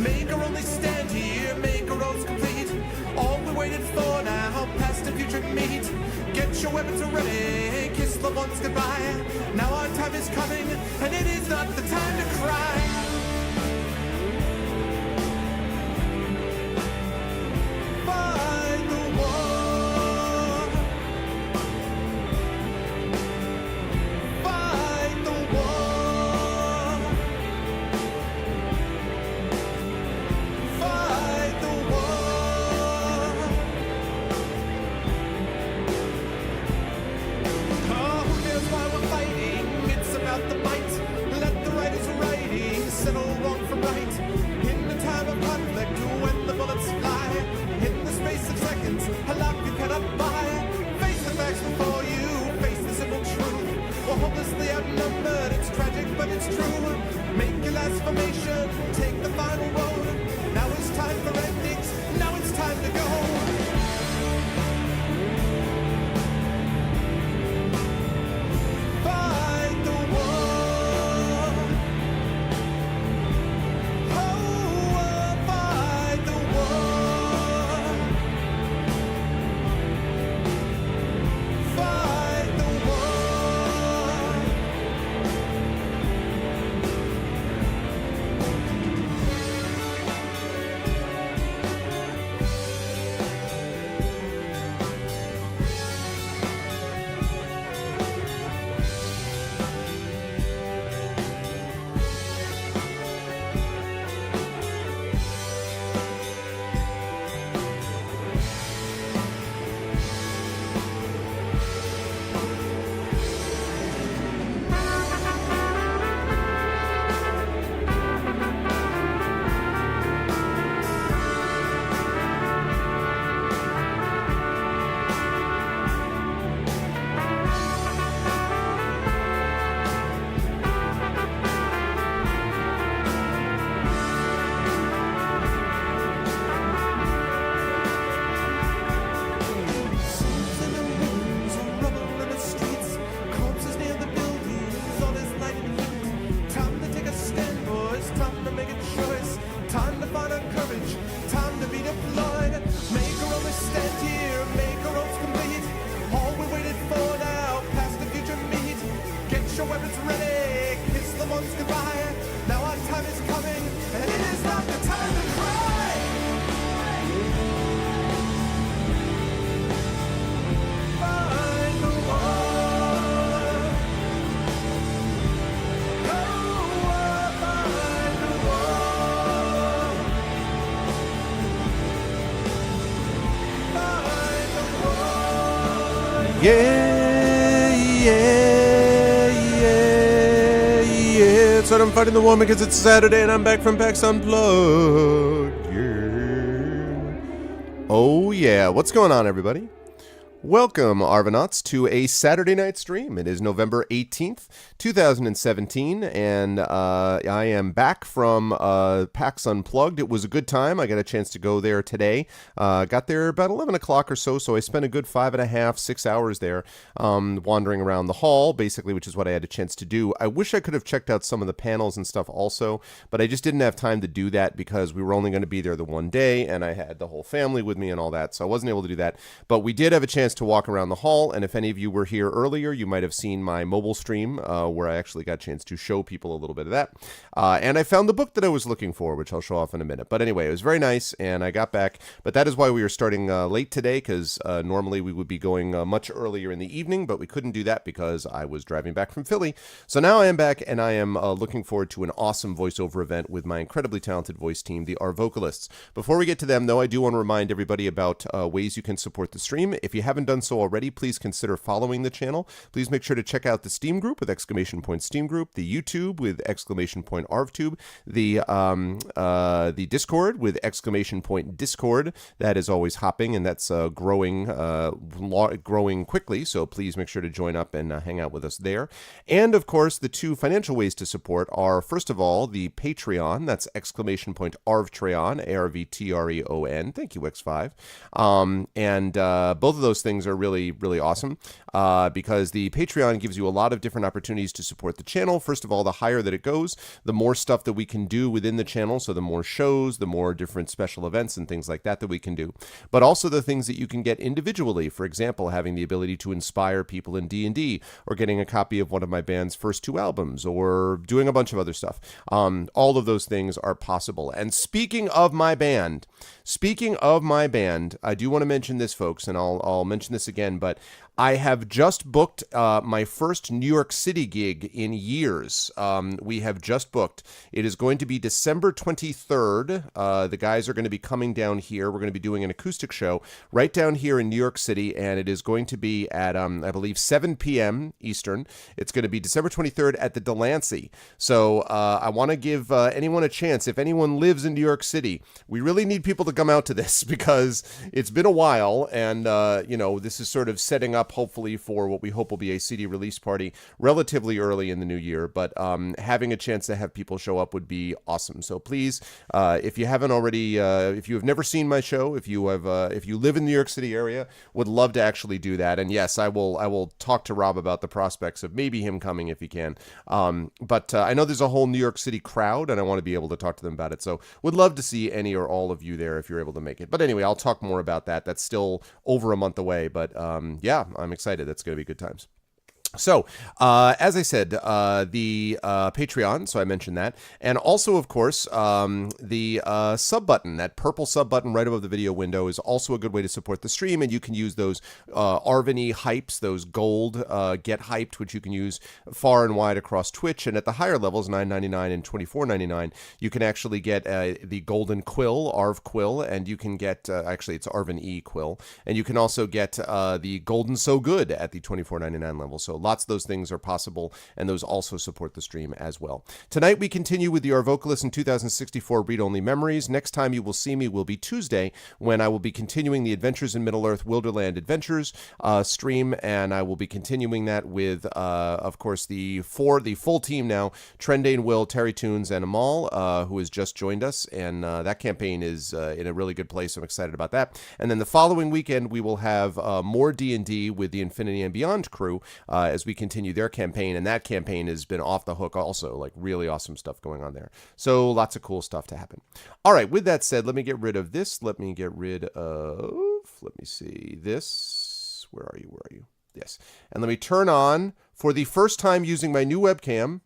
Make her only stand here, make her rose complete. All we waited for now, past and future meet. Get your weapons ready, kiss the ones goodbye. Now our time is coming, and it is not the time to cry. Fight the war. Fight the war. Fight the war. Oh, who cares why we're fighting? It's about the fight. Let the writers writing settle wrong from right. In the time of conflict, when the bullets fly, in the space of seconds, a life you cannot buy. Face the facts before you, face the simple truth. We're hopelessly outnumbered, it's tragic but it's true. Make your last formation, take the final road. Now it's time for endings, now it's time to go. Fight the war. Oh, fight the war. Fight the war. Yeah, yeah, yeah, yeah. So I'm fighting the war because it's Saturday and I'm back from PAX Unplugged. Yeah. Oh yeah, what's going on, everybody? Welcome, Arvonauts, to a Saturday night stream. It is November 18th, 2017, and I am back from PAX Unplugged. It was a good time. I got a chance to go there today. Got there about 11 o'clock or so I spent a good 5.5, 6 hours there wandering around the hall, basically, which is what I had a chance to do. I wish I could have checked out some of the panels and stuff also, but I just didn't have time to do that because we were only going to be there the one day, and I had the whole family with me and all that, so I wasn't able to do that. But we did have a chance to walk around the hall, and if any of you were here earlier, you might have seen my mobile stream where I actually got a chance to show people a little bit of that. And I found the book that I was looking for, which I'll show off in a minute. But anyway, it was very nice, and I got back. But that is why we are starting late today, because normally we would be going much earlier in the evening, but we couldn't do that because I was driving back from Philly. So now I am back, and I am looking forward to an awesome voiceover event with my incredibly talented voice team, the Arvocalists. Before we get to them, though, I do want to remind everybody about ways you can support the stream. If you haven't done so already, please consider following the channel. Please make sure to check out the Steam group with exclamation point Steam group, the YouTube with exclamation point ArvTube, the Discord with exclamation point Discord. That is always hopping, and that's growing quickly, so please make sure to join up and hang out with us there. And of course, the two financial ways to support are, first of all, the Patreon. That's exclamation point Arvtreon, ARVTREON. Thank you, X5. And both of those things things are really, really awesome because the Patreon gives you a lot of different opportunities to support the channel. First of all, the higher that it goes, the more stuff that we can do within the channel. So the more shows, the more different special events and things like that we can do. But also the things that you can get individually. For example, having the ability to inspire people in D&D, or getting a copy of one of my band's first 2 albums, or doing a bunch of other stuff. All of those things are possible. And speaking of my band, I do want to mention this, folks, and I'll mention this again, but I have just booked my first New York City gig in years. We have just booked. It is going to be December 23rd. The guys are going to be coming down here. We're going to be doing an acoustic show right down here in New York City, and it is going to be at, I believe, 7 p.m. Eastern. It's going to be December 23rd at the Delancey. So I want to give anyone a chance. If anyone lives in New York City, we really need people to come out to this because it's been a while, and, this is sort of setting up hopefully for what we hope will be a CD release party relatively early in the new year, but having a chance to have people show up would be awesome. So please, if you haven't already, if you have never seen my show, if you live in the New York City area, would love to actually do that. And yes, I will talk to Rob about the prospects of maybe him coming if he can. But I know there's a whole New York City crowd, and I want to be able to talk to them about it. So would love to see any or all of you there if you're able to make it. But anyway, I'll talk more about that. That's still over a month away, but yeah, I'm excited. That's going to be good times. So, as I said, the Patreon, so I mentioned that, and also, of course, the sub button, that purple sub button right above the video window is also a good way to support the stream, and you can use those Arvany hypes, those gold get hyped, which you can use far and wide across Twitch, and at the higher levels, $9.99 and $24.99, you can actually get the golden quill, Arv quill, and you can get, actually it's Arvan E quill, and you can also get the golden so good at the $24.99 level. So lots of those things are possible, and those also support the stream as well. Tonight we continue with the Arvocalists in 2064 read-only memories. Next time you will see me will be Tuesday, when I will be continuing the Adventures in Middle-earth Wilderland Adventures stream, and I will be continuing that with, of course, the full team now, Trendane, Will, Terry Toons, and Amal, who has just joined us, and that campaign is in a really good place. I'm excited about that. And then the following weekend, we will have more D&D with the Infinity and Beyond crew, as we continue their campaign, and that campaign has been off the hook also, like really awesome stuff going on there. So lots of cool stuff to happen. All right, with that said, let me get rid of this. Let me see this. Where are you? Yes. And let me turn on, for the first time using my new webcam,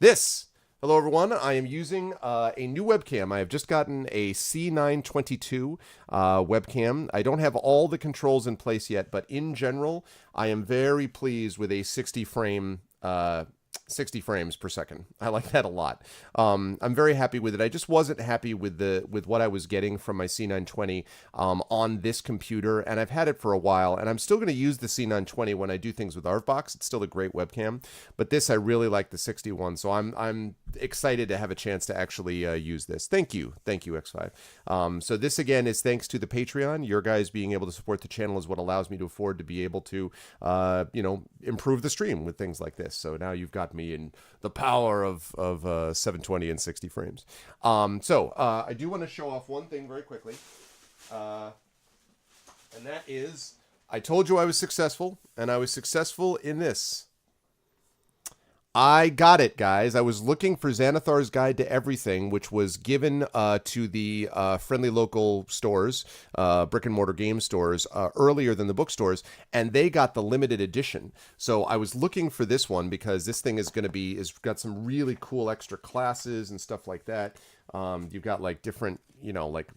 this. Hello, everyone. I am using a new webcam. I have just gotten a C922 webcam. I don't have all the controls in place yet, but in general, I am very pleased with a 60 frames per second. I like that a lot. I'm very happy with it. I just wasn't happy with what I was getting from my C920 on this computer, and I've had it for a while, and I'm still going to use the C920 when I do things with Arvbox. It's still a great webcam, but this I really like the 61, so I'm excited to have a chance to actually use this. Thank you, X5. So this again is thanks to the Patreon. Your guys being able to support the channel is what allows me to afford to be able to, improve the stream with things like this. So now you've got me in the power of 720 and 60 frames. I do want to show off one thing very quickly, and that is, I told you I was successful, and I was successful in this. I got it, guys. I was looking for Xanathar's Guide to Everything, which was given to the friendly local stores, brick and mortar game stores, earlier than the bookstores, and they got the limited edition. So I was looking for this one because this thing is going to is got some really cool extra classes and stuff like that. You've got like different, like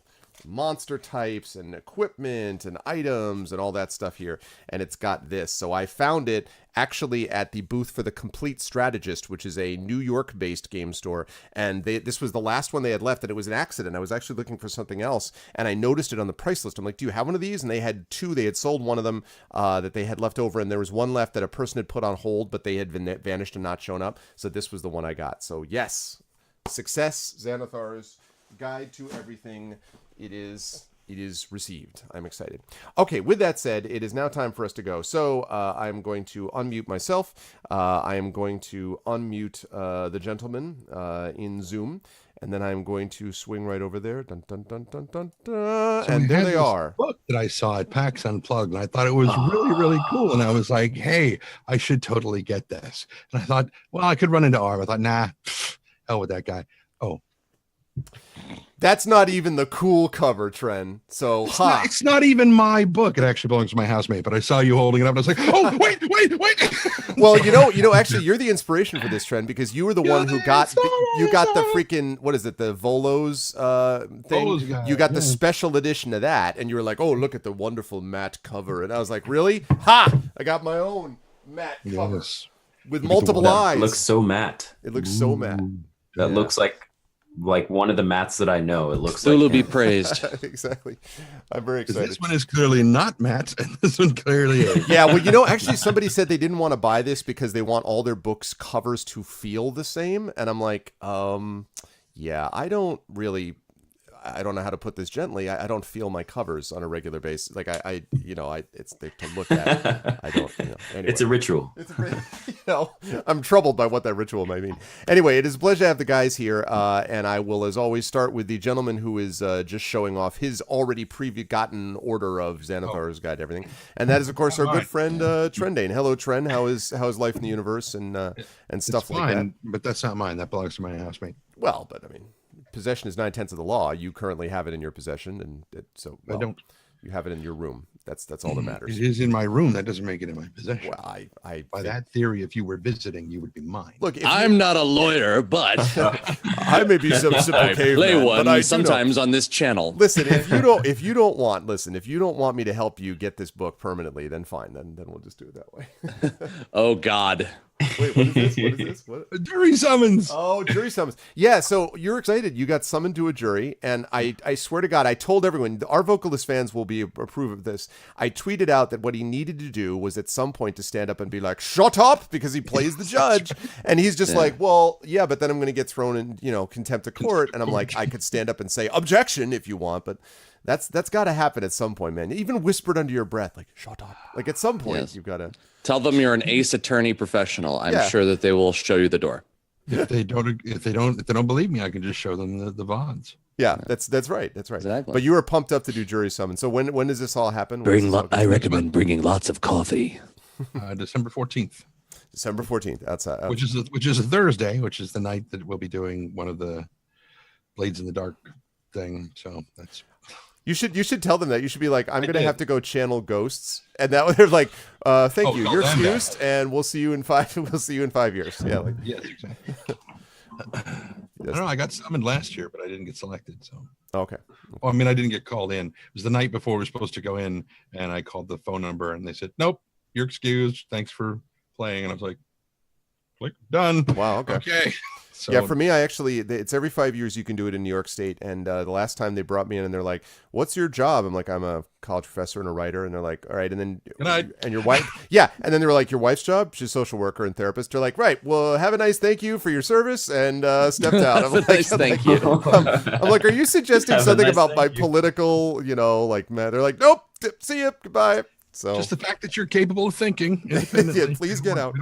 monster types and equipment and items and all that stuff here, and it's got this. So I found it actually at the booth for the Complete Strategist, which is a New York based game store, and this was the last one they had left, and it was an accident. I was actually looking for something else, and I noticed it on the price list. I'm like, do you have one of these? And they had two. They had sold one of them that they had left over, and there was one left that a person had put on hold, but they had vanished and not shown up. So this was the one I got. So yes, success, Xanathar's Guide to Everything. It is It is received. I'm excited. Okay, with that said, it is now time for us to go. So I'm going to unmute myself. I am going to unmute the gentleman in Zoom. And then I'm going to swing right over there. Dun, dun, dun, dun, dun, dun. So And I there had they this are. book that I saw at PAX Unplugged, and I thought it was really, really cool. And I was like, hey, I should totally get this. And I thought, well, I could run into Arv. I thought, nah, hell with that guy. Oh. That's not even the cool cover, Tren. So, It's not even my book. It actually belongs to my housemate, but I saw you holding it up and I was like, oh, wait. Well, actually, you're the inspiration for this, Tren, because you were the one who got the freaking, what is it, the Volos thing? Volos guy, you got the special edition of that, and you were like, oh, look at the wonderful matte cover. And I was like, really? Ha! I got my own matte cover with multiple eyes. It looks so matte. It looks so matte. That looks like one of the mats that I know. It looks Cthulhu like be praised. Exactly. I'm very excited. This one is clearly not Matt, and this one clearly is. Yeah, well, actually somebody said they didn't want to buy this because they want all their books covers to feel the same. And I'm like, yeah, I don't know how to put this gently. I don't feel my covers on a regular basis. Like it's to look at. I don't. Anyway. It's a ritual. I'm troubled by what that ritual might mean. Anyway, it is a pleasure to have the guys here, and I will, as always, start with the gentleman who is just showing off his already gotten order of Xanathar's Guide to Everything, and that is, of course, our good friend Trendane. Hello, Tren. How is life in the universe and stuff like that? But that's not mine. That belongs to my housemate. Well, but I mean, possession is 9/10 of the law. You currently have it in your possession, and I don't. You have it in your room. That's all that matters. It is in my room. That doesn't make it in my possession. Well, by that theory, if you were visiting, you would be mine. Look, I'm not a lawyer, but I may be some simple I caveman, play one but I sometimes on this channel. Listen, if you don't want me to help you get this book permanently, then fine. Then we'll just do it that way. Oh God. Wait, what is this? What? A jury summons. Oh, jury summons. Yeah, so you're excited. You got summoned to a jury, and I swear to God, I told everyone, our vocalist fans will approve of this. I tweeted out that what he needed to do was at some point to stand up and be like, shut up, because he plays the judge. And he's just like, well, yeah, but then I'm going to get thrown in, contempt of court. And I'm like, I could stand up and say objection if you want, but that's got to happen at some point, man. Even whispered under your breath, like, shut up. Like at some point, you've got to tell them you're an ace attorney professional. I'm sure that they will show you the door. If they don't believe me, I can just show them the VODs. Yeah, that's right. That's right. Exactly. But you were pumped up to do jury summons. So when does this all happen? I recommend bringing lots of coffee. December 14th. December 14th, outside. Which is a Thursday, which is the night that we'll be doing one of the Blades in the Dark thing. So that's. You should tell them that. You should be like, I'm going to have to go channel ghosts, and that way they're like, thank you, you're excused, and we'll see you in 5 years. Yeah, like yes, exactly. I don't know. I got summoned last year, but I didn't get selected. So okay. Well, I mean, I didn't get called in. It was the night before we were supposed to go in, and I called the phone number, and they said, nope, you're excused. Thanks for playing. And I was like, click done. Wow. Okay. So, yeah, for me, it's every 5 years you can do it in New York State. And the last time they brought me in and they're like, what's your job? I'm like, I'm a college professor and a writer. And they're like, all right. And then, and your wife, yeah. And then they were like, your wife's job? She's a social worker and therapist. They're like, right, well, have a nice thank you for your service, and stepped out. I'm like, nice thank you. I'm like, are you suggesting something about my political, they're like, nope, see you, goodbye. So just the fact that you're capable of thinking. Yeah, please get out.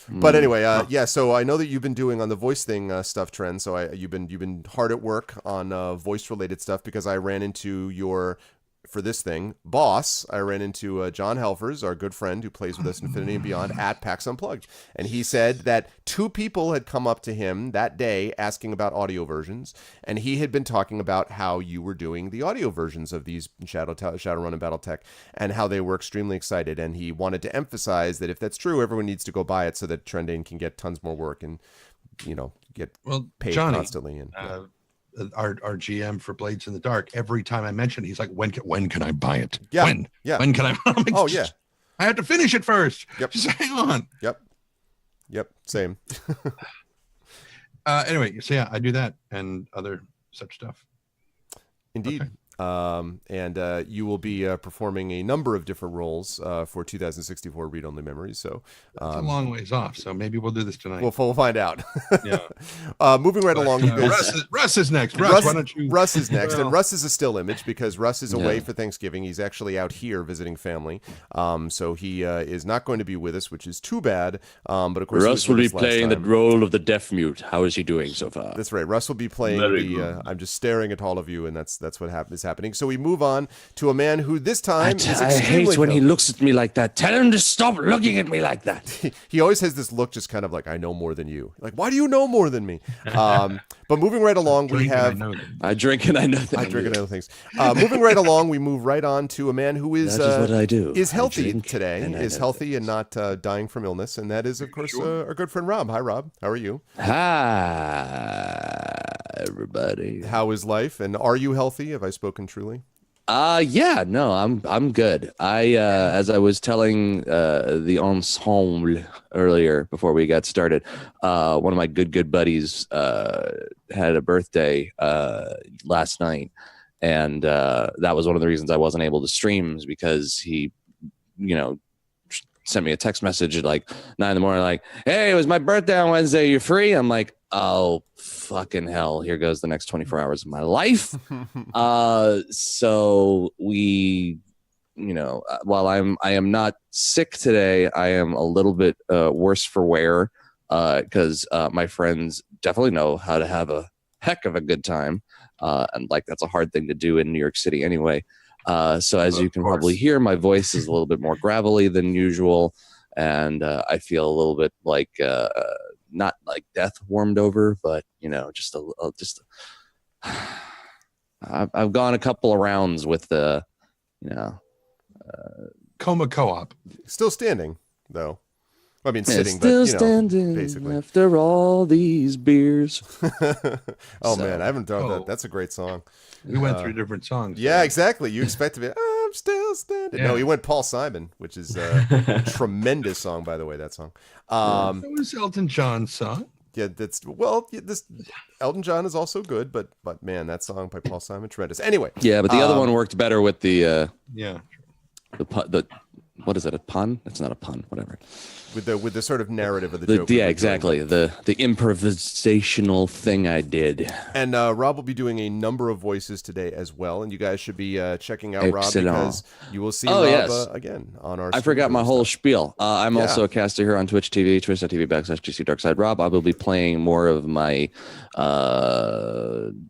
But anyway, so I know that you've been doing on the voice thing stuff, Trend. So you've been hard at work on voice related stuff, because I ran into your, for this thing, boss. I ran into John Helfers, our good friend who plays with us in Infinity and Beyond at PAX Unplugged. And he said that 2 people had come up to him that day asking about audio versions. And he had been talking about how you were doing the audio versions of these Shadowrun and Battletech, and how they were extremely excited. And he wanted to emphasize that if that's true, everyone needs to go buy it so that Trendane can get tons more work and, get paid constantly. And our GM for Blades in the Dark, every time I mention it, he's like, when can I buy it? Yeah. When? Yeah. When can I? Oh, yeah. I have to finish it first. Yep. Just hang on. Yep. Same. Anyway, so yeah, I do that and other such stuff. Indeed. Okay. And you will be performing a number of different roles for 2064 Read Only Memories. So It's a long ways off, so maybe we'll do this tonight. we'll find out. Yeah. Moving right along, you guys. Russ is next. Russ, why don't you? Russ is next, and Well- Russ is a still image because Russ is away Yeah. for Thanksgiving. He's actually out here visiting family, so he is not going to be with us, which is too bad. But of course, he Russ was will with be us last playing the time. role of the deaf mute. How is he doing so far? That's right. Russ will be playing Very the. good. I'm just staring at all of you, and that's what is happening. So we move on to a man who this time is I extremely hate when he healthy. looks at me like that. Tell him to stop looking at me like that. He always has this look, just kind of like, I know more than you. Like, why do you know more than me? But moving right along, we Drink and I have. know them. I drink and I know that. I drink and other things. Moving right along, we move right on to a man who is That is what I do. is I healthy drink today, and I is know healthy and not dying from illness, and that is, of course, our good friend Rob. Hi, Rob. How are you? Hi, everybody. How is life? And are you healthy? Have I spoken truly? Yeah, no, I'm good. As I was telling the ensemble earlier before we got started, one of my good buddies had a birthday last night, and that was one of the reasons I wasn't able to stream, is because he, sent me a text message at like 9 in the morning, like, "Hey, it was my birthday on Wednesday. You free?" I'm like, "Oh, fucking hell! Here goes the next 24 hours of my life." So we, while I am not sick today, I am a little bit worse for wear because my friends definitely know how to have a heck of a good time, and like that's a hard thing to do in New York City anyway. So as you can probably hear, my voice is a little bit more gravelly than usual, and I feel a little bit like not like death warmed over, but I've gone a couple of rounds with the, Coma Co-op. Still standing, though. I mean, yeah, sitting, still but standing basically. after all these beers. Oh So- man, I haven't done Oh. that. That's a great song. We went through different songs. Yeah, exactly. You expect to be, I'm still standing. No, Yeah. he went Paul Simon, which is a tremendous song, by the way. That song. It was Elton John's song. Yeah, this Elton John is also good, but man, that song by Paul Simon, tremendous. Anyway, Yeah, but the other one worked better with the Yeah. what is it? A pun? It's not a pun. Whatever. with the sort of narrative of the joke. Yeah, exactly. The improvisational thing I did. And Rob will be doing a number of voices today as well, and you guys should be checking out Excellent. Rob because you will see Oh, Rob yes. again on our. I forgot my whole stuff. spiel. I'm Yeah. also a caster here on Twitch TV, twitch.tv/GC Darkside Rob. I will be playing more of my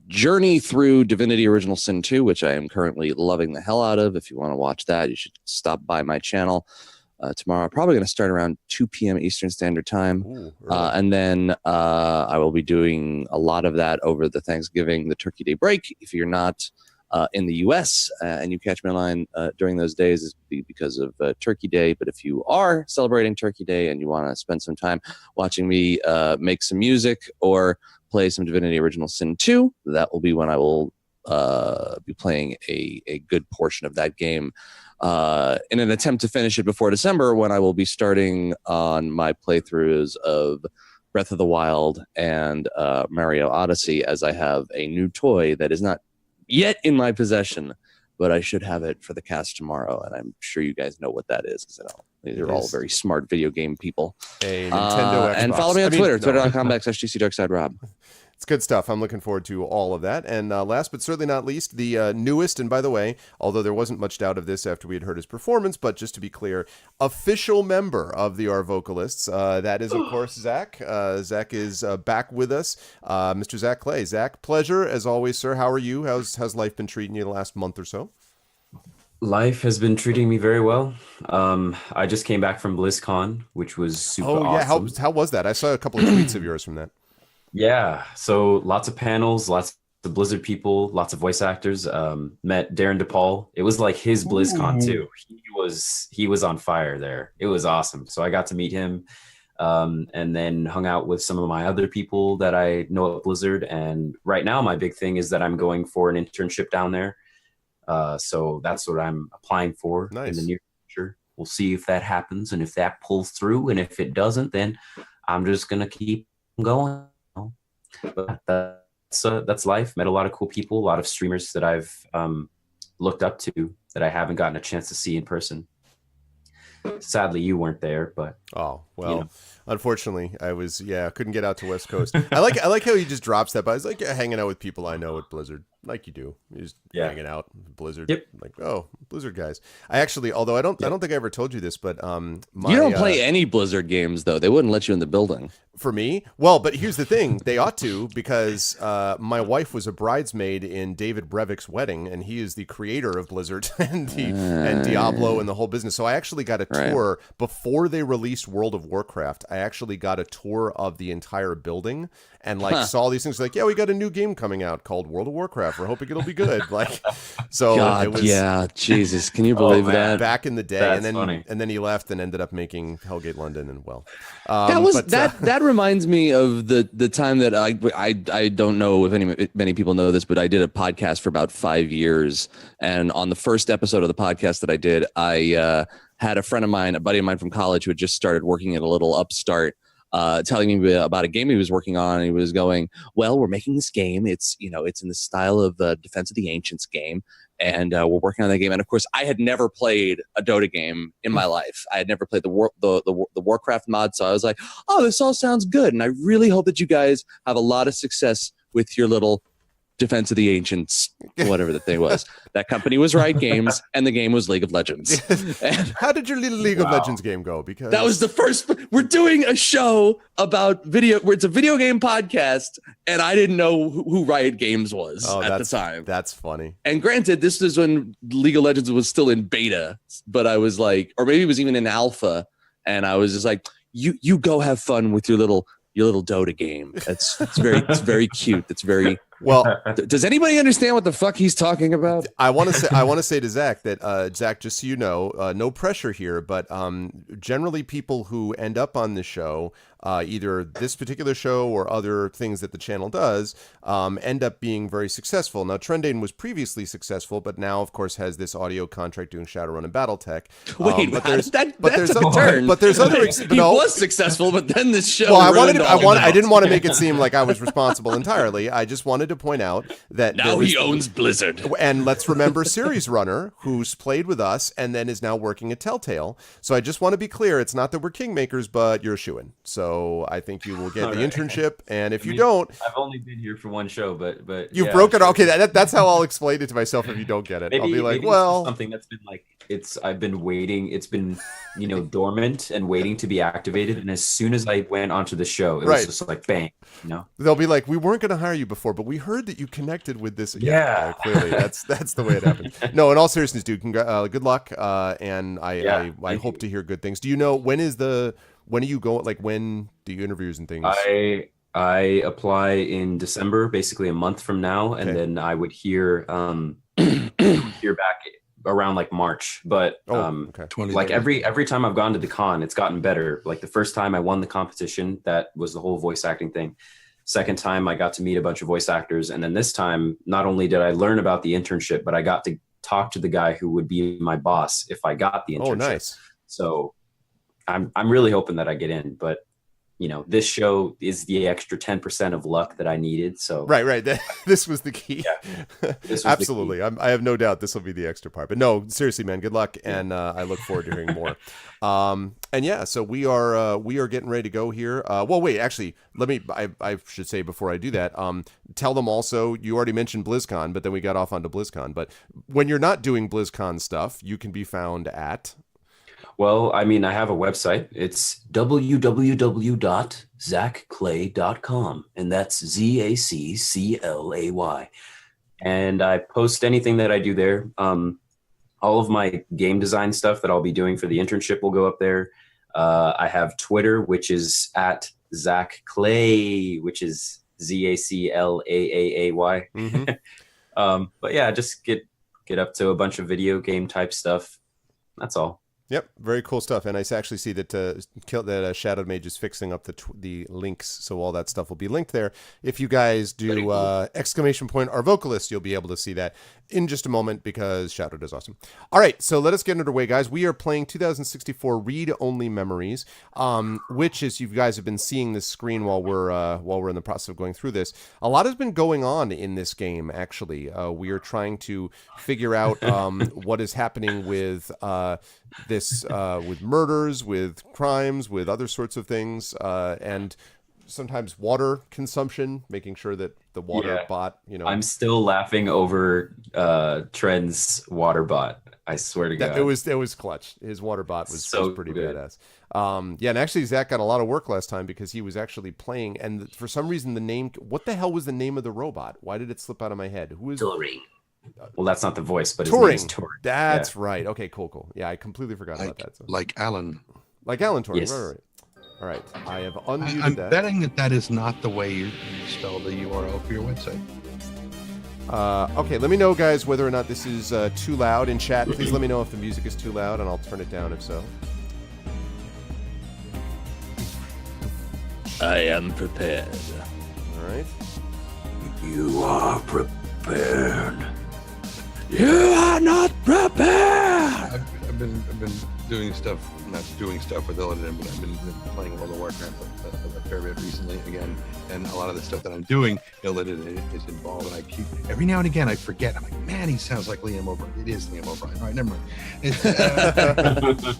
journey through Divinity Original Sin 2, which I am currently loving the hell out of. If you want to watch that, you should stop by my channel tomorrow. Probably going to start around 2 p.m. Eastern Standard Time. Ooh, early. And then I will be doing a lot of that over the Thanksgiving, the Turkey Day break. If you're not in the U.S. And you catch me online during those days, it's because of Turkey Day. But if you are celebrating Turkey Day and you want to spend some time watching me make some music or play some Divinity Original Sin 2, that will be when I will be playing a good portion of that game in an attempt to finish it before December, when I will be starting on my playthroughs of Breath of the Wild and Mario Odyssey, as I have a new toy that is not yet in my possession, but I should have it for the cast tomorrow, and I'm sure you guys know what that is, because these are all very smart video game people. A Nintendo Xbox. And follow me on Twitter, no. twitter.com/GC DarksideRob. It's good stuff. I'm looking forward to all of that. And last but certainly not least, the newest, and by the way, although there wasn't much doubt of this after we had heard his performance, but just to be clear, official member of the Arvocalists. That is, of course, Zach. Zach is back with us. Mr. Zach Clay. Zach, pleasure as always, sir. How are you? How's life been treating you the last month or so? Life has been treating me very well. I just came back from BlizzCon, which was super awesome. How was that? I saw a couple of tweets of yours from that. Yeah, so lots of panels, lots of Blizzard people, lots of voice actors. Met Darren DePaul. It was like his BlizzCon too. He was on fire there. It was awesome. So I got to meet him, and then hung out with some of my other people that I know at Blizzard. And right now, my big thing is that I'm going for an internship down there. So that's what I'm applying for in the near future. We'll see if that happens and if that pulls through. And if it doesn't, then I'm just gonna keep going. But that's life. Met a lot of cool people, a lot of streamers that I've looked up to that I haven't gotten a chance to see in person. Sadly, you weren't there, but Oh, well, you know. Unfortunately, I couldn't get out to West Coast. I like how he just drops that, but I was like, hanging out with people I know at Blizzard, like you do. You're just hanging out with Blizzard. Yep. Like, oh, Blizzard guys. I actually, although I don't think I ever told you this, but You don't play any Blizzard games though. They wouldn't let you in the building. For me? Well, but here's the thing. They ought to, because my wife was a bridesmaid in David Brevik's wedding, and he is the creator of Blizzard and Diablo and the whole business. So I actually got a tour before they released World of Warcraft. I actually got a tour of the entire building and saw these things like, we got a new game coming out called World of Warcraft. We're hoping it'll be good. So God, it was, Jesus, can you believe that? Back in the day. That's and funny. then he left and ended up making Hellgate London, and That reminds me of the time that I don't know if many people know this, but I did a podcast for about 5 years, and on the first episode of the podcast that I did, I had a friend of mine, a buddy of mine from college, who had just started working at a little upstart, telling me about a game he was working on, and he was going, "Well, we're making this game. It's in the style of the Defense of the Ancients game, and we're working on that game." And of course, I had never played a Dota game in my life. I had never played the Warcraft mod, so I was like, "Oh, this all sounds good," and I really hope that you guys have a lot of success with your little Defense of the Ancients, whatever the thing was. That company was Riot Games, and the game was League of Legends. And how did your little League of Legends game go? Because that was the first. We're doing a show about video, where it's a video game podcast, and I didn't know who Riot Games was at the time. That's funny. And granted, this is when League of Legends was still in beta, but I was like, or maybe it was even in alpha, and I was just like, you go have fun with your little Dota game. It's very cute. It's very well. Does anybody understand what the fuck he's talking about? I want to say to Zach that Zach, just so you know, no pressure here, but generally people who end up on the show, either this particular show or other things that the channel does, end up being very successful. Now, Trendane was previously successful, but now, of course, has this audio contract doing Shadowrun and BattleTech. Wait, but that's there's a turn. But there's other. He was successful, but then this show. Well, I didn't want to make it seem like I was responsible entirely. I just wanted to point out that now he owns Blizzard. And let's remember Series Runner, who's played with us and then is now working at Telltale. So I just want to be clear, it's not that we're kingmakers, but you're a shoo-in. So I think you will get the internship, and if you don't, I've only been here for one show, but you've broken. Sure. Okay, that's how I'll explain it to myself if you don't get it. Maybe, I'll be like, maybe well, something that's been like I've been waiting. It's been dormant and waiting to be activated. And as soon as I went onto the show, it was just like bang. They'll be like, we weren't going to hire you before, but we heard that you connected with this. Yeah. Clearly, that's the way it happened. No, in all seriousness, dude, good luck, and I hope to hear good things. Do you know when are you going? Like, when do you interviews and things? I apply in December, basically a month from now, and then I would hear back around like March. But like every time I've gone to the con, it's gotten better. Like the first time I won the competition, that was the whole voice acting thing. Second time I got to meet a bunch of voice actors, and then this time not only did I learn about the internship, but I got to talk to the guy who would be my boss if I got the internship. Oh, nice. So I'm really hoping that I get in, but this show is the extra 10% of luck that I needed. So right. This was the key. Yeah, absolutely. I have no doubt this will be the extra part. But no, seriously, man, good luck, and I look forward to hearing more. And yeah, so we are getting ready to go here. Well, wait, actually, I should say before I do that, tell them also, you already mentioned BlizzCon, but then we got off onto BlizzCon. But when you're not doing BlizzCon stuff, you can be found at. Well, I mean, I have a website. It's www.zackclay.com, and that's ZACCLAY. And I post anything that I do there. All of my game design stuff that I'll be doing for the internship will go up there. I have Twitter, which is at Zack Clay, which is ZACLAAAY. Mm-hmm. But yeah, just get up to a bunch of video game type stuff. That's all. Yep, very cool stuff. And I actually see that Shadowed Mage is fixing up the links, so all that stuff will be linked there. If you guys do Cool. !Arvocalists, you'll be able to see that in just a moment because Shadowed is awesome. All right, so let us get underway, guys. We are playing 2064 Read-Only Memories, which is, you guys have been seeing this screen while we're in the process of going through this. A lot has been going on in this game, actually. We are trying to figure out what is happening with with murders, with crimes, with other sorts of things, and sometimes water consumption, making sure that the water bot, I'm still laughing over Trent's water bot. I swear to God. It was clutch. His water bot was pretty good. badass. And actually Zach got a lot of work last time because he was actually playing, and for some reason what the hell was the name of the robot? Why did it slip out of my head? Who is Turing. Well, that's not the voice, but his Turing. name is Turing. That's right. Okay, cool. Yeah, I completely forgot about that. So. Like Alan. Like Alan Turing. Yes. Right. All right. I have unmuted I'm that. betting that is not the way you spell the URL for your website. Okay, let me know, guys, whether or not this is too loud in chat. Please let me know if the music is too loud, and I'll turn it down if so. I am prepared. All right. You are prepared. You are not prepared. I've been doing stuff, not doing stuff with Illidan, but I've been playing World of Warcraft a fair bit recently again, and a lot of the stuff that I'm doing, Illidan is involved, and I keep every now and again I forget. I'm like, man, he sounds like Liam O'Brien. It is Liam O'Brien. All right, never mind. It's,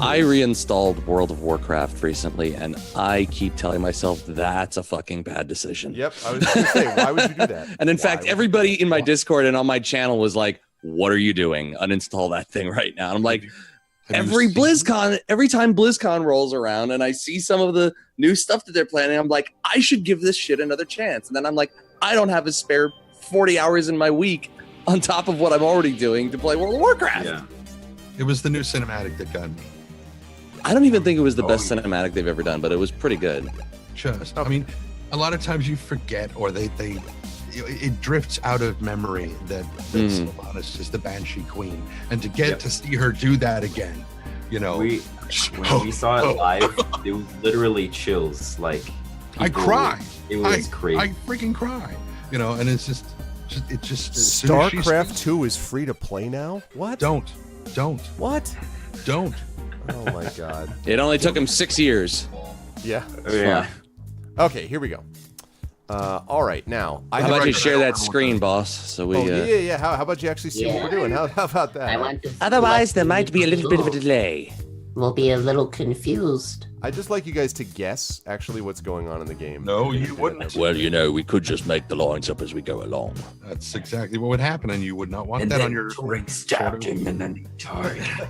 I reinstalled World of Warcraft recently, and I keep telling myself that's a fucking bad decision. Yep, I was going to say, why would you do that? And in Why fact, would- everybody in my Discord and on my channel was like, "What are you doing? Uninstall that thing right now." And I'm like, every time BlizzCon rolls around and I see some of the new stuff that they're planning, I'm like, I should give this shit another chance. And then I'm like, I don't have a spare 40 hours in my week on top of what I'm already doing to play World of Warcraft. Yeah. it was the new cinematic that got me. I don't even think it was the best cinematic they've ever done, but it was pretty good. I mean, a lot of times you forget, or it drifts out of memory that Sylvanas is the Banshee Queen, and to get to see her do that again, when we saw it live, it was literally chills. Like I cry. It was crazy. I freaking cry. And it's just StarCraft 2 is free to play now? What? Don't. What? Don't. Oh my god. It only took him 6 years. Yeah. Yeah. Okay, here we go. All right, now How about you share that screen, boss? So we. Yeah. How about you actually see what we're doing? How about that? I want to. Otherwise, there might be a little bit of a delay. We'll be a little confused. I'd just like you guys to guess actually what's going on in the game. No, you wouldn't. Well, we could just make the lines up as we go along. That's exactly what would happen, and you would not want that on your. Turing stabbed him, and then he died.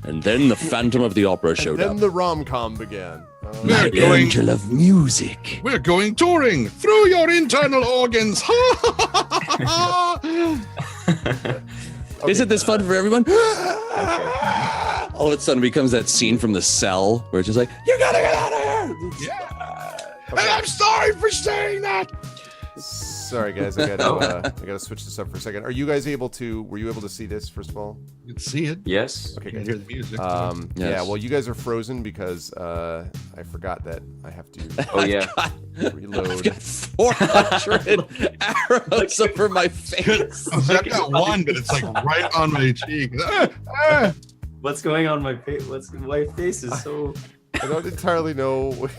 And then the Phantom of the Opera And showed then up. the rom-com began. We're going. Angel of music. We're going touring through your internal organs. Isn't this fun for everyone? All of a sudden, it becomes that scene from The Cell where it's just like, "You gotta get out of here!" And I'm sorry for saying that. Sorry, guys. I gotta switch this up for a second. Were you able to see this first of all? You can see it. Yes. Okay, You can good. hear the music. Yeah, Yes. well, you guys are frozen because I forgot that I have to Oh yeah. reload. I've got 400 arrows over my face. I've got one, but it's like right on my cheek. What's going on my face? My face is so. I don't entirely know what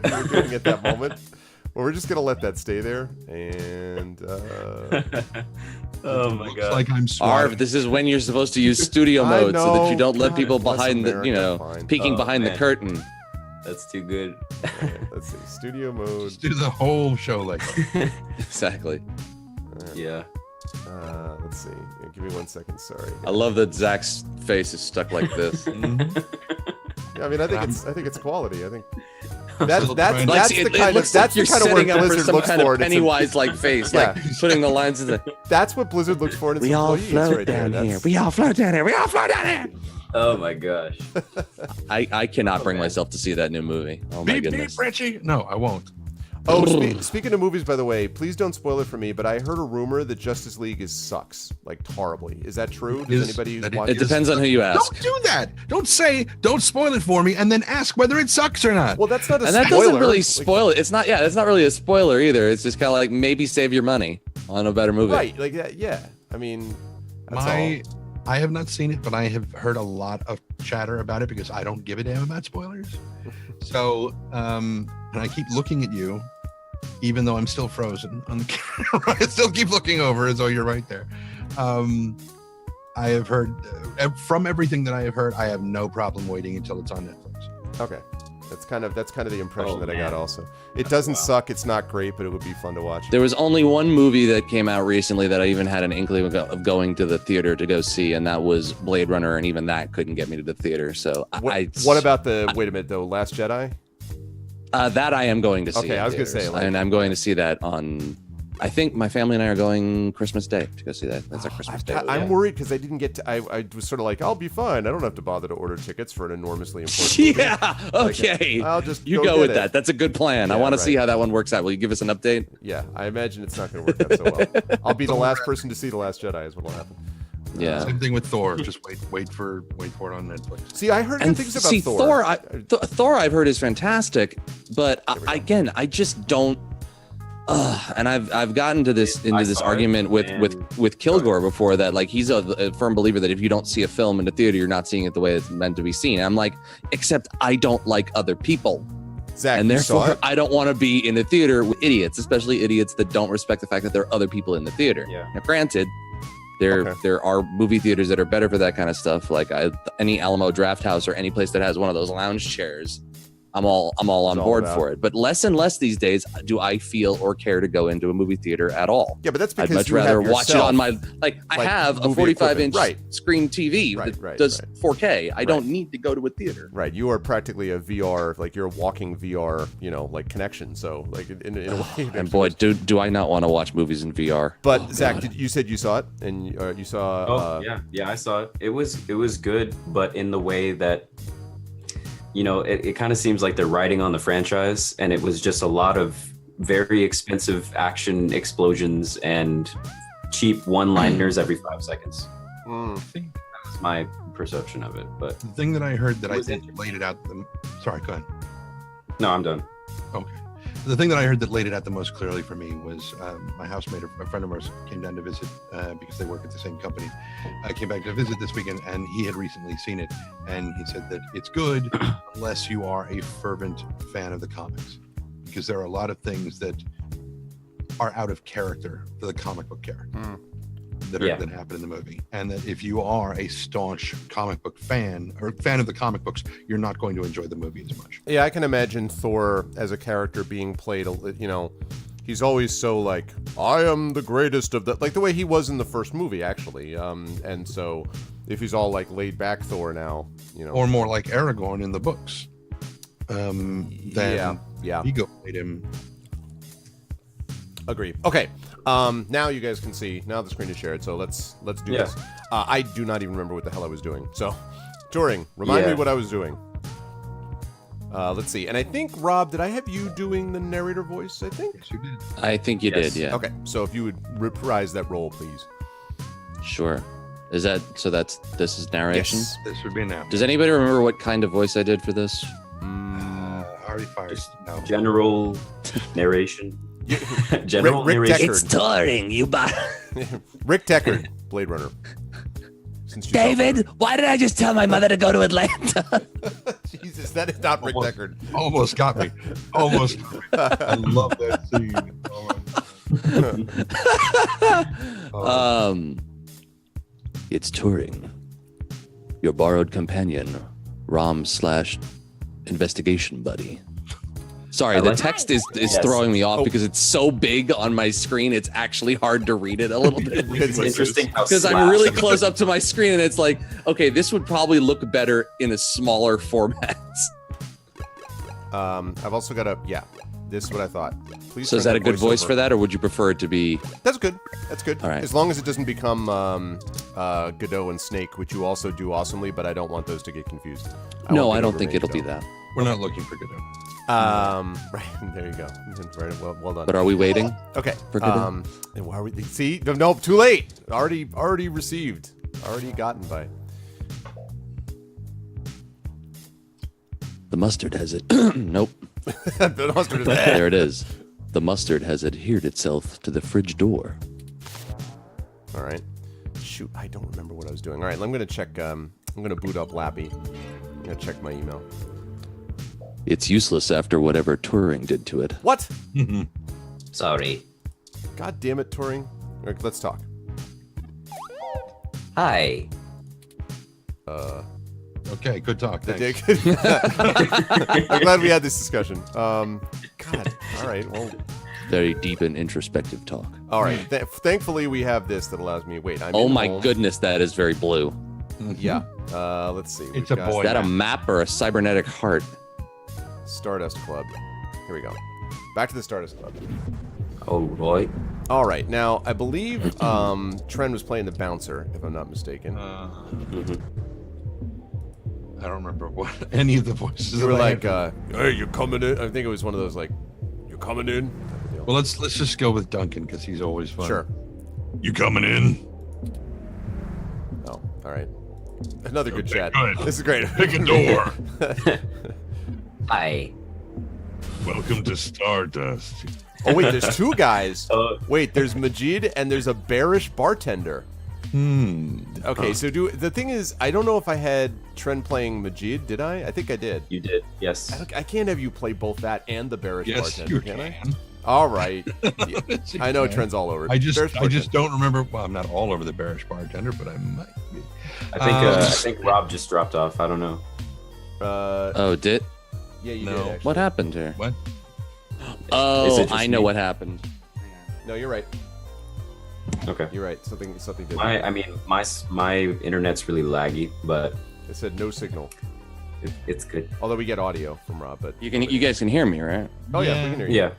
you were doing at that moment. Well, we're just gonna let that stay there, and Oh my Looks god. like I'm swatting. Arv, this is when you're supposed to use studio I mode so that you don't let God, people bless behind America, fine. peeking Oh, behind the man. curtain. That's too good. Alright, let's see, studio mode. Just do the whole show like that. Exactly. Yeah. Let's see. Yeah, give me 1 second. Sorry. I love that Zach's face is stuck like this. Yeah, I mean, I think it's quality. I think still that's trying to- that's It the kind of looks that's like the you're kind of work setting up for Blizzard some looks kind for. of and it's a- Pennywise-like face, like putting the lines in the. That's what Blizzard looks for in its We all employees float right down there. here. That's- We all float down here. We all float down here. Oh my gosh. I cannot bring man. myself to see that new movie. Oh my Beep, goodness. beep, Richie. No, I won't. Oh, speaking of movies, by the way, please don't spoil it for me, but I heard a rumor that Justice League sucks, like horribly. Is that true? Does anybody watch it? It depends on who you ask. Don't do that. Don't spoil it for me, and then ask whether it sucks or not. Well, that's not a and spoiler. that doesn't really spoil it. It's not really a spoiler either. It's just kind of like maybe save your money on a better movie. Right, like that. Yeah, I mean, that's all. I have not seen it, but I have heard a lot of chatter about it because I don't give a damn about spoilers. So, and I keep looking at you, even though I'm still frozen on the camera. I still keep looking over as though you're right there. I have heard from everything that I have heard, I have no problem waiting until it's on Netflix. Okay. That's kind of the impression that I got also. It doesn't suck, it's not great, but it would be fun to watch. There was only one movie that came out recently that I even had an inkling of going to the theater to go see, and that was Blade Runner, and even that couldn't get me to the theater. So what about wait a minute though, Last Jedi? That I am going to see. Okay, I was going to say. And I'm going to see that on, I think my family and I are going Christmas Day to go see that. That's our Christmas Day. I'm worried because I didn't get to, I was sort of like, I'll be fine. I don't have to bother to order tickets for an enormously important movie. Yeah, okay. I'll just go with that. That's a good plan. Yeah, I want to right. see how that one works out. Will you give us an update? Yeah, I imagine it's not going to work out so well. I'll be the last person to see The Last Jedi is what will happen. Yeah. Same thing with Thor. Just wait for it on Netflix. See, I heard good things about Thor. Thor I've heard is fantastic, but I just don't. And I've gotten to this argument with Kilgore before that, like, he's a firm believer that if you don't see a film in the theater, you're not seeing it the way it's meant to be seen. And I'm like, except I don't like other people. Zach, and therefore I don't want to be in a theater with idiots, especially idiots that don't respect the fact that there are other people in the theater. Yeah. Now, granted, there are movie theaters that are better for that kind of stuff, like any Alamo Draft House or any place that has one of those lounge chairs. I'm all on board for it. But less and less these days do I feel or care to go into a movie theater at all. Yeah, but that's because I'd much rather watch it on my I have a 45-inch screen TV that does 4K. I don't need to go to a theater. Right, you are practically a VR, like you're a walking VR, like connection. So like in a way. And boy, do I not want to watch movies in VR. But Zach, you said you saw it, and you saw. Yeah, I saw it. It was good, but in the way that. It kind of seems like they're riding on the franchise, and it was just a lot of very expensive action explosions and cheap one-liners every 5 seconds. That was my perception of it. But the thing that I heard that I think laid it out. Sorry, go ahead. No, I'm done. Okay. The thing that I heard that laid it out the most clearly for me was my housemate, a friend of ours, came down to visit because they work at the same company. I came back to visit this weekend, and he had recently seen it, and he said that it's good unless you are a fervent fan of the comics, because there are a lot of things that are out of character for the comic book character that happen in the movie, and that if you are a staunch comic book fan or fan of the comic books, you're not going to enjoy the movie as much. Yeah, I can imagine Thor as a character being played, he's always so like, I am the greatest of like the way he was in the first movie, actually. And so if he's all like laid back Thor now, or more like Aragorn in the books, then Ego played him. Agree. Okay. Now you guys can see. Now the screen is shared. So let's do this. I do not even remember what the hell I was doing. So, Turing, remind me what I was doing. Let's see. And I think, Rob, did I have you doing the narrator voice? I think. Yes, you did. I think you did. Yeah. Okay. So if you would reprise that role, please. Sure. Is that so? This is narration. Yes. This would be now. Does anybody remember what kind of voice I did for this? Already fired. No. General narration. General Rick narration. Deckard. It's touring, you bought. Rick Deckard, Blade Runner. David, why did I just tell my mother to go to Atlanta? Jesus, that is not Rick Deckard. Almost got me. Almost. I love that scene. It's Turing, your borrowed companion, Rom/investigation buddy. Sorry, the text is throwing me off because it's so big on my screen. It's actually hard to read it a little bit. It's interesting because I'm really close up to my screen, and it's like, okay, this would probably look better in a smaller format. I've also got This is what I thought. Please. So is turn that a good voice voiceover. for that, or would you prefer it to be? That's good. That's good. All right. As long as it doesn't become Godot and Snake, which you also do awesomely, but I don't want those to get confused. No, want I don't Godot think to it'll remain do that. We're not looking for Godot. Right, there you go. Right, well done. But are we waiting? Okay. For Godot? And why are we? See, no, too late. Already received. Already gotten by. The mustard has it. Nope. The mustard is there. There it is. The mustard has adhered itself to the fridge door. All right. Shoot, I don't remember what I was doing. All right, I'm gonna check. I'm gonna boot up Lappy. I'm gonna check my email. It's useless after whatever Turing did to it. What? Sorry. God damn it, Turing. All right, let's talk. Hi. Okay, good talk. Thanks. I'm glad we had this discussion. God. All right. Well. Very deep and introspective talk. All right. Thankfully, we have this that allows me. Wait. I'm Oh in my home. goodness, that is very blue. Yeah. Let's see. It's We've a got boy. Is that a map or a cybernetic heart? Stardust Club. Here we go. Back to the Stardust Club. All right. All right. Now, I believe Tren was playing the bouncer, if I'm not mistaken. I don't remember what any of the voices. You were that I like, had. "Hey, you're coming in." I think it was one of those like, "You're coming in." type of deal. Well, let's just go with Duncan because he's always fun. Sure. You coming in? Oh, all right. Another good Okay, chat. good. This is great. Pick a door. Hi. Welcome to Stardust. Oh wait, there's two guys. Uh, Wait, there's Majid and there's a bearish bartender. Okay, so the thing is, I don't know if I had Tren playing Majid. Did I? I think I did. You did, yes. I can't have you play both that and the bearish Yes, bartender, you can I? can. All right. Yeah. Yes, you I know can. Tren's all over it. I Bearish just bartender. don't remember. Well, I'm not all over the bearish bartender, but I might be. I think Rob just dropped off. I don't know. Oh, did? Yeah, you No. did. Actually. What happened here? What? Oh, Is it just I know me? what happened. No, you're right. Okay. You're right. Something did. My internet's really laggy, but It said no signal. it's good. Although we get audio from Rob, but You guys can hear me, right? oh yeah, we can hear you. Yeah.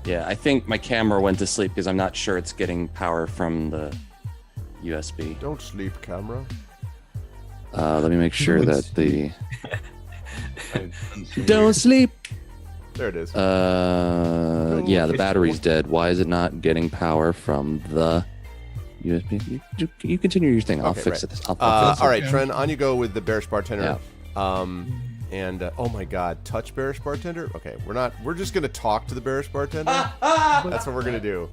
Yeah, I think my camera went to sleep because I'm not sure it's getting power from the USB. Don't sleep, camera. Let me make sure Don't that the Don't don't sleep. There it is. Yeah, the battery's dead. Why is it not getting power from the USB? You continue your thing. I'll Okay, fix right. it. I'll fix All right, okay. Tren, on you go with the bearish bartender. And oh my God, touch bearish bartender. Okay, we're just gonna talk to the bearish bartender. That's what we're gonna do.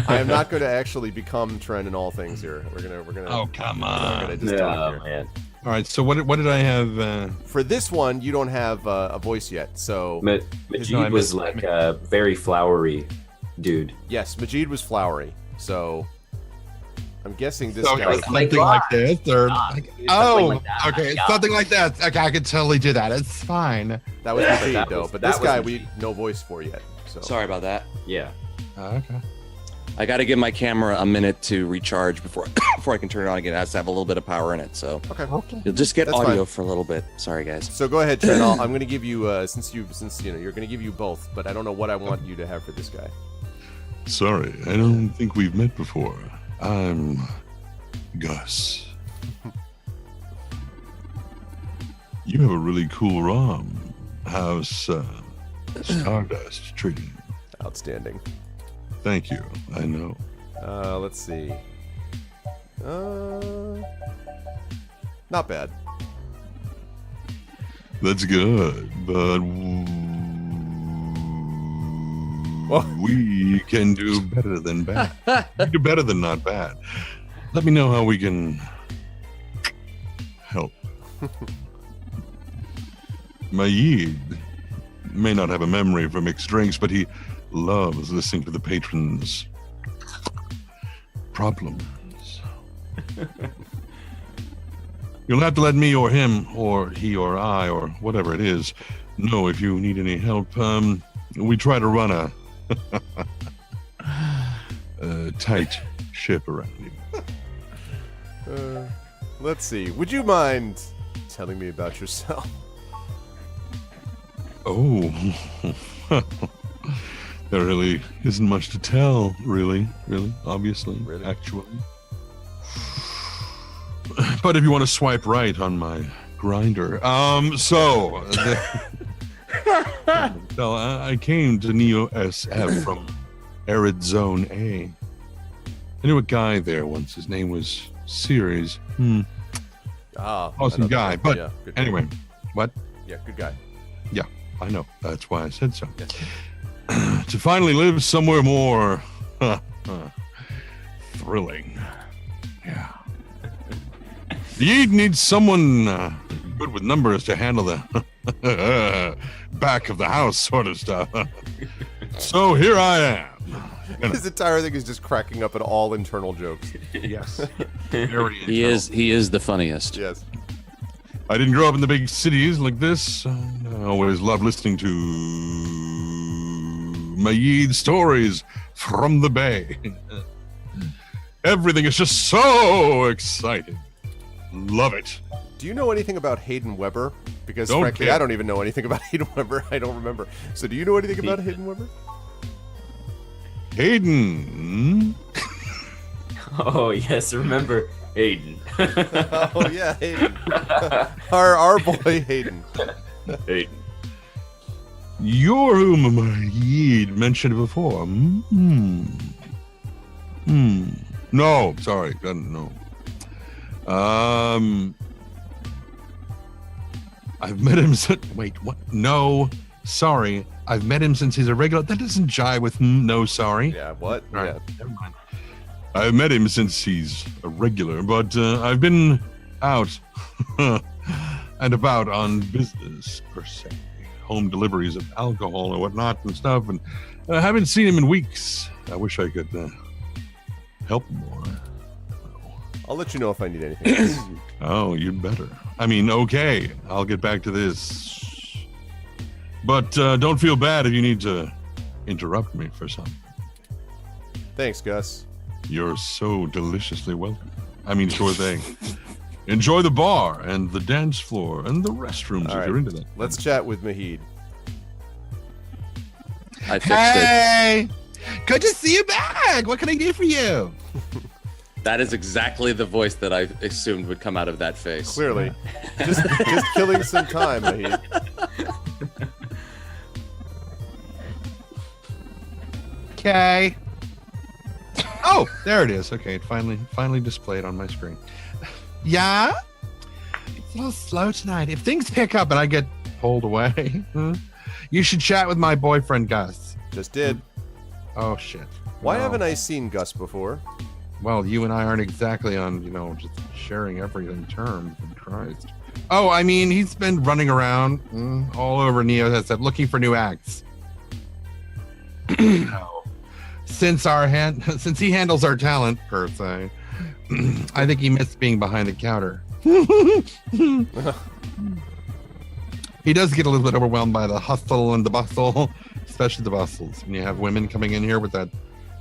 I am not gonna actually become Tren in all things here. We're gonna. Oh, come We're on. gonna just talk here. man. All right. So what did I have? For this one, you don't have a voice yet. So Majid No, I was missed- like a very flowery dude. yes, Majid was flowery. So I'm guessing this So guy. it's something like this, or like, Something oh, like that, okay, yeah. something like that. Okay, I could totally do that. It's fine. That was Yeah, Majid that though. was- But that this was guy, Majid. we no voice for yet. So Sorry about that. Yeah. Okay. I got to give my camera a minute to recharge before I can turn it on again. It has to have a little bit of power in it, so Okay. you'll just get That's audio fine. for a little bit. Sorry, guys. So go ahead, Tren. I'm going to give you since you know you're going to give you both, but I don't know what I want you to have for this guy. Sorry, I don't think we've met before. I'm Gus. You have a really cool ROM. How's Stardust treating you? Outstanding. Thank you. I know. Let's see. Not bad. That's good, but Well- we can do better than bad. We do better than not bad. Let me know how we can help. Mayid may not have a memory for mixed drinks, but he loves listening to the patrons' problems. You'll have to let me or him or he or I or whatever it is know if you need any help. We try to run a tight ship around you. Let's see. Would you mind telling me about yourself? Oh, There really isn't much to tell, really, obviously, Really? actually. But if you want to swipe right on my grinder, so I came to Neo SF from Arid Zone A. I knew a guy there once. His name was Series. Awesome guy. But yeah, good anyway, what? Yeah, good guy. Yeah, I know. That's why I said so. Yes. To finally live somewhere more thrilling. Yeah. Yeet needs someone good with numbers to handle the back of the house sort of stuff. So here I am. His entire thing is just cracking up at all internal jokes. Yes. Very He is the funniest. Yes. I didn't grow up in the big cities like this. I always loved listening to Mayid stories from the Bay. Everything is just so exciting. Love it. Do you know anything about Hayden Weber? Because Don't frankly, care. I don't even know anything about Hayden Weber. I don't remember. So do you know anything about Hayden Weber? Hayden. Oh yes, remember Hayden. Oh yeah, Hayden. our boy Hayden. Hayden. You're whom Mayid mentioned before. No, sorry. No. I've met him since. Wait, what? No, sorry. I've met him since he's a regular. That doesn't jive with no, sorry. Yeah, what? All right, Yeah. never mind. I've met him since he's a regular, but I've been out and about on business, per se. Home deliveries of alcohol and whatnot and stuff, and I haven't seen him in weeks. I wish I could help more. I'll let you know if I need anything else. Oh, you'd better. I mean, okay, I'll get back to this. But don't feel bad if you need to interrupt me for something. Thanks, Gus. You're so deliciously welcome. I mean, sure thing. Enjoy the bar and the dance floor and the restrooms All if right. you're into that. Let's chat with Mahid. I fixed it. Hey! Good to see you back! What can I do for you? That is exactly the voice that I assumed would come out of that face. Clearly. just killing some time, Mahid. Okay. Oh, there it is. Okay, it finally displayed on my screen. Yeah? It's a little slow tonight. If things pick up and I get pulled away, you should chat with my boyfriend, Gus. Just did. Oh, shit. Why Well, haven't I seen Gus before? Well, you and I aren't exactly on, just sharing everything terms. Christ. Oh, I mean, he's been running around all over Neo SF looking for new acts. Since he handles our talent, per se, I think he missed being behind the counter. He does get a little bit overwhelmed by the hustle and the bustle, especially the bustles. When you have women coming in here with that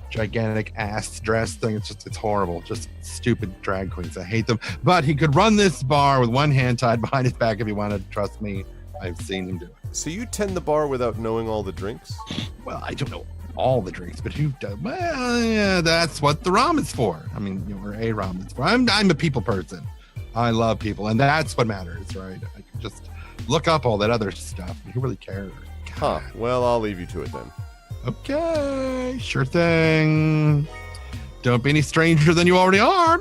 gigantic ass dress thing, it's horrible. Just stupid drag queens. I hate them. But he could run this bar with one hand tied behind his back if he wanted. Trust me, I've seen him do it. So you tend the bar without knowing all the drinks? Well, I don't know all the drinks, but who does? Well, yeah, that's what the ROM is for. I mean, or a ROM is for. I'm a people person. I love people, and that's what matters, right? I can just look up all that other stuff. Who really cares? Huh. Well, I'll leave you to it then. Okay, sure thing. Don't be any stranger than you already are.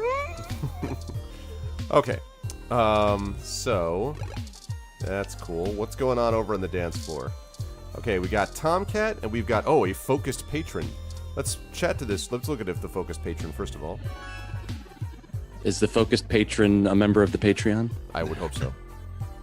Okay. So that's cool. What's going on over on the dance floor? Okay, we got Tomcat, and we've got, a focused patron. Let's chat to this. Let's look at the focused patron, first of all. Is the focused patron a member of the Patreon? I would hope so.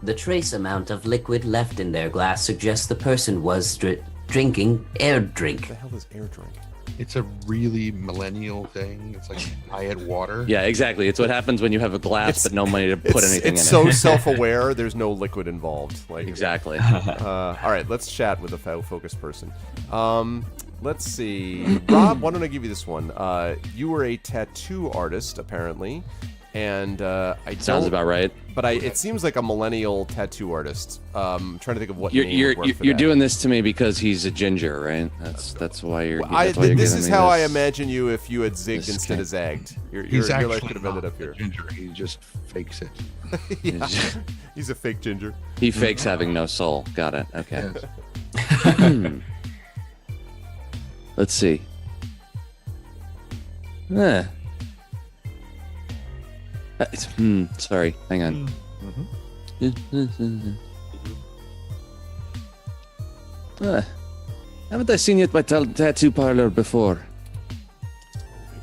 The trace amount of liquid left in their glass suggests the person was drinking air drink. What the hell is air drink? It's a really millennial thing. It's like diet water. Yeah, exactly. It's what happens when you have a glass but no money to put anything It's in so it. self-aware. There's no liquid involved. Like Exactly. all right, let's chat with a focused person. Let's see, Rob. Why don't I give you this one? You were a tattoo artist, apparently, and I Sounds about right. But it seems like a millennial tattoo artist. I'm trying to think of what You're name would work for you're that. doing this to me because he's a ginger, right? That's why you're. Well, that's why you're this giving is me how I this. imagine you if you had zigged this instead kid. of zagged. Your He's life actually could have ended up not here. a ginger. He just fakes it. Yeah. He's a fake ginger. He fakes having no soul. Got it. Okay. Yes. Let's see. Sorry. Hang on. Haven't I seen you at my tattoo parlor before?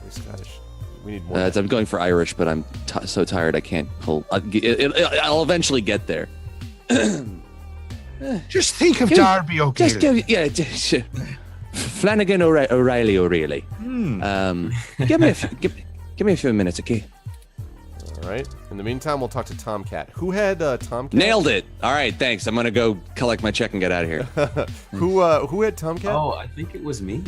We're Scottish. We need more. I'm going for Irish, but I'm so tired I can't pull. I'll eventually get there. Just think of Give- Darby O'Gillis. just Flanagan O'Reilly. Give me a few minutes, okay? All right. In the meantime, we'll talk to Tomcat. Who had Tomcat? Nailed it. All right, thanks. I'm gonna go collect my check and get out of here. Who had Tomcat? Oh, I think it was me.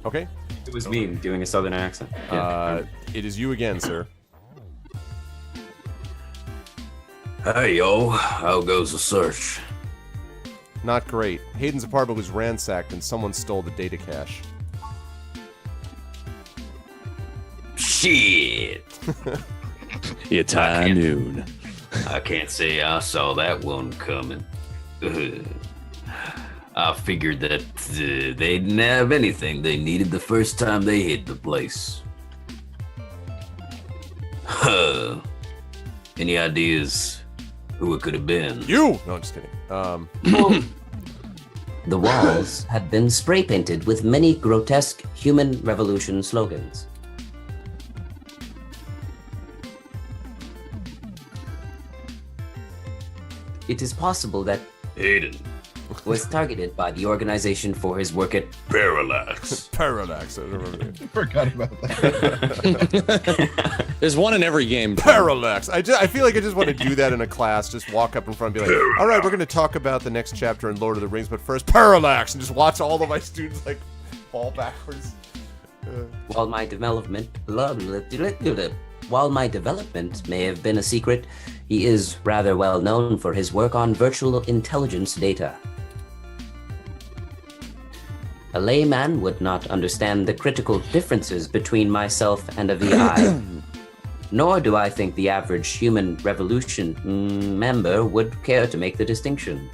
Okay. It was me doing a southern accent. Yeah. It is you again, sir. Hey, yo, how goes the search? Not great. Hayden's apartment was ransacked and someone stole the data cache. Shit! It's high can't- noon. I can't say I saw that one coming. I figured that they didn't have anything they needed the first time they hit the place. Any ideas who it could have been? You! No, I'm just kidding. The walls had been spray painted with many grotesque human revolution slogans. It is possible that Hayden. was targeted by the organization for his work at Parallax. Parallax. I remember that. Forgot about that. There's one in every game. Parallax. I feel like I just want to do that in a class. Just walk up in front and be like, all right, we're going to talk about the next chapter in Lord of the Rings, but first, Parallax. And just watch all of my students, like, fall backwards. while my development may have been a secret, he is rather well known for his work on virtual intelligence data. A layman would not understand the critical differences between myself and a VI, nor do I think the average human revolution member would care to make the distinction.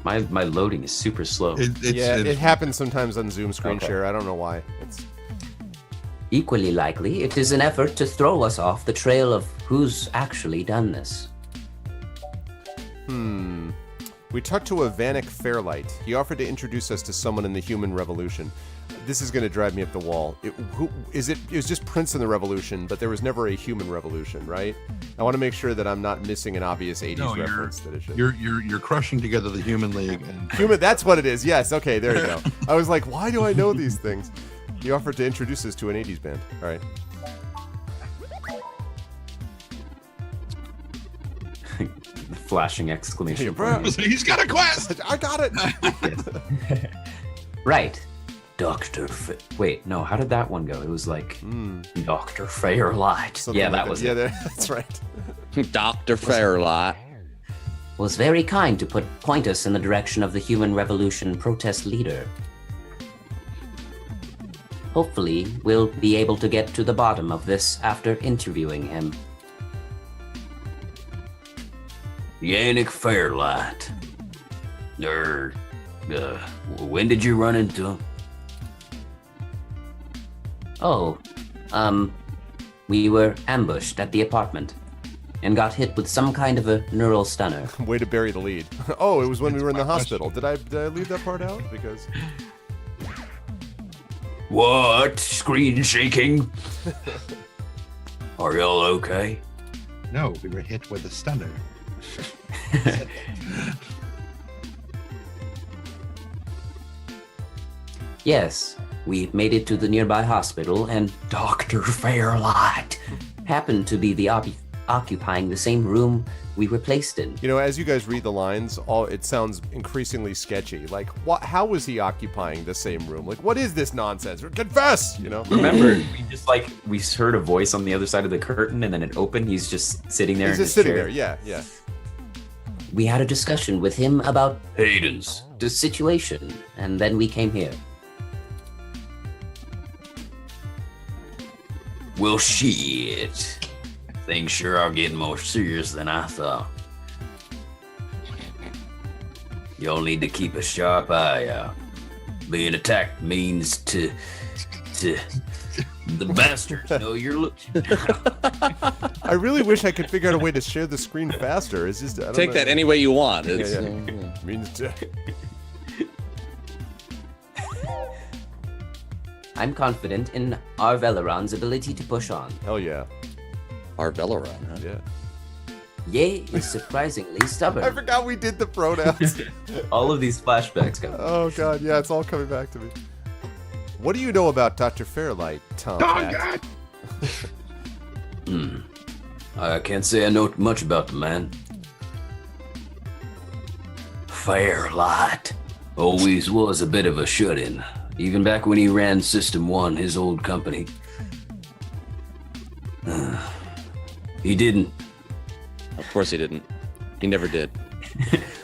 My loading is super slow. It happens sometimes on Zoom screen share. I don't know why. It's Equally likely, it is an effort to throw us off the trail of who's actually done this. We talked to a Vanek Fairlight. He offered to introduce us to someone in the human revolution. This is going to drive me up the wall. It was just Prince in the Revolution, but there was never a human revolution, right? I want to make sure that I'm not missing an obvious 80s reference that it should. You're crushing together the Human League and Human, that's what it is. Yes, okay, there you go. I was like, why do I know these things? He offered to introduce us to an 80s band. All right. Flashing exclamation Bro. point. he's got a quest. I got it. Right. Wait, no, how did that one go? It was like Dr. Fairlight. Something Yeah, like that was yeah, it. that's right. Dr. Fairlight. Was very kind to point us in the direction of the human revolution protest leader. Hopefully, we'll be able to get to the bottom of this after interviewing him. Yannick Fairlight. When did you run into him? Oh, we were ambushed at the apartment and got hit with some kind of a neural stunner. Way to bury the lead. Oh, it was when we were in the hospital. Did I leave that part out? Because What? Screen shaking? Are y'all okay? No, we were hit with a stunner. Yes, we made it to the nearby hospital and Dr. Fairlight happened to be the occupying the same room we were placed in. You know, as you guys read the lines, it sounds increasingly sketchy. Like, how was he occupying the same room? Like, what is this nonsense? Confess, you know? Remember, we heard a voice on the other side of the curtain, and then it opened. He's just sitting there. He's in just his sitting chair. there, yeah. We had a discussion with him about Hayden's. the situation, and then we came here. Well, shit. Things sure are getting more serious than I thought. Y'all need to keep a sharp eye out. Being attacked means to the bastards know you're looking. I really wish I could figure out a way to share the screen faster. It's just, I don't Take know. that any way you want. It's, Means to... I'm confident in Arveleron's ability to push on. Hell yeah. Arveleron, huh? Yeah. Ye is surprisingly stubborn. I forgot we did the pronouns. All of these flashbacks come. Oh, God. Yeah, it's all coming back to me. What do you know about Dr. Fairlight, Tom? I can't say I know much about the man. Fairlight always was a bit of a shut-in, even back when he ran System 1, his old company. He didn't Of course he didn't. He never did.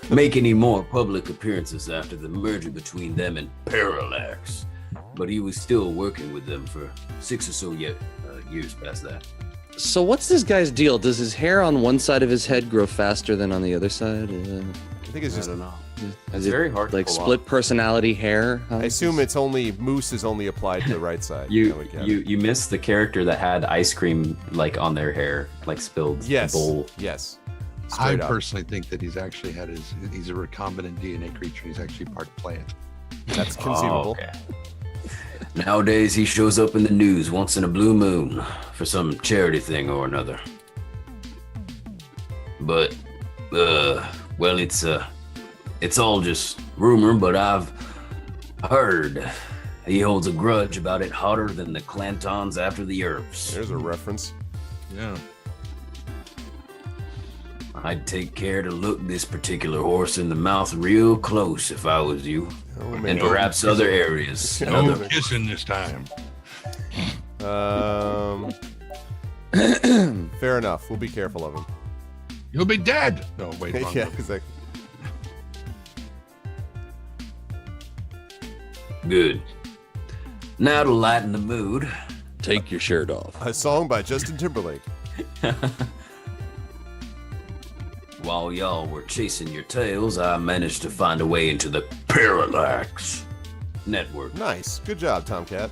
make any more public appearances after the merger between them and Parallax, but he was still working with them for 6 or so years past that. So what's this guy's deal? Does his hair on one side of his head grow faster than on the other side? I think it's just... I don't know. Is It's very hard to like pull split personality hair? I assume it's only... Moose is only applied to the right side. You missed the character that had ice cream like on their hair, like spilled Yes. bowl. Yes. I Straight up. personally think that he's actually he's a recombinant DNA creature. He's actually part plant. That's conceivable. Oh, okay. Nowadays, he shows up in the news once in a blue moon for some charity thing or another. But, well, it's all just rumor, but I've heard he holds a grudge about it hotter than the Clantons after the Earps. There's a reference. Yeah. I'd take care to look this particular horse in the mouth real close if I was you. Oh, And man. perhaps other areas. No kissing this time. Fair enough. We'll be careful of him. You'll be dead. No, wait. wrong Yeah, movie. exactly. Good. Now to lighten the mood. Take your shirt off. A song by Justin Timberlake. While y'all were chasing your tails, I managed to find a way into the Parallax network. Nice. Good job, Tomcat.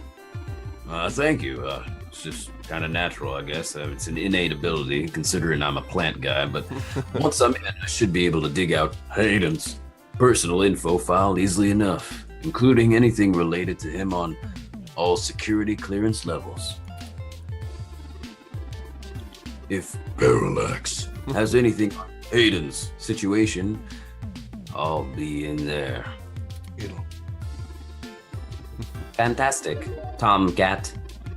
Thank you. It's just kind of natural, I guess. It's an innate ability, considering I'm a plant guy. But once I'm in, I should be able to dig out Hayden's personal info file easily enough, including anything related to him on all security clearance levels. If Parallax has anything on Hayden's situation, I'll be in there. It'll- Fantastic, Tom Gat.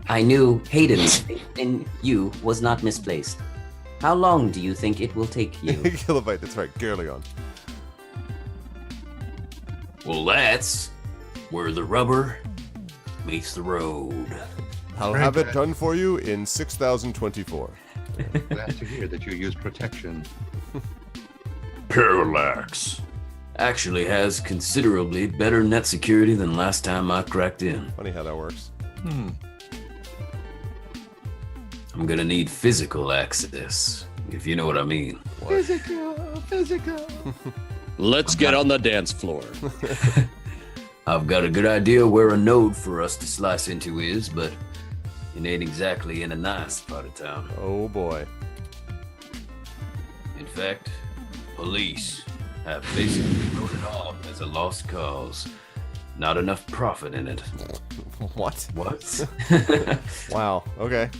I knew Hayden's faith in you was not misplaced. How long do you think it will take you? Kilobyte, that's right. Garleon. Well, that's where the rubber meets the road. I'll Very have it good. done for you in 6024. Glad to hear that you use protection. Parallax actually has considerably better net security than last time I cracked in. Funny how that works. I'm gonna need physical access, if you know what I mean. Physical. Let's get on the dance floor. I've got a good idea where a node for us to slice into is, but it ain't exactly in a nice part of town. Oh boy. In fact, police have basically wrote it off as a lost cause. Not enough profit in it. What? What? Wow. Okay.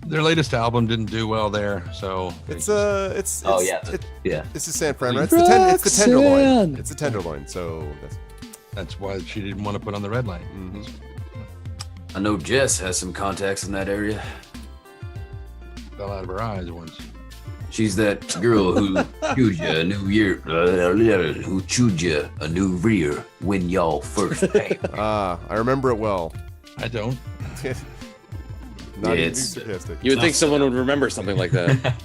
Their latest album didn't do well there, so It's Oh yeah, yeah. This is San Fran, right? It's the tenderloin. Roxanne. It's the tenderloin. So that's why she didn't want to put on the red light. I know Jess has some contacts in that area. Fell out of her eyes once. She's that girl who chewed you a new rear when y'all first came. I remember it well. I don't. Not even It's- sarcastic. You would think someone would remember something like that.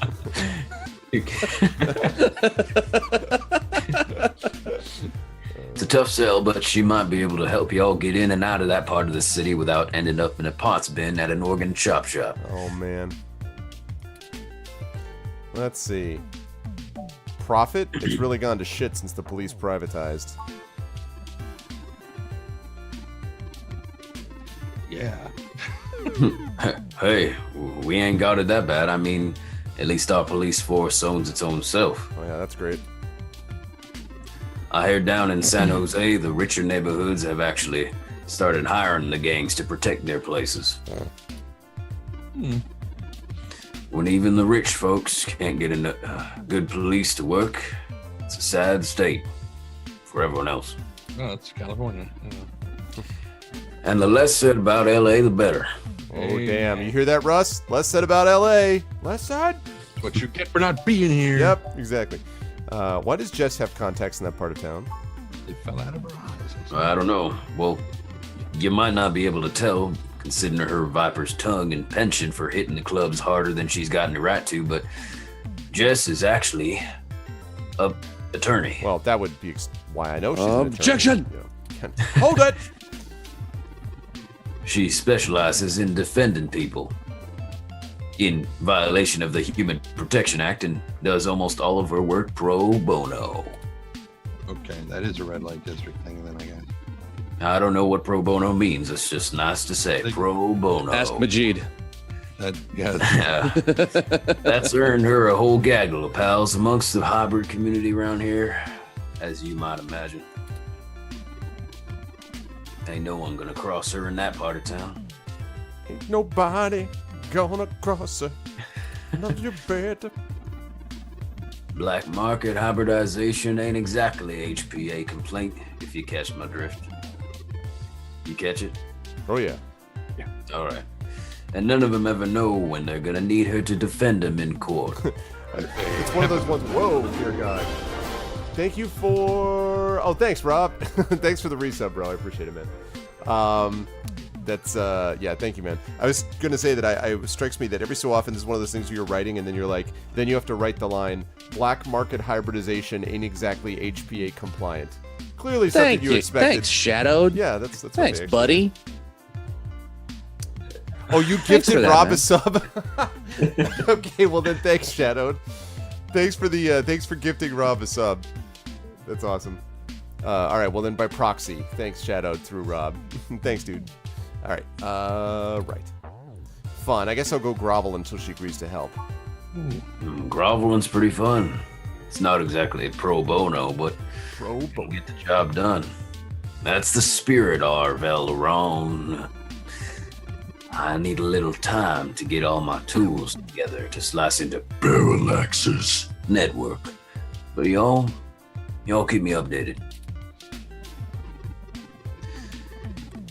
It's a tough sell, but she might be able to help y'all get in and out of that part of the city without ending up in a pots bin at an organ chop shop. Oh man. Let's see. Profit? It's really gone to shit since the police privatized. Yeah. Hey, we ain't got it that bad. I mean, at least our police force owns its own self. Oh yeah, that's great. I heard down in San Jose, the richer neighborhoods have actually started hiring the gangs to protect their places. When even the rich folks can't get good police to work, it's a sad state for everyone else. No, it's California. And the less said about LA, the better. Oh damn, you hear that, Russ? Less said about LA. Less said? That's what you get for not being here. Yep, exactly. Why does Jess have contacts in that part of town? They fell out of her eyes. I don't know. Well, you might not be able to tell, considering her viper's tongue and penchant for hitting the clubs harder than she's gotten the right to, but Jess is actually a attorney. Well, that would be why I know she's an attorney. Objection! You know. Hold it! She specializes in defending people in violation of the Human Protection Act and does almost all of her work pro bono. Okay, that is a red light district thing then, I guess. I don't know what pro bono means. It's just nice to say. Pro bono. Ask Majid. Yeah, that's earned her a whole gaggle of pals amongst the hybrid community around here, as you might imagine. Ain't no one gonna cross her in that part of town. Ain't nobody gonna cross her. Love you better. Black market hybridization ain't exactly HPA complaint, if you catch my drift. You catch it? Oh yeah. All right. And none of them ever know when they're gonna need her to defend them in court. It's one of those ones. Whoa, dear God. Thank you for. Oh, thanks, Rob. Thanks for the resub, bro. I appreciate it, man. That's yeah. Thank you, man. I was gonna say that it strikes me that every so often this is one of those things where you're writing and then you're like, then you have to write the line, "Black market hybridization ain't exactly HPA compliant." Clearly something Thank you you. expected. Thanks, Shadowed. Yeah, that's Thanks, okay, buddy. Oh, you Thanks gifted for that, Rob man. a sub. Okay, well then thanks, Shadowed. Thanks for gifting Rob a sub. That's awesome. All right, well then by proxy, thanks Shadowed through Rob. Thanks, dude. All right, right. Fun. I guess I'll go grovel until she agrees to help. Groveling's pretty fun. It's not exactly pro bono, but Pro bono. get the job done. That's the spirit, Arvocalists. I need a little time to get all my tools together to slice into Parallax's network. But y'all keep me updated.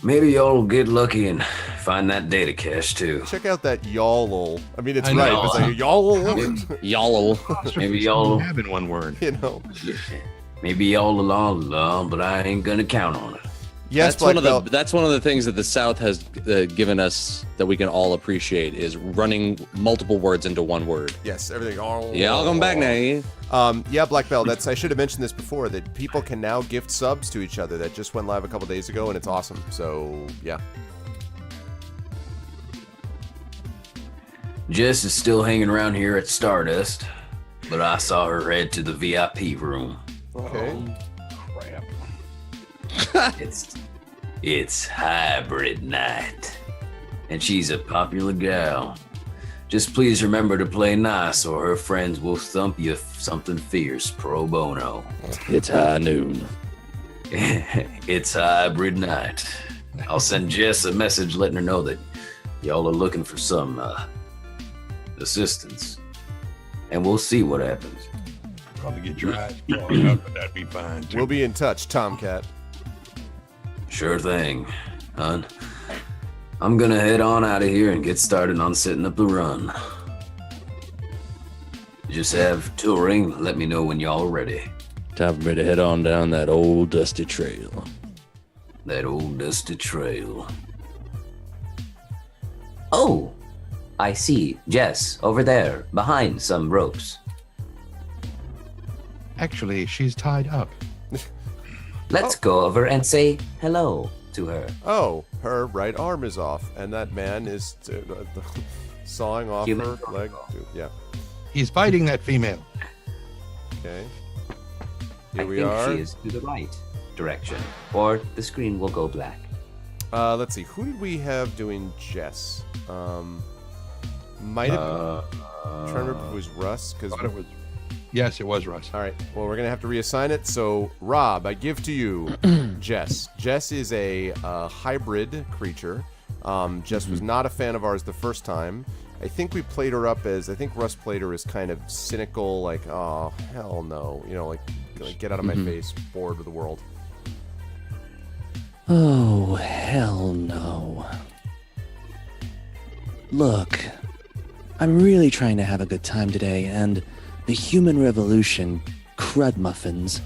Maybe y'all will get lucky and find that data cache too. Check out that y'all. I mean, it's I right. know. It's like y'all. Y'all. Maybe y'all, Have in one word. You know. maybe y'all along, but I ain't gonna count on it. Yes, That's one Black of the Belt. that's one of the things that the South has given us that we can all appreciate is running multiple words into one word. Yes, everything. All. Yeah, I'll come back now. Yeah, Black Belt. I should have mentioned this before that people can now gift subs to each other. That just went live a couple days ago, and it's awesome. So yeah. Jess is still hanging around here at Stardust, but I saw her head to the VIP room. Okay. Crap. It's hybrid night, and she's a popular gal. Just please remember to play nice, or her friends will thump you something fierce pro bono. It's high noon. It's hybrid night. I'll send Jess a message letting her know that y'all are looking for some assistance, and we'll see what happens. Probably get your eyes clogged up, but that'd be fine too. We'll be in touch, Tomcat. Sure thing, hon. I'm gonna head on out of here and get started on setting up the run. Just have touring. Let me know when y'all ready. Time for me to head on down that old dusty trail. That old dusty trail. Oh, I see Jess over there behind some ropes. Actually, she's tied up. Let's go over and say hello to her. Oh, her right arm is off, and that man is sawing off Human her leg. Yeah. He's fighting that female. Okay. I Here we think are. she is to the right direction, or the screen will go black. Let's see. Who did we have doing Jess? Might have. Trying to remember if it was Russ. Yes, it was Russ. All right. Well, we're gonna have to reassign it. So, Rob, I give to you Jess. Jess is a hybrid creature. Jess was not a fan of ours the first time. I think we played her up as, I think Russ played her as kind of cynical, like, oh, hell no. You know, like get out of my face, bored with the world. Oh, hell no. Look, I'm really trying to have a good time today, and the human revolution, crud muffins,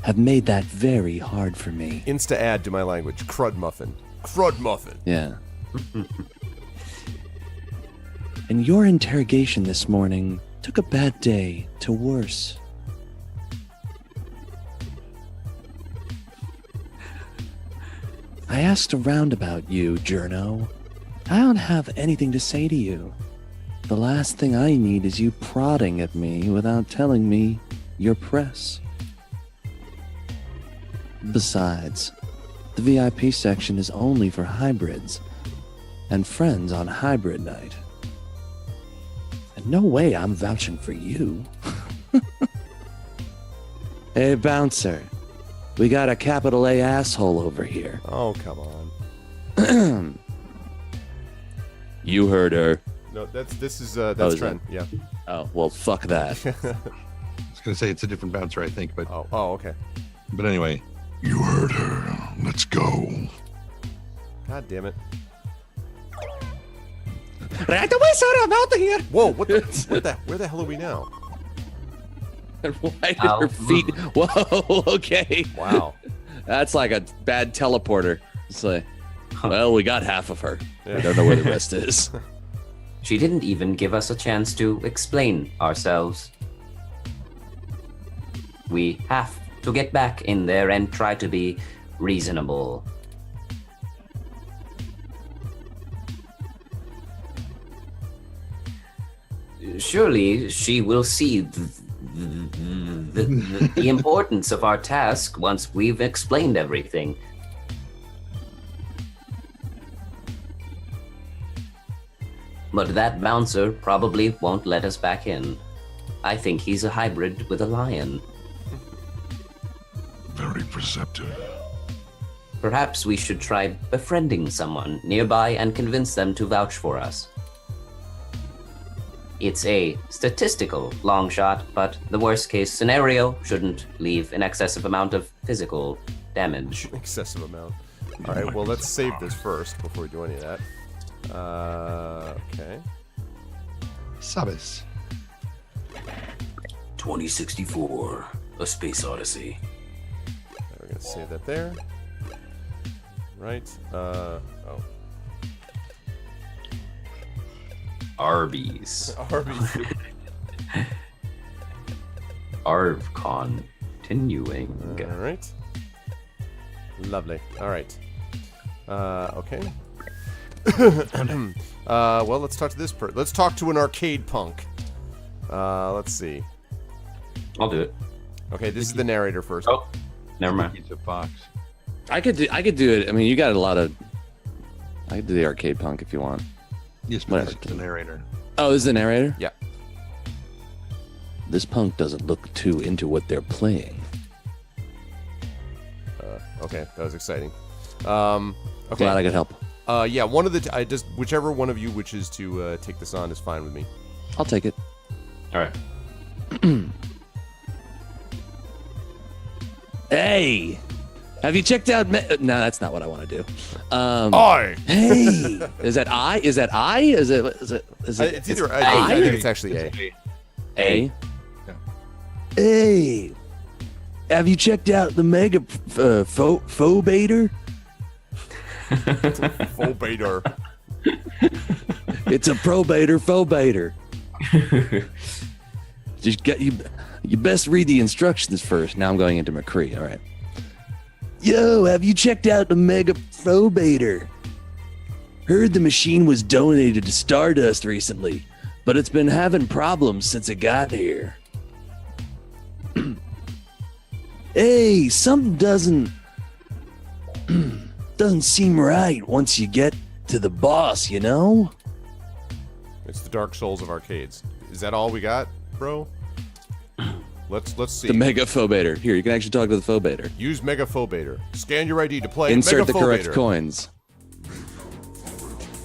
have made that very hard for me. Insta add to my language. Crud muffin. Crud muffin. Yeah. And your interrogation this morning took a bad day to worse. I asked around about you, Journo. I don't have anything to say to you. The last thing I need is you prodding at me without telling me your press. Besides, the VIP section is only for hybrids and friends on hybrid night. And no way I'm vouching for you. Hey, bouncer. We got a capital A asshole over here. Oh, come on. You heard her. No, that's is Trent. Yeah. Oh, well, fuck that. I was gonna say it's a different bouncer, I think, but okay. But anyway, you heard her. Let's go. God damn it. Right away, sir. I'm out of here. Whoa, where the hell are we now? Why did her feet? Whoa, okay. Wow. That's like a bad teleporter. It's like, well, we got half of her. Yeah. I don't know where the rest is. She didn't even give us a chance to explain ourselves. We have to get back in there and try to be reasonable. Surely she will see the importance of our task once we've explained everything. But that bouncer probably won't let us back in. I think he's a hybrid with a lion. Very perceptive. Perhaps we should try befriending someone nearby and convince them to vouch for us. It's a statistical long shot, but the worst case scenario shouldn't leave an excessive amount of physical damage. Excessive amount. All right, well, let's save this first before we do any of that. Okay. Sabas. 2064, A Space Odyssey. We're gonna save that there. Right. Arby's. Arby's. Arv continuing. All right. Lovely. All right. Okay. Well, let's talk to this person. Let's talk to an arcade punk. Let's see. I'll do it. Okay, this is the narrator first. Oh, never mind. He's a fox. I could do it. I mean, you got a lot of. I could do the arcade punk if you want. Yes, but Whatever. this is the narrator. Oh, this is the narrator? Yeah. This punk doesn't look too into what they're playing. Okay, that was exciting. Okay. Glad I could help. Yeah, one of the I just whichever one of you wishes to take this on is fine with me. I'll take it. All right. Hey, have you checked out? No, that's not what I want to do. I. Hey, is that I? Is that I? Is it? It's either I think it's actually A. A. Hey, have you checked out the mega phobator? Phobator. It's a probator phobator. Just get you best read the instructions first. Now I'm going into McCree. All right. Yo, have you checked out the mega phobator? Heard the machine was donated to Stardust recently, but it's been having problems since it got here. Hey, something doesn't seem right once you get to the boss, you know? It's the Dark Souls of arcades. Is that all we got, bro? Let's see. The mega phobator. Here, you can actually talk to the phobator. Use Mega Phobator. Scan your ID to play Insert Mega the correct Phobator. coins.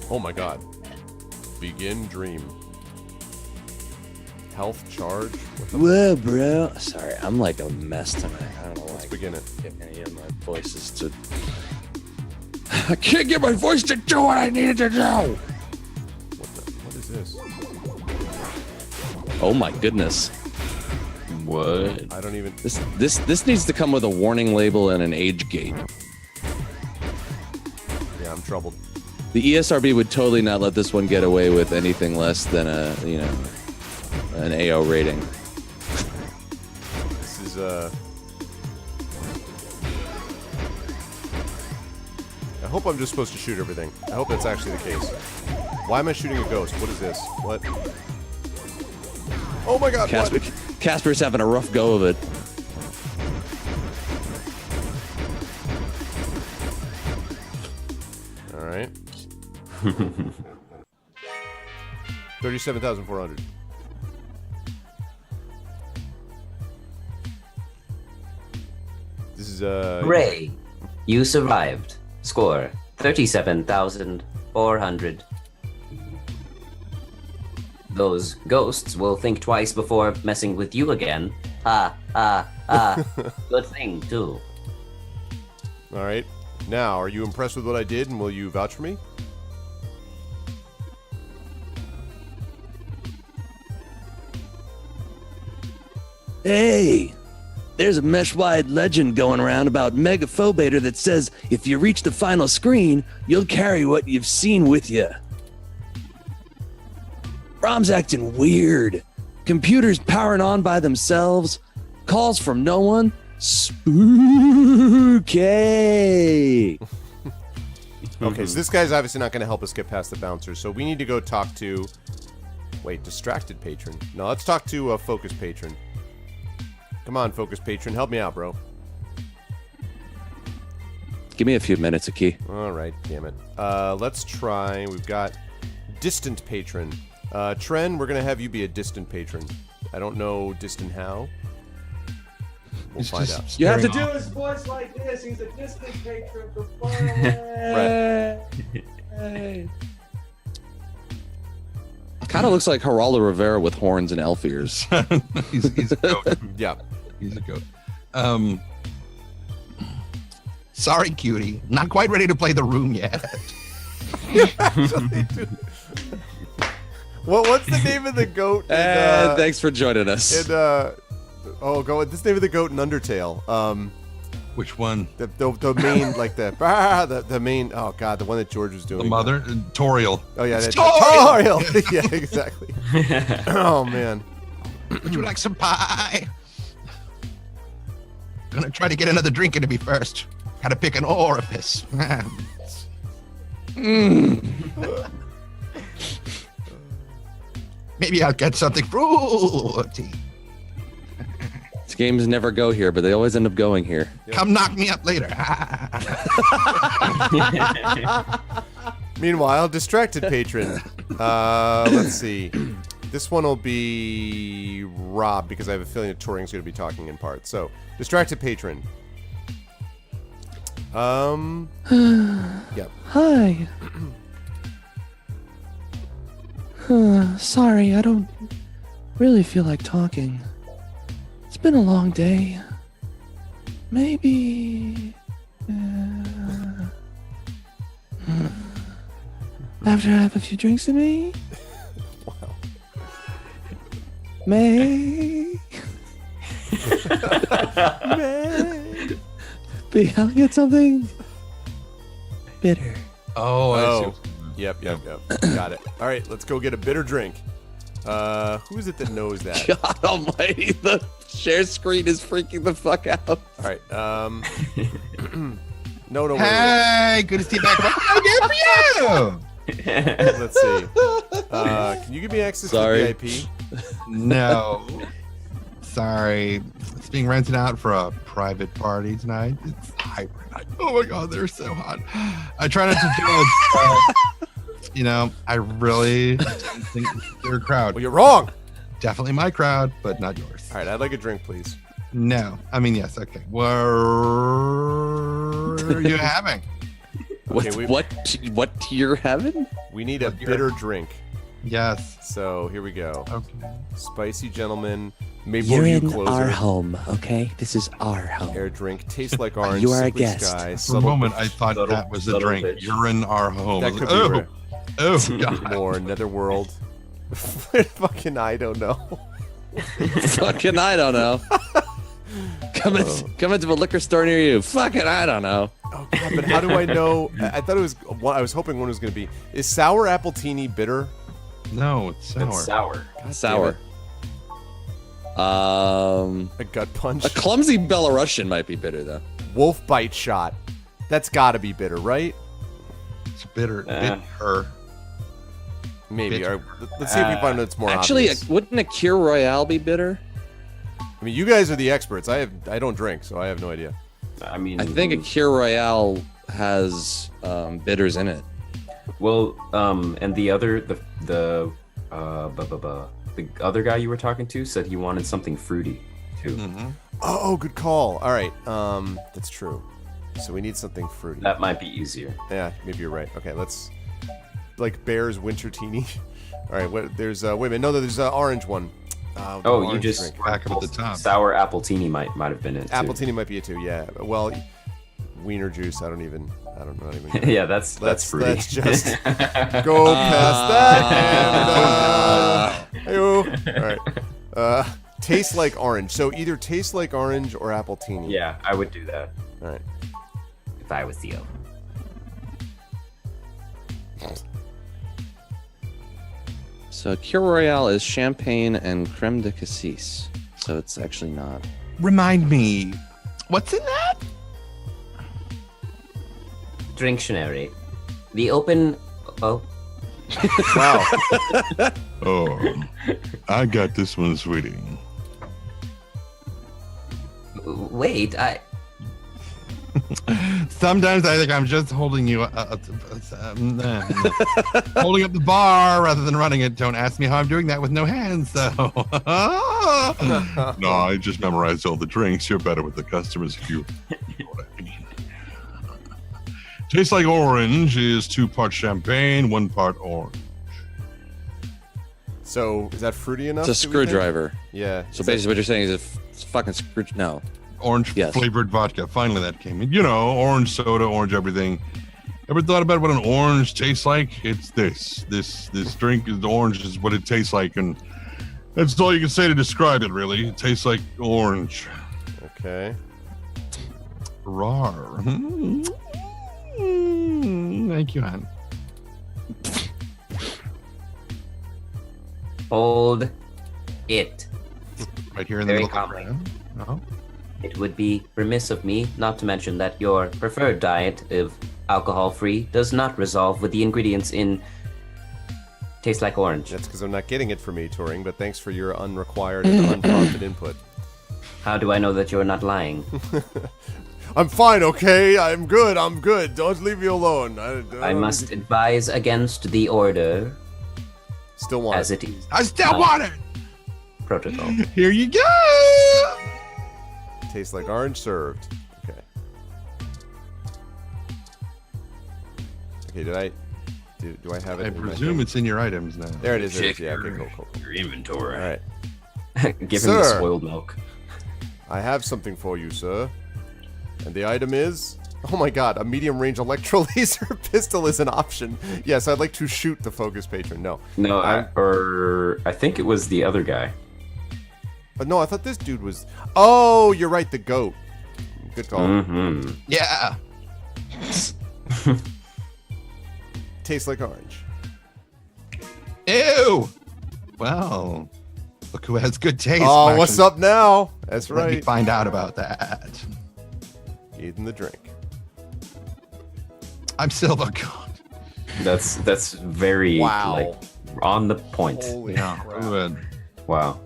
Oh my god. Begin dream. Health charge. What the Whoa, bro. Sorry, I'm like a mess tonight. I don't know why. Let's begin it. Get any of my voices to. I can't get my voice to do what I needed to do. What is this? Oh my goodness. What? I don't even. This needs to come with a warning label and an age gate. Yeah, I'm troubled. The ESRB would totally not let this one get away with anything less than an AO rating. This is I hope I'm just supposed to shoot everything. I hope that's actually the case. Why am I shooting a ghost? What is this? What? Oh my god, what? Casper's having a rough go of it. Alright. 37,400. This is Ray, you survived. Score 37,400. Those ghosts will think twice before messing with you again. Good thing, too. Alright. Now, are you impressed with what I did and will you vouch for me? Hey, there's a mesh-wide legend going around about Mega Phobator that says if you reach the final screen, you'll carry what you've seen with you. Brom's acting weird. Computers powering on by themselves. Calls from no one. Spooky. Okay, so this guy's obviously not going to help us get past the bouncers, so we need to go talk to... Wait, distracted patron. No, let's talk to a focus patron. Come on, focus patron, help me out, bro. Give me a few minutes, Aki. Alright, damn it. Let's try... We've got distant patron. Tren, we're going to have you be a distant patron. I don't know distant how. We'll find out. You have to do his voice like this. He's a distant patron from far away. Right. Kind of looks like Geraldo Rivera with horns and elf ears. he's a goat. Yeah. He's a goat. Sorry, cutie. Not quite ready to play the room yet. What's the name of the goat? Thanks for joining us. What's the name of the goat in Undertale? Which one? The main, like the main. Oh god, the one that George was doing. The mother? Toriel. Oh yeah, It's Toriel. Yeah, exactly. Oh man. Would you like some pie? Gonna try to get another drink into me first. Gotta pick an orifice. Maybe I'll get something fruity. These games never go here, but they always end up going here. Come knock me up later. Meanwhile, distracted patron. Let's see. This one will be Rob because I have a feeling that Turing's going to be talking in part. So, distracted patron. Yep. Hi. Sorry, I don't really feel like talking. It's been a long day. Maybe... after I have a few drinks in me? Wow. May. May I get something bitter? Oh, I Oh. see. Yep. Got it. All right, let's go get a bitter drink. Who is it that knows that? God almighty, the share screen is freaking the fuck out. All right. No, wait. Hey, good to see you back. What can I do for you? Let's see. Can you give me access Sorry. to VIP? No. Sorry. It's being rented out for a private party tonight. It's hybrid night. Oh my god, they're so hot. I try not to judge, but, you know, I really don't think they're a crowd. Well, you're wrong. Definitely my crowd, but not yours. All right, I'd like a drink, please. No. I mean, yes, okay. What are you having? Okay, What you're having? We need a What you're- bitter drink. Yes. So here we go. Okay. Spicy gentleman, maple You're hue in closer, our home, okay? This is our home. air drink, tastes like orange. You are a sickly guest. Sky, For a subtle moment, I thought subtle- that was a subtle drink. pitch. You're in our home. That could be oh, rare. oh, God. More netherworld. Fucking I don't know. Fucking I don't know. Come into a liquor store near you. Fucking I don't know. Oh god, but how do I know? I thought it was. I was hoping one was going to be. Is sour appletini bitter? No, it's sour. It's sour. God Sour. damn it. A gut punch. A clumsy Belarusian might be bitter though. Wolf bite shot. That's got to be bitter, right? It's bitter. Uh. Bitter. Maybe. Bitter. All right, let's see if we find out it's more Actually, obvious. wouldn't a Cure Royale be bitter? I mean, you guys are the experts. I don't drink, so I have no idea. I mean, I think a Cure Royale has bitters in it. Well, and the other the other guy you were talking to said he wanted something fruity too. Mm-hmm. Oh, good call. All right. That's true. So we need something fruity. That might be easier. Yeah, maybe you're right. Okay, let's like Bear's Winter Teeny. All right. What? There's wait a minute. No, there's an orange one. The Oh, you orange just drink. Back up at the top. Sour appletini might have been it. Too. Appletini might be it too. Yeah. Well, wiener juice. I don't know. Even. Yeah, that's fruity. Let's just go past that. And, hey-o. All right. Tastes like orange. So either tastes like orange or appletini. Yeah, I would do that All right. If I was you. So Cure Royale is champagne and creme de cassis. So it's actually not. Remind me, what's in that? Drinctionary. The open. Oh, Wow. Oh, I got this one, sweetie. wait. Sometimes I think I'm just holding you, holding up the bar rather than running it. Don't ask me how I'm doing that with no hands, though. No, I just memorized all the drinks. You're better with the customers if you know what I mean. Tastes like orange is 2 parts champagne, 1 part orange. So is that fruity enough? It's a do we think? screwdriver. Yeah. So basically, what you're saying is it's fucking screw. No. Orange Yes. flavored vodka. Finally, that came in. You know, orange soda, orange everything. Ever thought about what an orange tastes like? It's this. This drink is orange is what it tastes like, and that's all you can say to describe it. Really, it tastes like orange. Okay. Rar. Thank you, hon. Hold it. Right here in the Very middle of the calmly. ground. No. It would be remiss of me not to mention that your preferred diet of alcohol-free does not resolve with the ingredients in Tastes Like Orange. That's because I'm not getting it from me, Turing, but thanks for your unrequired and unprompted input. How do I know that you're not lying? I'm fine, okay? I'm good. Don't leave me alone. I must advise against the order Still want as it. it is I still want it. protocol. Here you go. Tastes like orange served. Okay. Okay, do I have it? I in my presume thing? it's in your items now. There it is. Check Yeah, your, okay, cool. your inventory. All right. Give him the Sir. spoiled milk. I have something for you, sir. And the item is... Oh my god, a medium-range electro-laser pistol is an option. Yes, I'd like to shoot the focus patron. No. No, I think it was the other guy. No, I thought this dude was. Oh, you're right. The goat. Good call. Mm-hmm. Yeah. Tastes like orange. Ew. Well, look who has good taste. Oh, what's up now? That's Let me right. find out about that. Eating the drink. I'm Silva. God. That's very Wow. like on the point. Holy Yeah. crap. Wow.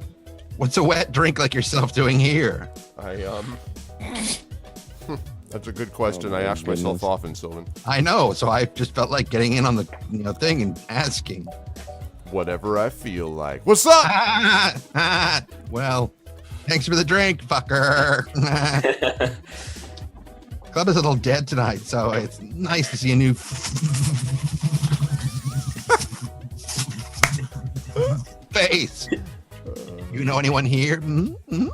What's a wet drink like yourself doing here? That's a good question. Oh, I my ask myself goodness. often, Sylvan. I know, so I just felt like getting in on the thing and asking. Whatever I feel like. What's up? Well, thanks for the drink, fucker. Club is a little dead tonight, so it's nice to see a new face. You know anyone here? Oh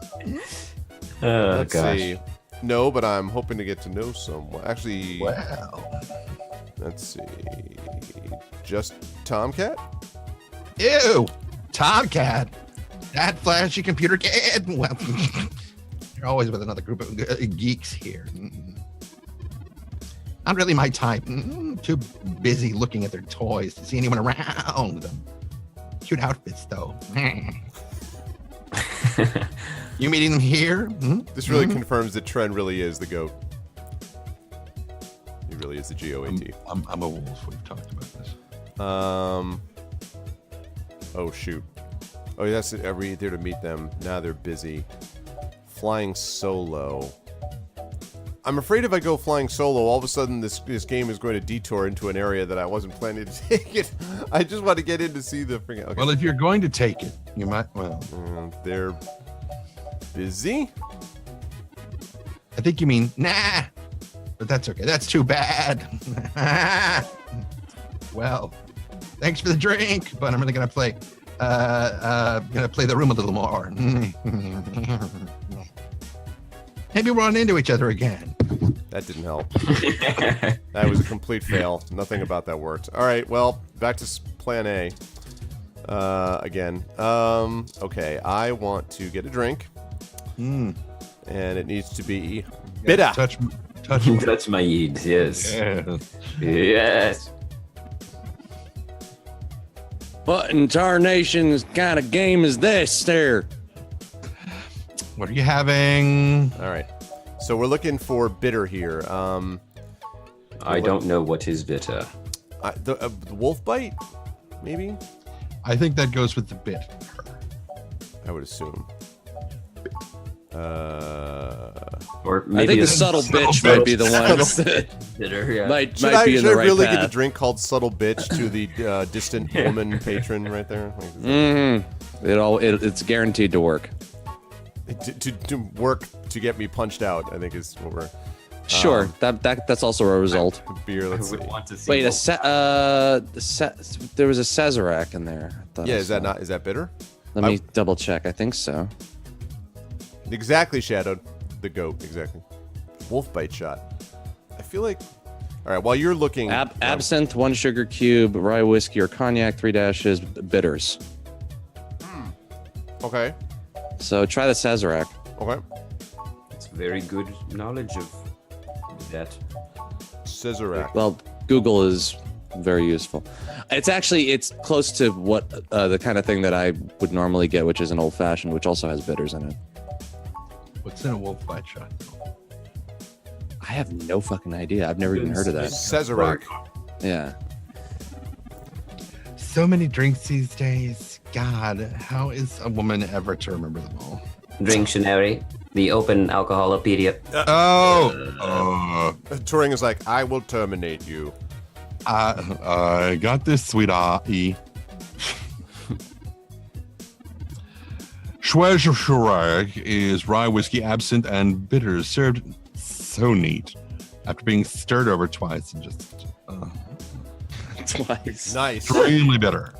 Let's gosh. see. No, but I'm hoping to get to know someone. Actually, Well, let's see. Just Tomcat? ew, Tomcat, that flashy computer kid. Well, you're always with another group of geeks here. Not really my type. Too busy looking at their toys to see anyone around them. Cute outfits, though. You meeting them here? This really confirms that Tren really is the goat. He really is the GOAT. I'm a wolf. We've talked about this. Oh shoot. Oh, yes. Are we there to meet them? Now they're busy. Flying solo. I'm afraid if I go flying solo, all of a sudden this game is going to detour into an area that I wasn't planning to take it. I just want to get in to see the freaking. Okay. Well, if you're going to take it, you might. Well, They're busy. I think you mean nah, but that's okay. That's too bad. Well, thanks for the drink, but I'm really gonna play. Gonna play the room a little more. Maybe we'll run into each other again. That didn't help. That was a complete fail. Nothing about that worked. All right, well, back to plan A. Again. Okay, I want to get a drink. And it needs to be bitter. Touch. Touch my eid. Yes. Yes. What in tarnation kind of game is this there? What are you having? All right. So we're looking for bitter here. I don't know what is bitter. The wolf bite, maybe? I think that goes with the bit. I would assume. Or I maybe think the a subtle bitch subtle might be the ones that bitter. Yeah. might Should be I in the right really path. get a drink called Subtle Bitch to the distant woman patron right there? Like, It's guaranteed to work. to work to get me punched out, I think is what we're. Sure, that's also a result. Beer, I let's see. would want to see. Wait, both. there was a Sazerac in there. I thought Yeah, I is that saw. not? Is that bitter? Let me double check. I think so. Exactly, Shadowed. The goat, exactly. Wolf bite shot. I feel like. All right, while you're looking. Absinthe, 1 sugar cube, rye whiskey or cognac, 3 dashes, bitters. Okay. So try the Sazerac. Okay. It's very good knowledge of that. Scissorac. Well, Google is very useful. It's close to what the kind of thing that I would normally get, which is an old fashioned, which also has bitters in it. What's in a wolf bite shot? I have no fucking idea. I've never even heard of that. Scissorac. Yeah. So many drinks these days. God, how is a woman ever to remember them all? Dictionary, the Open Alcoholopedia. Turing is like, I will terminate you. I got this, sweethearty. Schweizer is rye whiskey, absinthe, and bitters served so neat after being stirred over twice and just Twice. Nice. extremely bitter.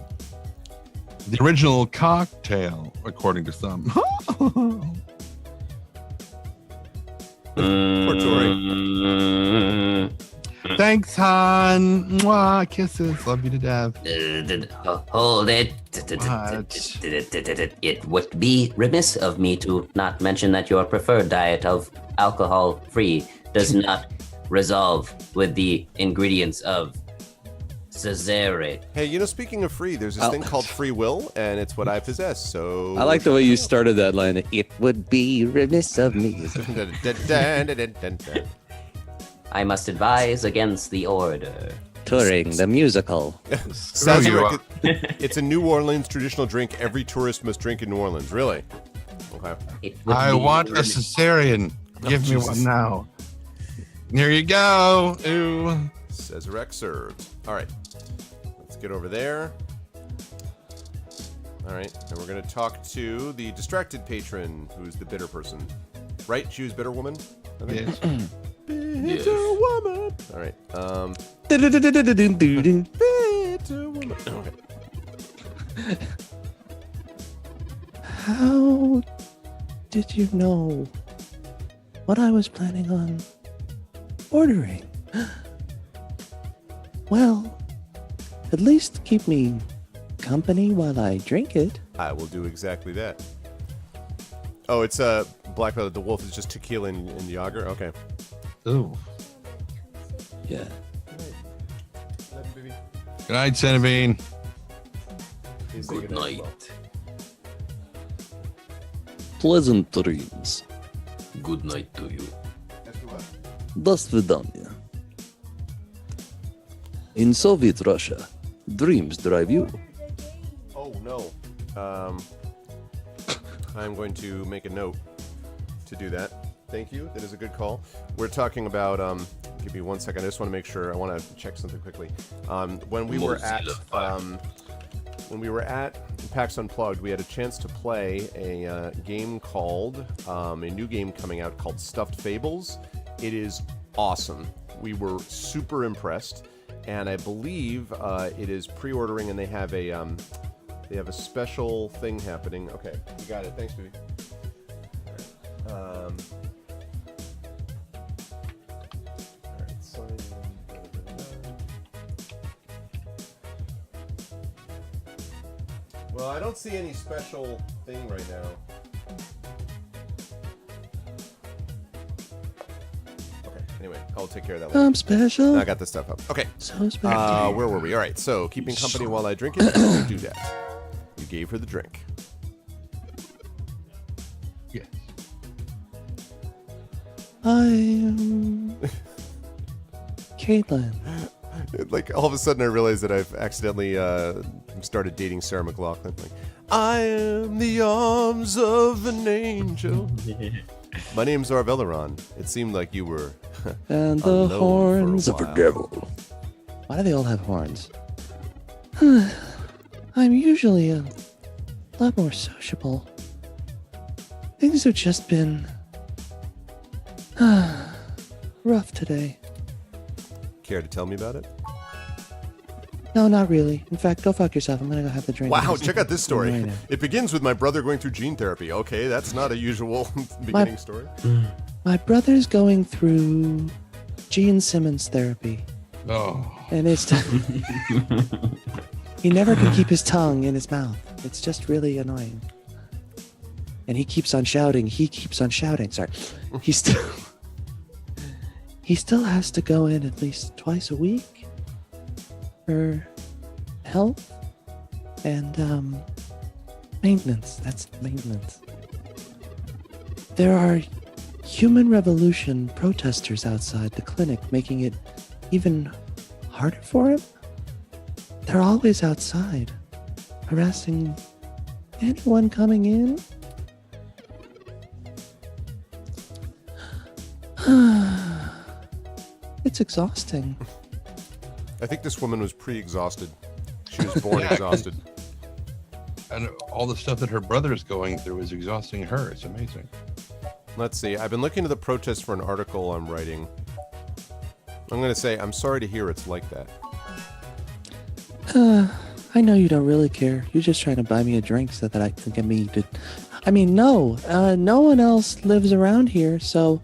The original cocktail, according to some. Poor Turing. Thanks, hon. Mwah, kisses. Love you to death. Hold it. It would be remiss of me to not mention that your preferred diet of alcohol-free does not resolve with the ingredients of Cesare. Hey, speaking of free, there's this thing called free will, and it's what I possess, so... I like the way you started that line. It would be remiss of me. I must advise against the order. Touring the musical. Sazerac, it's a New Orleans traditional drink every tourist must drink in New Orleans. Really? Okay. I want a cesarean. Give me one now. Here you go. Ooh. Sazerac served. All right. Let's get over there. All right. And we're going to talk to the distracted patron, who's the bitter person. Right? She was bitter woman? I think. Yes. Bitter woman. All right. Bitter woman. Okay. How did you know what I was planning on ordering? Well, at least keep me company while I drink it. I will do exactly that. Oh, it's Black Velvet the Wolf is just tequila in Yager? Okay. Ooh. Yeah. Good night, Cinnabine. Good night. Pleasant dreams. Good night to you. До свидания. In Soviet Russia, dreams drive you. Oh, no. I'm going to make a note to do that. Thank you. That is a good call. We're talking about, give me 1 second. I just want to make sure. I want to check something quickly. When we were at PAX Unplugged, we had a chance to play a game called, a new game coming out called Stuffed Fables. It is awesome. We were super impressed, and I believe it is pre-ordering, and they have a special thing happening. Okay, you got it. Thanks, baby. All right. Sign in. Well, I don't see any special thing right now. Okay, anyway, I'll take care of that later. I'm special. I got this stuff up. Okay. So special. Where were we? All right, so keeping company while I drink it. I'll do that. You gave her the drink. Yes. I am Caitlin. Like, all of a sudden I realized that I've accidentally started dating Sarah McLachlan. Like, I am the arms of an angel. My name's Arveleron. It seemed like you were And the alone horns for a of the while. devil. Why do they all have horns? I'm usually a lot more sociable. Things have just been rough today. Care to tell me about it? No, not really. In fact, go fuck yourself. I'm gonna go have the drink. Wow, check out this story. Right now. It begins with my brother going through gene therapy. Okay, that's not a usual beginning story. My brother's going through Gene Simmons therapy, Oh. and it's he never can keep his tongue in his mouth. It's just really annoying. And he keeps on shouting. Sorry, he still has to go in at least twice a week for health and maintenance. That's maintenance. There are human revolution protesters outside the clinic, making it even harder for him. They're always outside, harassing anyone coming in. It's exhausting. I think this woman was pre-exhausted. She was born exhausted. And all the stuff that her brother is going through is exhausting her. It's amazing. Let's see. I've been looking to the protest for an article I'm writing. I'm going to say, I'm sorry to hear it's like that. I know you don't really care. You're just trying to buy me a drink so that I can get me to... I mean, no one else lives around here, so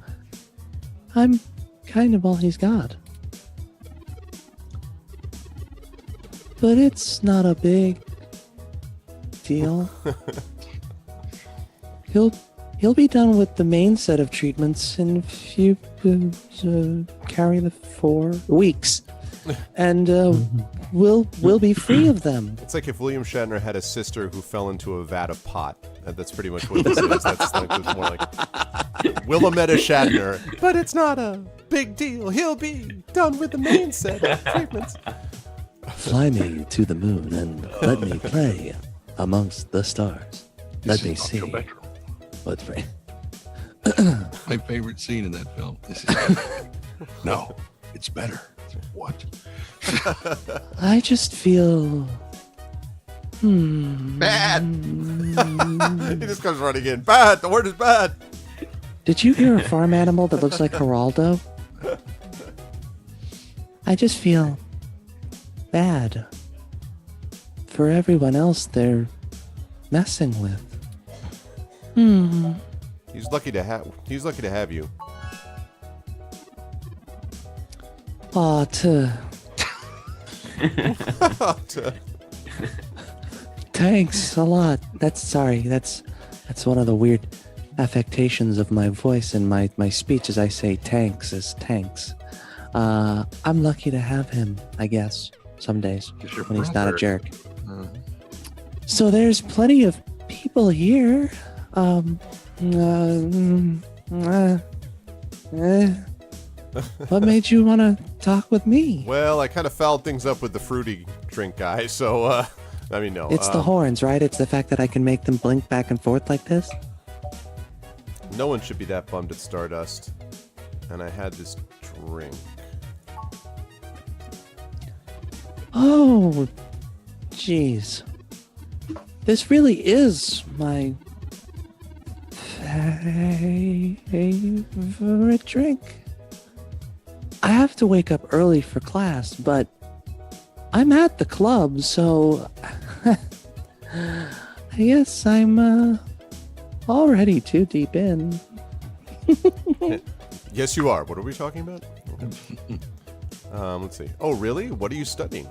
I'm kind of all he's got. but it's not a big deal. He'll be done with the main set of treatments in a few carry the 4 weeks, and we'll be free of them. It's like if William Shatner had a sister who fell into a vat of pot. That's pretty much what this is. That's like, it's more like Willamette Shatner, but it's not a big deal. He'll be done with the main set of treatments. Fly me to the moon and let me play amongst the stars. Let me see what's right. My favorite scene in that film. This is no, it's better. What? I just feel Bad. He just comes running in. Bad. The word is bad. Did you hear a farm animal that looks like Geraldo? I just feel bad for everyone else they're messing with. He's lucky to have you. Aw, thanks a lot. That's one of the weird affectations of my voice and my speech as I say tanks as tanks. I'm lucky to have him, I guess, some days when he's not a jerk. So there's plenty of people here. What made you want to talk with me? Well, I kind of fouled things up with the fruity drink guy, so, I mean, no. It's the horns, right? It's the fact that I can make them blink back and forth like this? No one should be that bummed at Stardust. And I had this drink. Oh, jeez. This really is my favorite drink. I have to wake up early for class, but I'm at the club, so I guess I'm already too deep in. Yes, you are. What are we talking about? Okay. Let's see. Oh, really? What are you studying?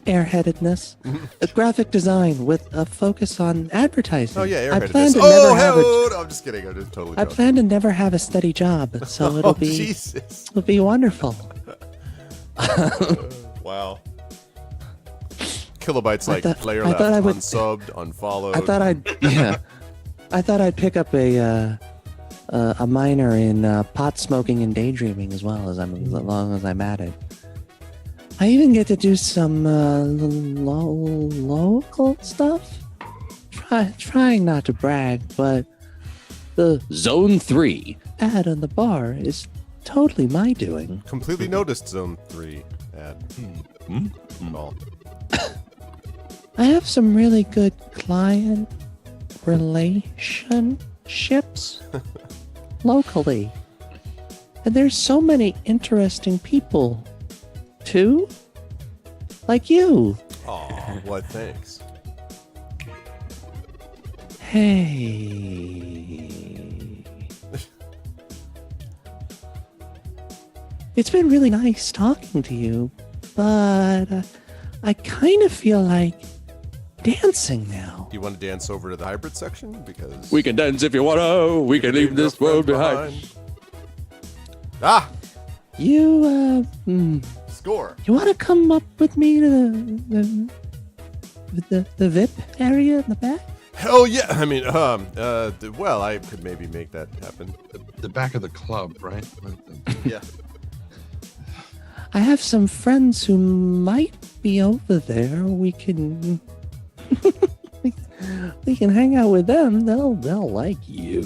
Airheadedness. A graphic design with a focus on advertising. Oh, yeah, I plan airheadedness. to never have No, I'm just kidding. I'm just totally I joking. plan to never have a steady job, so it'll be Jesus. it'll be wonderful. Wow. Kilobytes like player I left, thought I would- unsubbed, unfollowed. I thought I'd pick up a minor in pot smoking and daydreaming as long as I'm at it. I even get to do some local stuff. Trying not to brag, but the Zone 3 ad on the bar is totally my doing. Completely noticed Zone 3 ad. Well, I have some really good client relationships locally. And there's so many interesting people, too. Like you. aw, what thanks. Hey. It's been really nice talking to you, but I kind of feel like dancing now. You want to dance over to the hybrid section? Because We can dance if you wanna. We can leave this world behind. Ah! You, Score! you want to come up with me to the VIP area in the back? Hell yeah! I mean, well, I could maybe make that happen. The back of the club, right? Yeah. I have some friends who might be over there. We can we can hang out with them. They'll like you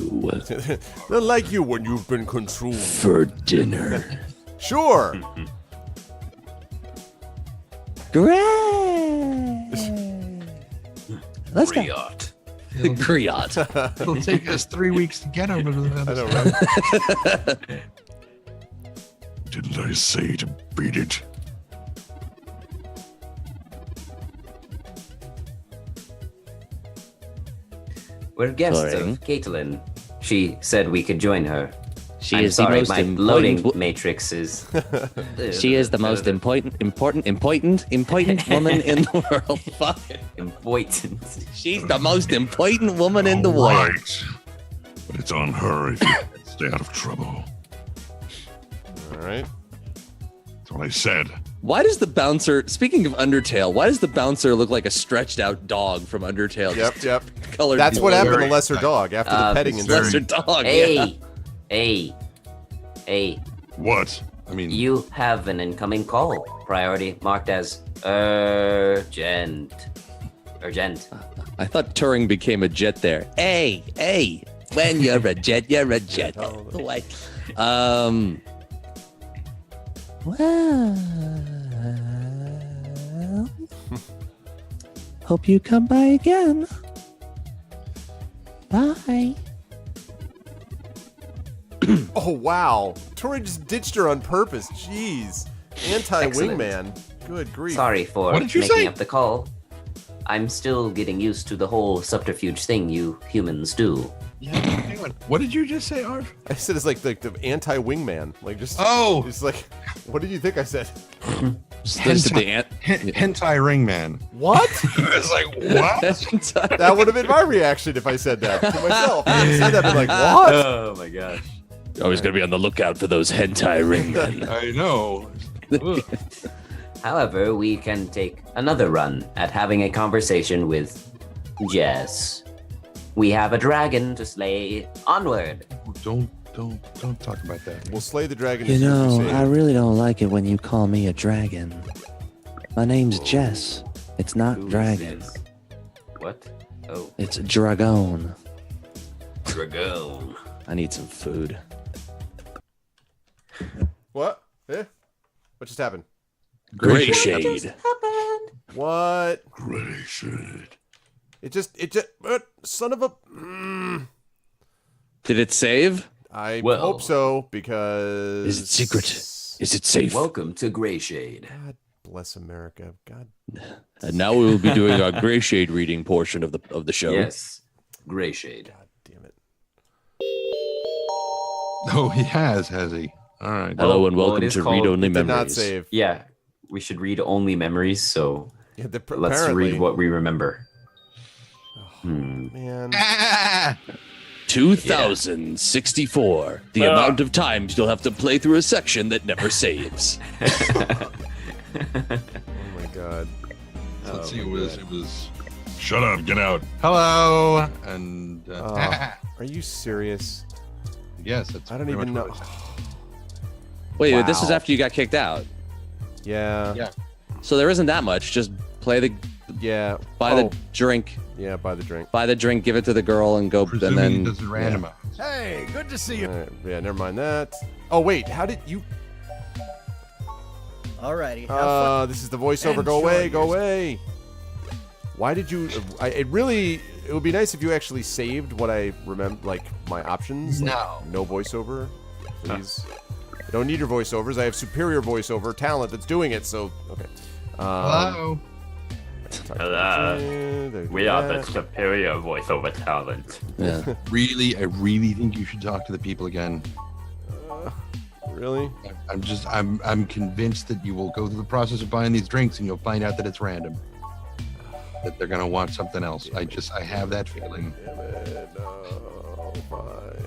They're like you when you've been controlled. for dinner. Sure! Great. Let's go. Riot. Kriot. It'll take us 3 weeks to get over to the I other know, side. right? Didn't I say to beat it? We're guests Sorry. of Caitlin. She said we could join her. She I'm is sorry, the most my loading important. matrix is. She is the most important woman in the world. Fuck it. important. She's the most important woman in the world. Right. But it's on her if you stay out of trouble. All right. That's what I said. Why does the bouncer, speaking of Undertale, why does the bouncer look like a stretched out dog from Undertale? Yep. Colored That's what blue? happened to Lesser Dog after the petting and Lesser dog. Yeah. Hey, What? I mean, you have an incoming call. Priority marked as urgent. Urgent. I thought Turing became a jet there. Hey, when you're a jet, you're a jet. What? Well, hope you come by again. Bye. Oh wow, Tori just ditched her on purpose. Jeez, anti-wingman. Good grief. Sorry for What did you making say? up the call. I'm still getting used to the whole subterfuge thing you humans do. yeah, hang on. What did you just say, Arv? I said it's like the anti-wingman. Like just. Oh. It's like, what did you think I said? Hentai ring man. What? I was like, what? That would have been my reaction if I said that to myself. I said that, I'd be like, what? Oh my gosh. Always gonna be on the lookout for those hentai ringmen. I know. Ugh. However, we can take another run at having a conversation with Jess. We have a dragon to slay. Onward. Don't talk about that. We'll slay the dragon. You as soon as we know, save I it. really don't like it when you call me a dragon. My name's Jess. It's not Who is dragon. this? What? Oh, It's dragon. Dragon. I need some food. What? Eh? What just happened? Gray shade. What? Gray shade. It just, son of a. Did it save? I Well- hope so because. Is it secret? Is it safe? Welcome to Gray Shade. God bless America. God. And now we will be doing our gray shade reading portion of the show. Yes, Gray Shade. God damn it. Oh, he has he? All right. Hello and Well, welcome it is to called- Read Only Did not Memories. save. Yeah, we should read only memories. So Yeah, let's apparently- read what we remember. Man. Ah! 2064. The amount of times you'll have to play through a section that never saves. Oh my god. Let's see. It was. Shut up, get out. Hello and. Are you serious? yes, that's. I don't pretty even much know. what it is. Wait, this is Wow. after you got kicked out. Yeah. Yeah. So there isn't that much. Just play the Yeah. buy Oh, the drink, Yeah, buy the drink. give it to the girl, and go. Presuming And he then doesn't randomize. Hey, good to see you. Alright, yeah, never mind that. Oh wait, how did you? Alrighty. Have fun. This is the voiceover. Go Enjoy away, go yourself. away. Why did you? It would be nice if you actually saved what I remember, like my options. Like, no voiceover, please. I don't need your voiceovers. I have superior voiceover talent that's doing it. So okay. Hello. We are the superior voiceover talent. yeah. I really think you should talk to the people again. Really? I'm convinced that you will go through the process of buying these drinks and you'll find out that it's random. That they're gonna want something else. I have that feeling. Damn it. No, fine.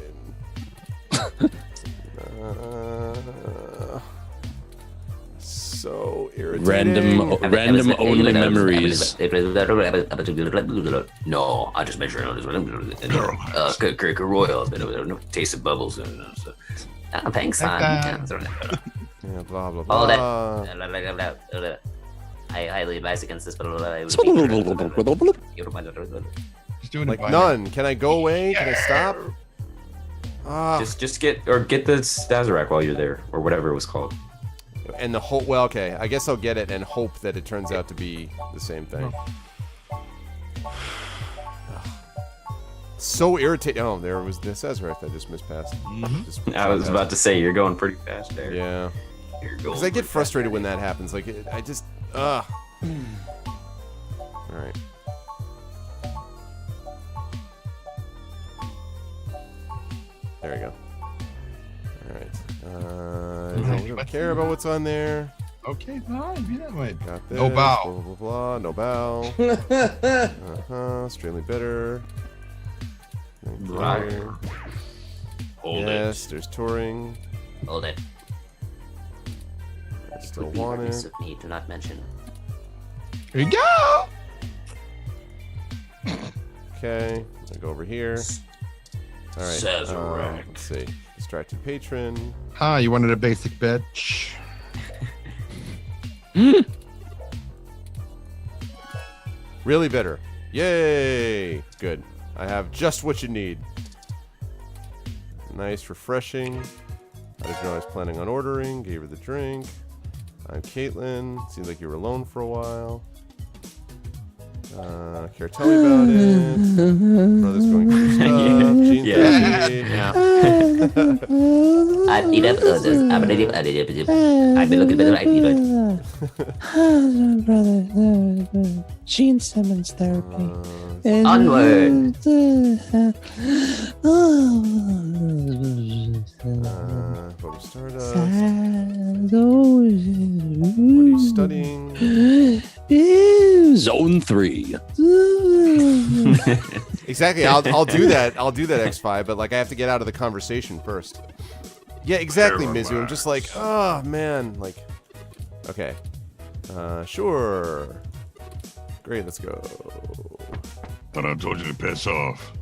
So irritating. Random only memories. No, I just make sure Kirk Royal, a bit of a taste of bubbles. Thanks, son. Yeah, blah blah blah. Hold it. I highly advise against this, but Just doing Like it by none. Can I go away? Can I stop? Just get the Sazerac while you're there, or whatever it was called. And the whole. Well, okay. I guess I'll get it and hope that it turns out to be the same thing. So irritating. Oh, there was the Sazerac I just mispassed. Just I was about to say you're going pretty fast there. Yeah. You're going Because I get pretty frustrated when that happens. Like, I just. Ugh. Alright. There we go. don't care about what's on there. Okay, fine. Be that way. Got this. No bow. Blah, blah, blah, blah. No bow. Extremely bitter. Right. Hold Yes, there's touring. Hold it. I still Would be want remiss it. of me to not mention. Here you go. Okay, I go over here. All right. Sazerac. Let's see. Distracted patron. Ah, you wanted a basic bed? Shh. Really bitter. Yay! Good. I have just what you need. Nice, refreshing. How did you know I was planning on ordering? Gave her the drink. I'm Caitlin. Seems like you were alone for a while. Care to tell me about it? Brother's going through stuff. Gene therapy. I've been looking better. Brother, Gene Simmons therapy. Onward. Vote of Stardust. What are you studying? Zone 3. Exactly. I'll do that. I'll do that, X5, but like I have to get out of the conversation first. Yeah, exactly, Mizu. I'm just like, oh man, like, okay, sure, great, let's go. But I told you to piss off.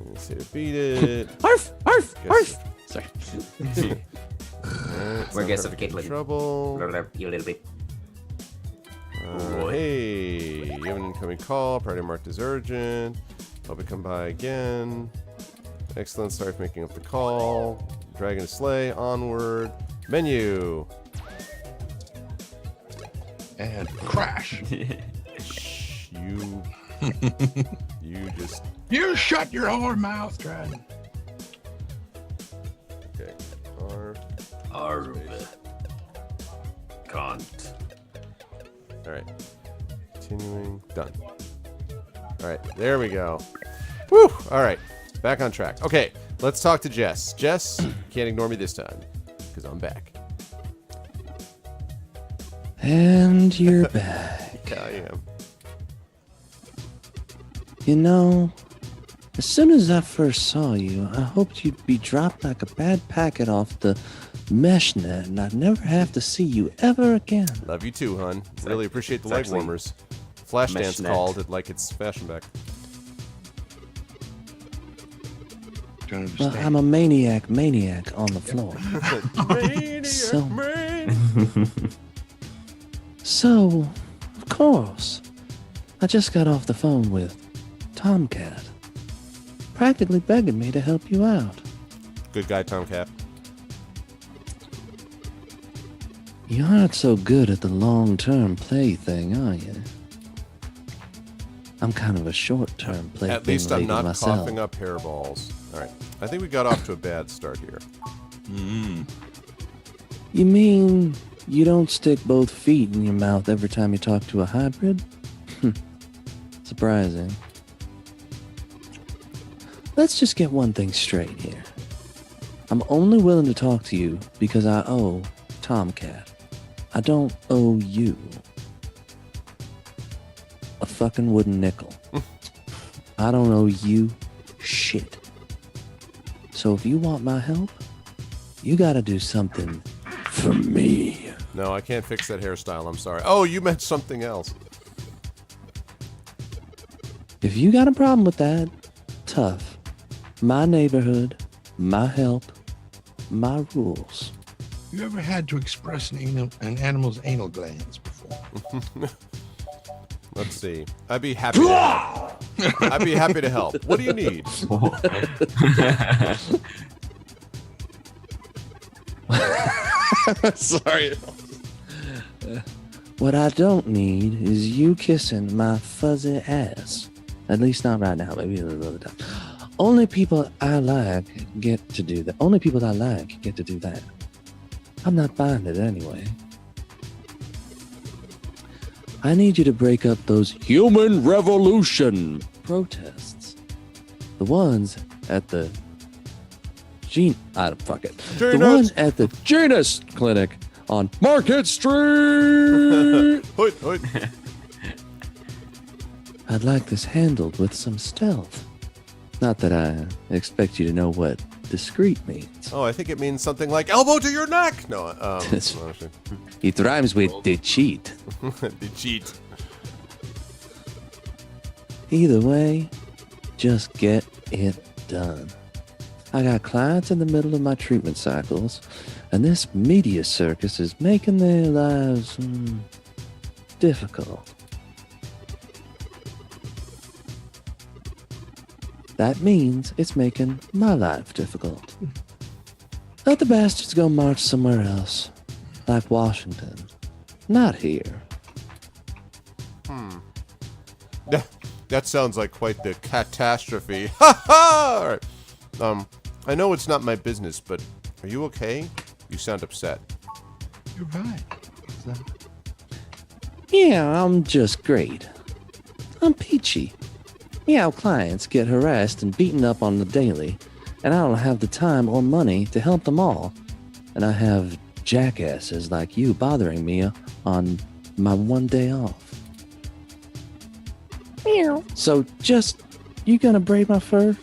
Let's see to beat it. Arf, arf, Guess- arf. Sorry. Alright, We're it's guests not of perfect Caitlin. trouble. You a little bit. Hey, you have an incoming call. Priority marked as urgent. Hope it come by again. Excellent. Sorry for making up the call. Dragon to slay. Onward. Menu. And crash. Shh, you just. You shut your whore mouth, Dragon. Okay. Arv. Kant. All right. Continuing. Done. All right. There we go. Woo. All right. Back on track. Okay. Let's talk to Jess. Jess, you can't ignore me this time because I'm back. And you're back. Yeah, I am. You know, as soon as I first saw you, I hoped you'd be dropped like a bad packet off the mesh net and I'd never have to see you ever again. Love you too, hun. Really appreciate the it's leg actually warmers. Flashdance mesh net. called it like it's fashion back. Don't Well, understand. I'm a maniac on the floor. So- So, of course, I just got off the phone with Tomcat, practically begging me to help you out. Good guy, Tomcat. You aren't so good at the long-term play thing, are you? I'm kind of a short-term play At thing least I'm lady not myself. coughing up hairballs. All right. I think we got off to a bad start here. You mean you don't stick both feet in your mouth every time you talk to a hybrid? Surprising. Let's just get one thing straight here. I'm only willing to talk to you because I owe Tomcat. I don't owe you a fucking wooden nickel. I don't owe you shit. So if you want my help, you gotta do something for me. No, I can't fix that hairstyle. I'm sorry. Oh, you meant something else. If you got a problem with that, tough. My neighborhood, my help, my rules. You ever had to express an animal's anal glands before? Let's see. I'd be happy. I'd be happy to help. What do you need? Sorry. What I don't need is you kissing my fuzzy ass. At least not right now. Maybe another time. Only people I like get to do that. Only people I like get to do that. I'm not buying it anyway. I need you to break up those human revolution protests. The ones at the fuck it. Genus. The one at the Genus Clinic on Market Street. Hoit, hoit. I'd like this handled with some stealth. Not that I expect you to know what discreet means. Oh, I think it means something like elbow to your neck. No, It rhymes with the cheat. the cheat. Either way, just get it done. I got clients in the middle of my treatment cycles, and this media circus is making their lives difficult. That means it's making my life difficult. Let the bastards go march somewhere else, like Washington. Not here. That sounds like quite the catastrophe. Ha ha! All right. I know it's not my business, but are you okay? You sound upset. You're right. Yeah, I'm just great. I'm peachy. Yeah, clients get harassed and beaten up on the daily, and I don't have the time or money to help them all. And I have jackasses like you bothering me on my one day off. So just, you gonna braid my fur?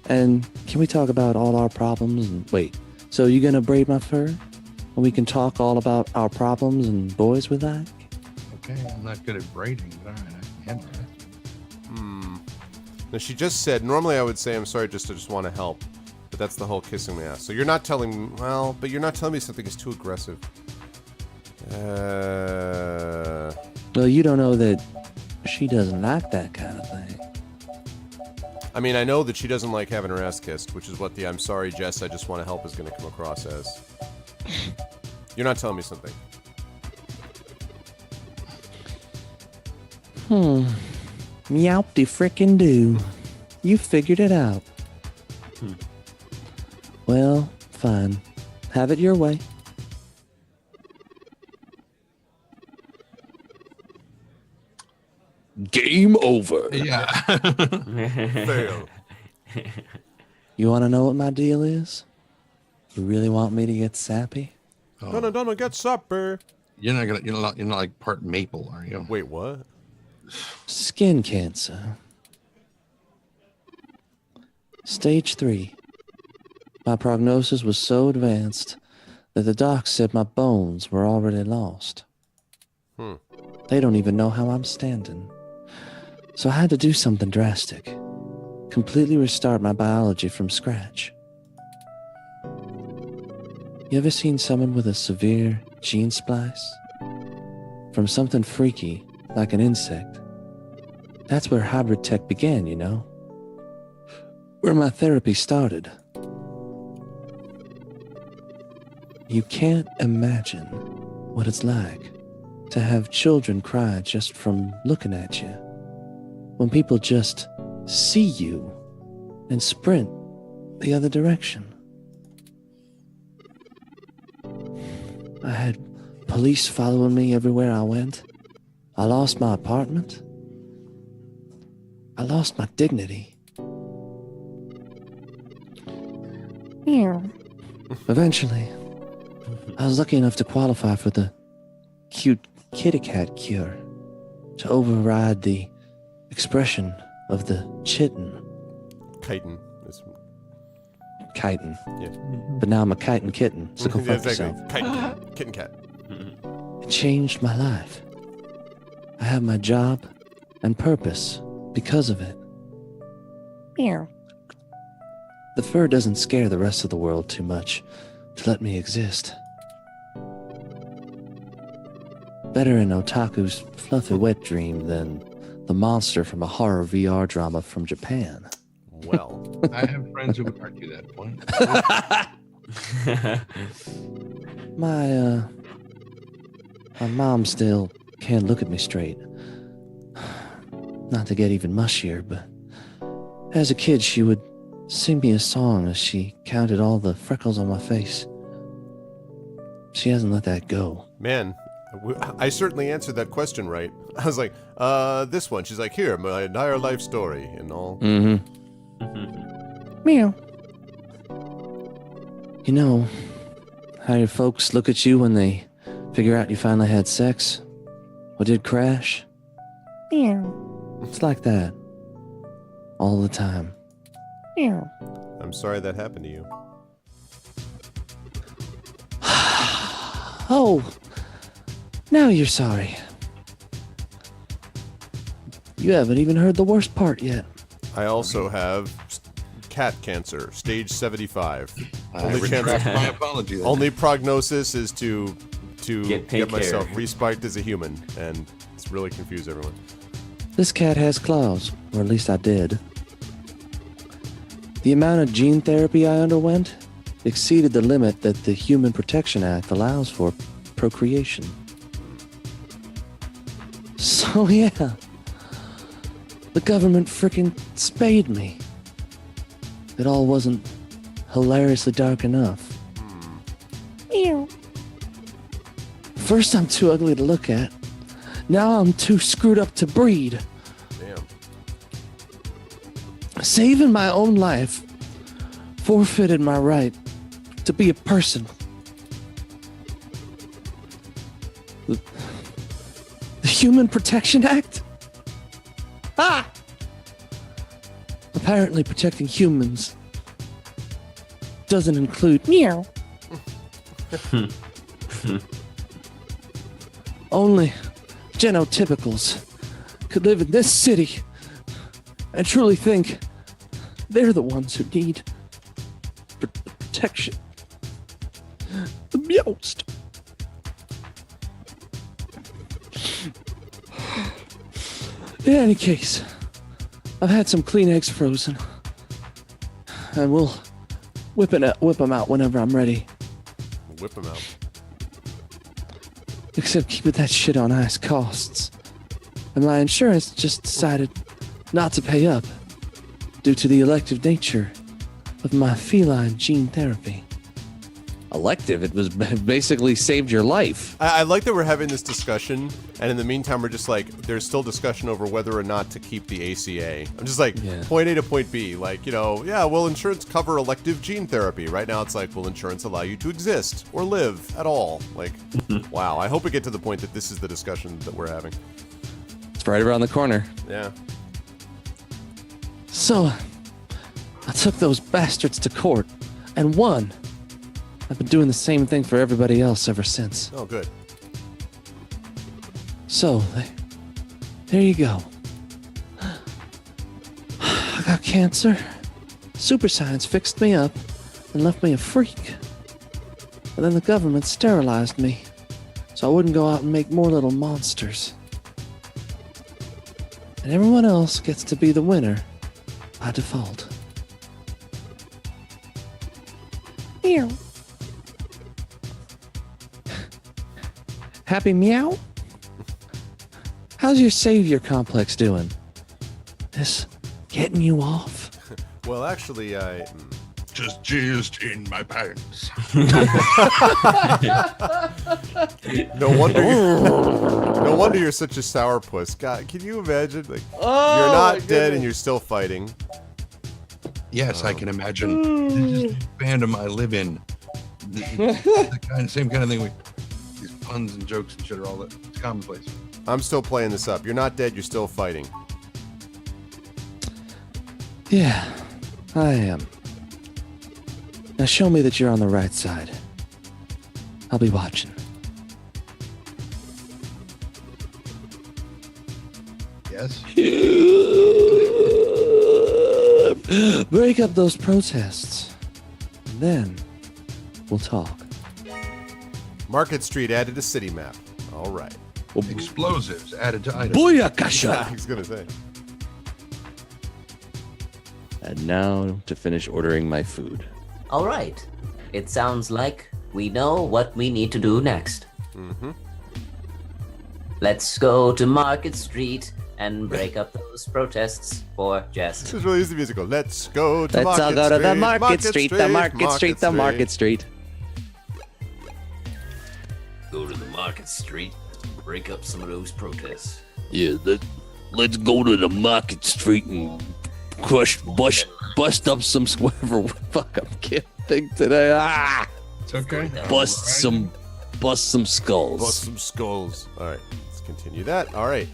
And can we talk about all our problems? And wait, so you gonna braid my fur? And we can talk all about our problems and boys we like? Okay, I'm not good at braiding, but all right, I can handle it. Now, she just said, normally I would say, I'm sorry, just want to help. But that's the whole kissing the ass. So you're not telling, but you're not telling me something is too aggressive. Well, you don't know that she doesn't like that kind of thing. I mean, I know that she doesn't like having her ass kissed, which is what the I'm sorry, Jess, I just want to help is going to come across as. You're not telling me something. Meowp-de frickin' do. You figured it out. Well, fine. Have it your way. Game over. Yeah. Fail. You want to know what my deal is? You really want me to get sappy? Gonna get supper. You're not like part maple, are you? Wait, what? Skin cancer. Stage 3. My prognosis was so advanced that the docs said my bones were already lost. They don't even know how I'm standing. So I had to do something drastic. Completely restart my biology from scratch. You ever seen someone with a severe gene splice? From something freaky, like an insect. That's where hybrid tech began, you know? Where my therapy started. You can't imagine what it's like to have children cry just from looking at you. When people just see you and sprint the other direction. I had police following me everywhere I went. I lost my apartment. I lost my dignity. Eventually, I was lucky enough to qualify for the cute kitty cat cure to override the expression of the chitin. Chitin. Chitin. Yeah. But now I'm a chitin kitten, so go fuck yourself. Chitin. Kitten cat. It changed my life. I have my job and purpose because of it. Meow. The fur doesn't scare the rest of the world too much to let me exist. Better an otaku's fluffy wet dream than the monster from a horror VR drama from Japan. Well. I have friends who would argue that point. My mom still can't look at me straight. Not to get even mushier, but as a kid she would sing me a song as she counted all the freckles on my face. She hasn't let that go. Man, I certainly answered that question right. I was like, this one. She's like, here, my entire life story and all. Meow. You know how your folks look at you when they figure out you finally had sex or did crash? It's like that. All the time. I'm sorry that happened to you. Oh, now you're sorry. You haven't even heard the worst part yet. I also have cat cancer, stage 75. I retract my apology. then. Only prognosis is to Get get pink myself hair. respiked as a human, and it's really confused everyone. This cat has claws, or at least I did. The amount of gene therapy I underwent exceeded the limit that the Human Protection Act allows for procreation. So yeah, the government frickin' spayed me. It all wasn't hilariously dark enough. First I'm too ugly to look at. Now I'm too screwed up to breed. Damn. Saving my own life forfeited my right to be a person. The Human Protection Act? Ah! Apparently protecting humans doesn't include meow. Only genotypicals could live in this city and truly think they're the ones who need protection the most. In any case, I've had some clean eggs frozen, and we'll whip them out whenever I'm ready. Whip him out. Except keeping that shit on ice costs. And my insurance just decided not to pay up due to the elective nature of my feline gene therapy. Elective. It was basically saved your life. I like that we're having this discussion, and in the meantime, we're just like, there's still discussion over whether or not to keep the ACA. I'm just like, Yeah. point A to point B. Like, yeah, will insurance cover elective gene therapy? Right now, it's like, will insurance allow you to exist or live at all? Like, wow. I hope we get to the point that this is the discussion that we're having. It's right around the corner. Yeah. So, I took those bastards to court and won. I've been doing the same thing for everybody else ever since. Oh, good. So, there you go. I got cancer. Super science fixed me up and left me a freak. And then the government sterilized me so I wouldn't go out and make more little monsters. And everyone else gets to be the winner by default. Meow. Happy meow? How's your savior complex doing? This getting you off? Well, actually, I... Just jizzed in my pants. No wonder you're such a sourpuss. God, can you imagine? Like, you're not dead and you're still fighting. Yes, I can imagine. This is the fandom I live in. The same kind of thing. These puns and jokes and shit are all that. It's commonplace. I'm still playing this up. You're not dead, you're still fighting. Yeah, I am. Now show me that you're on the right side. I'll be watching. Yes? Break up those protests. And then we'll talk. Market Street added to city map. All right. Explosives added to items. Booyakasha! He's gonna say. And now to finish ordering my food. All right. It sounds like we know what we need to do next. Mm-hmm. Let's go to Market Street and break up those protests for Jess. This is really easy musical. Let's go to Let's Market all go to Street, the Market Street, the Market Street, the Market Street. Go to the Market Street, break up some of those protests. Yeah, let's go to the Market Street and bust up some whatever. Fuck, I'm kidding. thing today. Ah, It's okay. bust some skulls. Bust some skulls. All right, let's continue that. All right,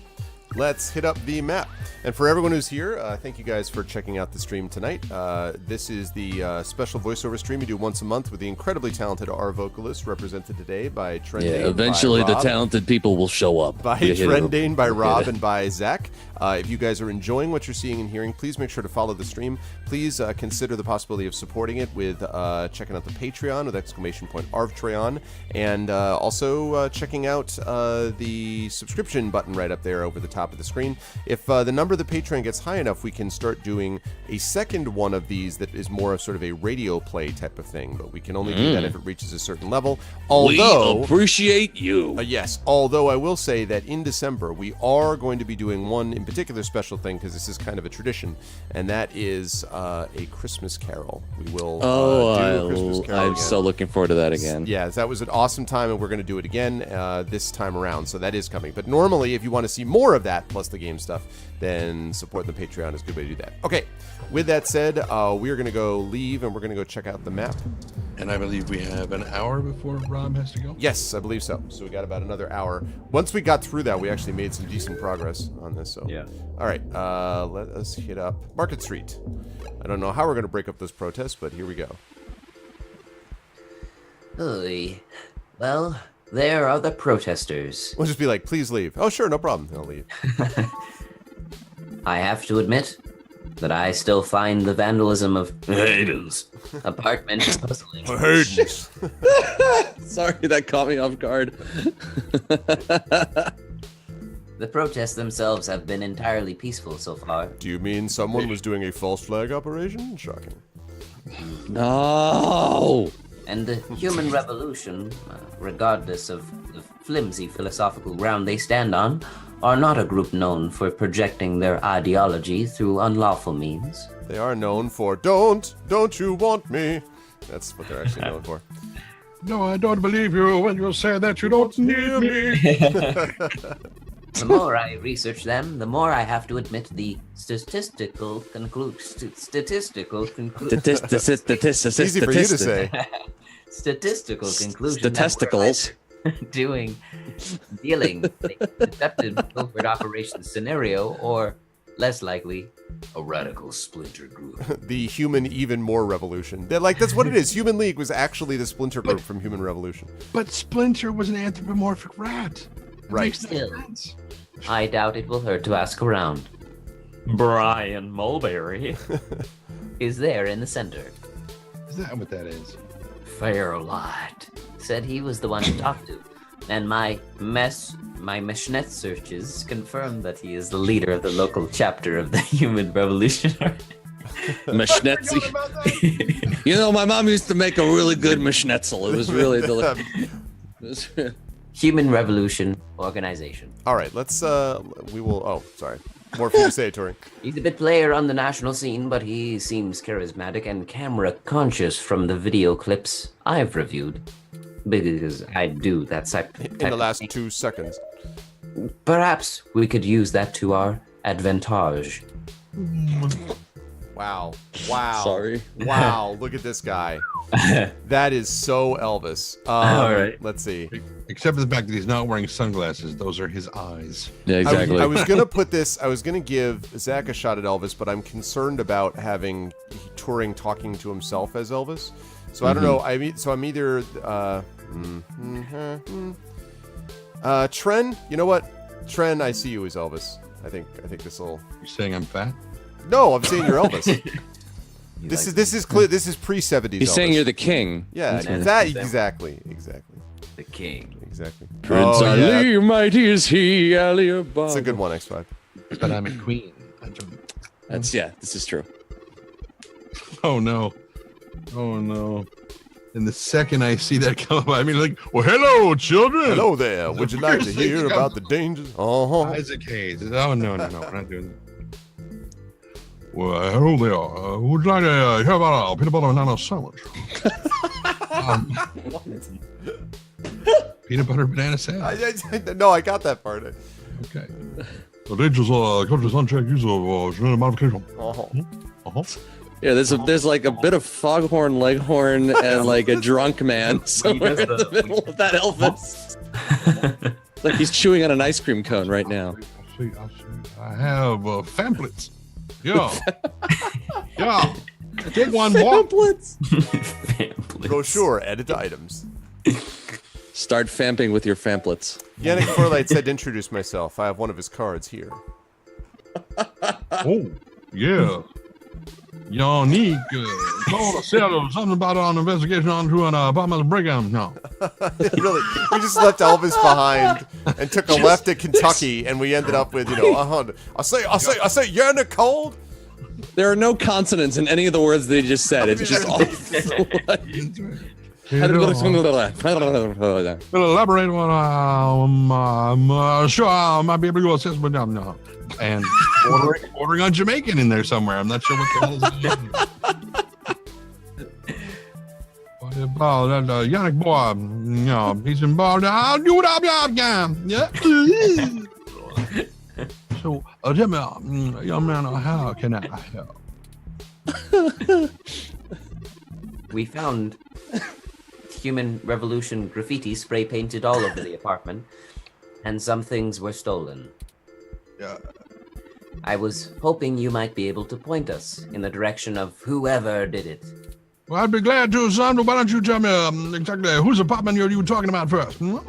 let's hit up the map. And for everyone who's here, thank you guys for checking out the stream tonight. This is the special voiceover stream we do once a month with the incredibly talented Arvocalists, represented today by Trendane. Yeah, eventually by the Rob, talented people will show up. by Trendane, by Rob, and by Zach. If you guys are enjoying what you're seeing and hearing, please make sure to follow the stream. Please consider the possibility of supporting it with checking out the Patreon with !Arvtreon, and also checking out the subscription button right up there over the top of the screen. If the number of the Patreon gets high enough, we can start doing a second one of these that is more of sort of a radio play type of thing, but we can only do that if it reaches a certain level. Although, we appreciate you. yes, although I will say that in December we are going to be doing one in particular special thing, because this is kind of a tradition, and that is a Christmas Carol. We will do a Christmas Carol I'm again. so looking forward to that again. Yeah, that was an awesome time, and we're going to do it again this time around, so that is coming. But normally, if you want to see more of that, plus the game stuff, then support the Patreon is a good way to do that. Okay, with that said, we're going to go leave, and we're going to go check out the map. And I believe we have an hour before Rob has to go. Yes, I believe so. So we got about another hour. Once we got through that, we actually made some decent progress on this. So Yeah. All right, let us hit up Market Street. I don't know how we're going to break up those protests, but here we go. Oy. Well, there are the protesters. We'll just be like, please leave. Oh, sure, no problem. I'll leave. I have to admit that I still find the vandalism of Hayden's. apartment puzzling. Sorry, that caught me off guard. The protests themselves have been entirely peaceful so far. Do you mean someone was doing a false flag operation? Shocking. No. And the human revolution, regardless of the flimsy philosophical ground they stand on, are not a group known for projecting their ideology through unlawful means. They are known for don't you want me? That's what they're actually known for. No, I don't believe you when you say that you don't need me. The more I research them, the more I have to admit the statistical conclusion. Easy for you to say. Statistical conclusion. Statisticals. Dealing a deceptive covert operations scenario, or less likely, A radical splinter group. The Human Even More Revolution. That's what it is. Human League was actually the splinter group from Human Revolution. But Splinter was an anthropomorphic rat. That Right. makes no Still. sense. I doubt it will hurt to ask around. Brian Mulberry. Is there in the center. Is that what that is? Fairlight said he was the one to talk to, and my Meshnet searches confirmed that he is the leader of the local chapter of the Human Revolution. Mashnetzi. You know, my mom used to make a really good mashnetzel. It was really delicious. Human Revolution Organization. All right, let's, we will, oh, sorry. More for you to say, Tori. He's a bit player on the national scene, but he seems charismatic and camera conscious from the video clips I've reviewed. Because I do that type In the of last thing. 2 seconds. Perhaps we could use that to our advantage. Wow. Wow. Sorry. Wow, look at this guy. That is so Elvis. All right. Let's see. Except for the fact that he's not wearing sunglasses. Those are his eyes. Yeah, exactly. I was gonna put this. I was gonna give Zach a shot at Elvis, but I'm concerned about having Turing talking to himself as Elvis. So I don't know. I'm either Tren. You know what? Tren, I see you as Elvis. I think this will. You're saying I'm fat? No, I'm saying you're Elvis. This is clear. This is pre-70s. He's Elvis. saying you're the king. Yeah, That's that them. exactly. The king. Prince Oh, yeah. Ali, mighty is he, Ali Ababa. It's a good one, X5. But I'm a queen. This is true. Oh no. Oh no. And the second I see that come up, I mean, like, well, hello, children. Hello there. Would you like to First hear thing about the dangers? Uh-huh. Isaac Hayes. Oh, no, we're not doing that. Well, hello there. Would you like to hear about a peanut butter and banana sandwich? Peanut butter banana sandwich. No, I got that part. Okay. The dangers of country's unchecked use of genetic modification. Uh-huh. Uh-huh. Yeah, there's like a bit of foghorn leghorn and like a drunk man somewhere in the middle of that Elvis. Like he's chewing on an ice cream cone right now. I have pamphlets. Yeah. Yeah. Take one more. Pamphlets. Brochure, edit items. Start famping with your pamphlets. Yannick Forlight said to introduce myself. I have one of his cards here. Oh, yeah. Unique. Call a settle. Something about an investigation onto an apartment breakdown. No. Really, we just left Elvis behind and took a left at Kentucky, and we ended up with, I say, Yannick Cold. There are no consonants in any of the words they just said. It's just all. We'll elaborate on. Sure, I might be able to go assess, but no. And ordering on Jamaican in there somewhere. I'm not sure what the hell is going on. Yannick boy, he's involved. I'll do what I'll yeah. So, tell me, young man, how can I help? We found human revolution graffiti spray painted all over the apartment, and some things were stolen. Yeah. I was hoping you might be able to point us in the direction of whoever did it. Well, I'd be glad to, son, but why don't you tell me exactly whose apartment you were talking about first? Human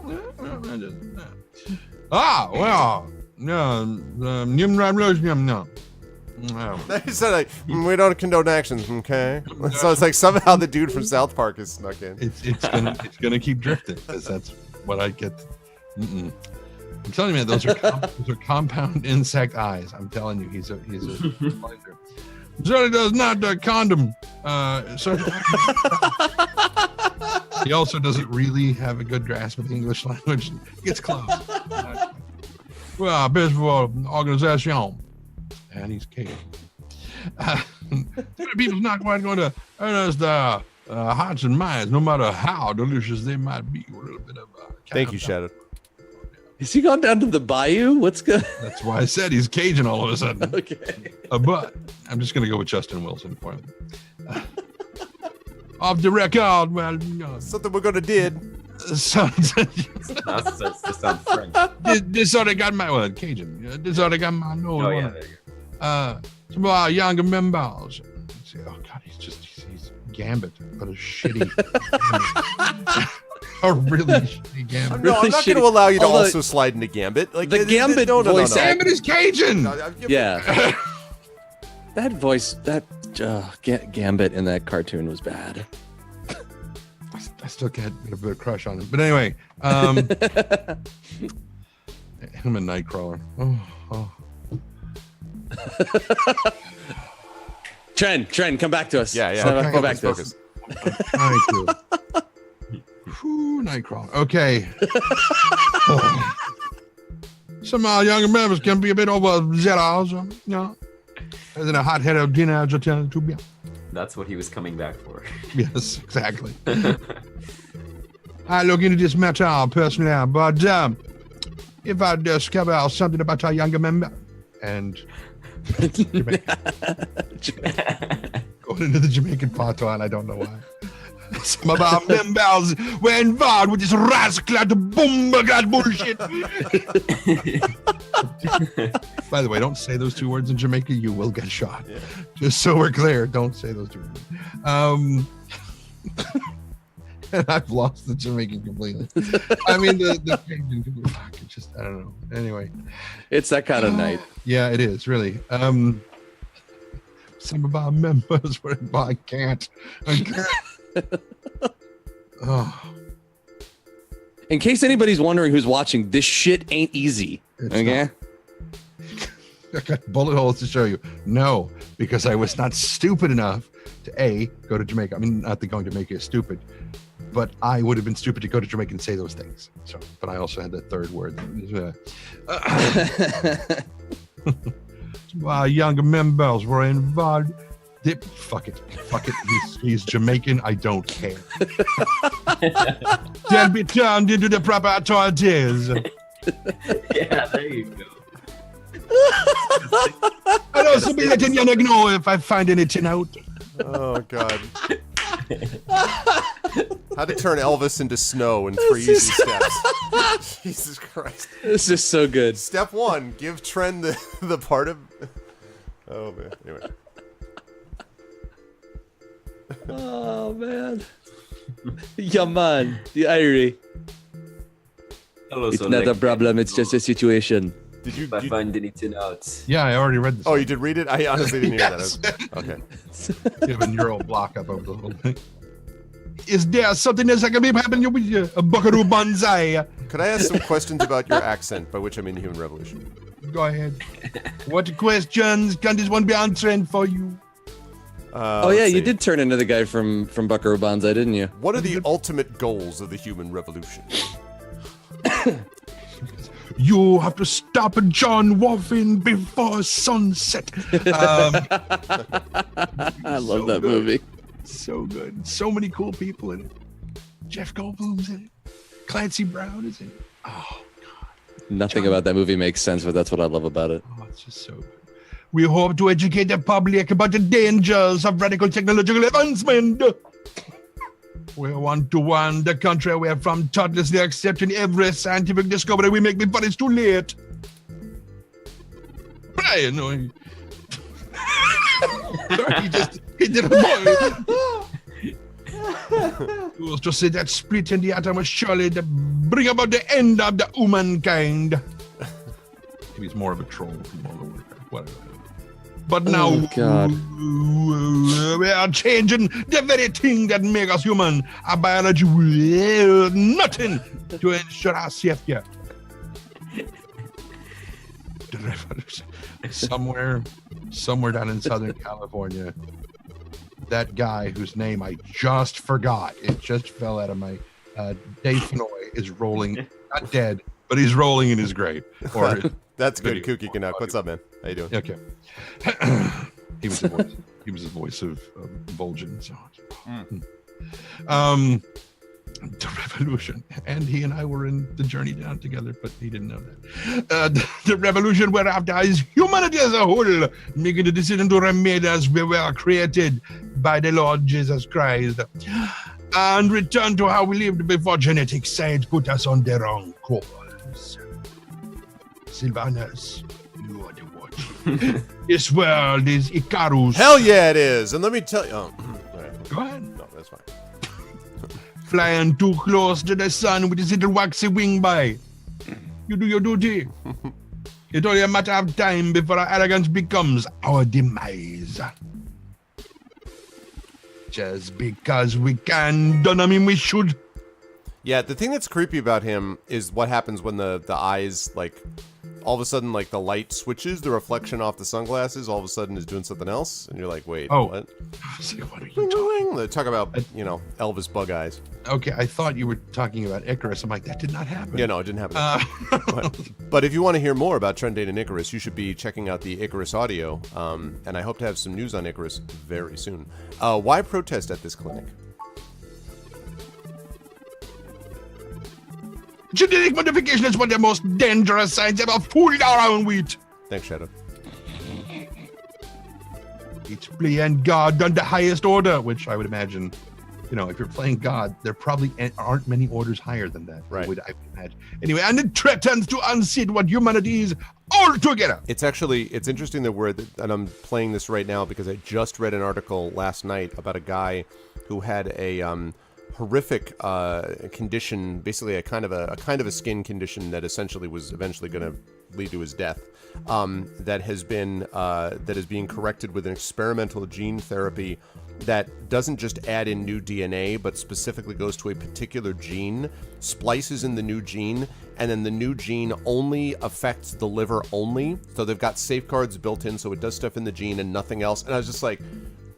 revolution, no. He said, like, we don't condone actions, okay? So it's like somehow the dude from South Park is snuck in. It's gonna keep drifting, because that's what I get. I'm telling you, man, those are compound insect eyes. I'm telling you, he's a fighter. Certainly does not condom. He also doesn't really have a good grasp of the English language. Gets close. Well, first of all, organization, and he's Canadian. People's not quite going to earn us the hearts and minds, no matter how delicious they might be. A little bit of. Thank you, Shadow. Has he gone down to the bayou? What's good? That's why I said he's Cajun all of a sudden. Okay. But I'm just going to go with Justin Wilson for him. Off the record, well, something we're going to did. This sounds French. This already got my Cajun. This already got my nose. Oh, yeah, there you go. Some of our younger members. Oh, God, he's Gambit, but a shitty. A really shitty Gambit. No, I'm not going to allow you to also slide into Gambit. Like the Gambit voice. Gambit is Cajun. Yeah. That voice, that Gambit in that cartoon was bad. I still can't get a bit of crush on him. But anyway, him a Nightcrawler. Oh. Trent, come back to us. Yeah. Okay. Come back to us. Thank you. Whew, Nightcrawler. Okay. Some of our younger members can be a bit overzealous, as in a hot-headed teenager tends to be. That's what he was coming back for. Yes, exactly. I look into this matter personally, but if I discover something about our younger member and going into the Jamaican part one, I don't know why. Some of our members were involved with this rascal boom-glad bullshit. By the way, don't say those two words in Jamaica. You will get shot. Yeah. Just so we're clear, don't say those two words. And I've lost the Jamaican completely. I mean, the Cajun completely. I don't know. Anyway. It's that kind of night. Yeah, it is, really. Some of our members were involved. I can't. Oh. In case anybody's wondering who's watching, this shit ain't easy. Okay? I got bullet holes to show you. No, because I was not stupid enough to go to Jamaica. I mean, not that going to Jamaica is stupid, but I would have been stupid to go to Jamaica and say those things. So, but I also had that third word. Our younger members were involved. Fuck it. He's Jamaican. I don't care. They'll be turned into the proper authorities. Yeah, there you go. I'll also be letting you know if I find anything out. Oh God. How to turn Elvis into snow in 3 easy steps. Jesus Christ. This is so good. Step 1, give Tren the part of... Oh, man. Anyway. Oh, man. Yeah, man. The irony. Hello, It's not a problem. It's just a situation. Did you... If I find anything out. Yeah, I already read this. Oh, you did read it? I honestly didn't hear Yes. that. Okay. You have a neural block up over the whole thing. Is there something else that can be happening with you? A buckaroo banzai. Could I ask some questions about your accent, by which I mean the Human Revolution? Go ahead. What questions can this one be answering for you? Oh, yeah, let's you see. did turn into the guy from Buckaroo Banzai, didn't you? What are the ultimate goals of the Human Revolution? You have to stop John Woffin before sunset. I love that movie. So good. So many cool people in it. Jeff Goldblum's in it. Clancy Brown is in it. Oh, Nothing about that movie makes sense, but that's what I love about it. it's just so good. We hope to educate the public about the dangers of radical technological advancement. We want to warn the country away from thoughtlessly accepting every scientific discovery we make before it's too late. Brian, no, he... Sorry, he did a boy. He was to say that split in the atom was surely to bring about the end of the humankind. He's more of a troll from World of Warcraft, whatever. But now Oh, God. we are changing the very thing that makes us human. Our biology will nothing to ensure our safety. The revolution. Somewhere down in Southern California, that guy whose name I just forgot, it just fell out of my Dave Fenoy is rolling, not dead, but he's rolling in his grave. Or That's good. Video. Kooky Canuck. What's up, man? How you doing? okay. He was the voice. He was the voice of Vol'jin and so on. The revolution, and he and I were in the journey down together, but he didn't know that. The revolution whereafter is humanity as a whole making the decision to remain as we were created by the Lord Jesus Christ and return to how we lived before genetic science put us on the wrong course. Sylvanus, you are the watch. This world is Icarus. Hell yeah, it is. And let me tell you. Oh, all right. Go ahead. No, that's fine. Flying too close to the sun with his little waxy wing by. You do your duty. It's only a matter of time before our arrogance becomes our demise. Just because we can, don't mean we should. Yeah, the thing that's creepy about him is what happens when the eyes, like, all of a sudden, like, the light switches, the reflection off the sunglasses all of a sudden is doing something else, and you're like, wait, Oh. what? I was like, what are you talking? They talk about, Elvis bug eyes. Okay, I thought you were talking about Icarus. I'm like, that did not happen. Yeah, no, it didn't happen. But if you want to hear more about Trendane and Icarus, you should be checking out the Icarus audio, and I hope to have some news on Icarus very soon. Why protest at this clinic? Genetic modification is one of the most dangerous science ever fooled around with. Thanks, Shadow. It's playing God on the highest order, which I would imagine, if you're playing God, there probably aren't many orders higher than that. Right. I would imagine. Anyway, and it threatens to unseat what humanity is altogether. It's interesting that and I'm playing this right now because I just read an article last night about a guy who had a horrific condition, basically a kind of a skin condition that essentially was eventually going to lead to his death. That is being corrected with an experimental gene therapy that doesn't just add in new DNA, but specifically goes to a particular gene, splices in the new gene, and then the new gene only affects the liver only. So they've got safeguards built in, so it does stuff in the gene and nothing else. And I was just like,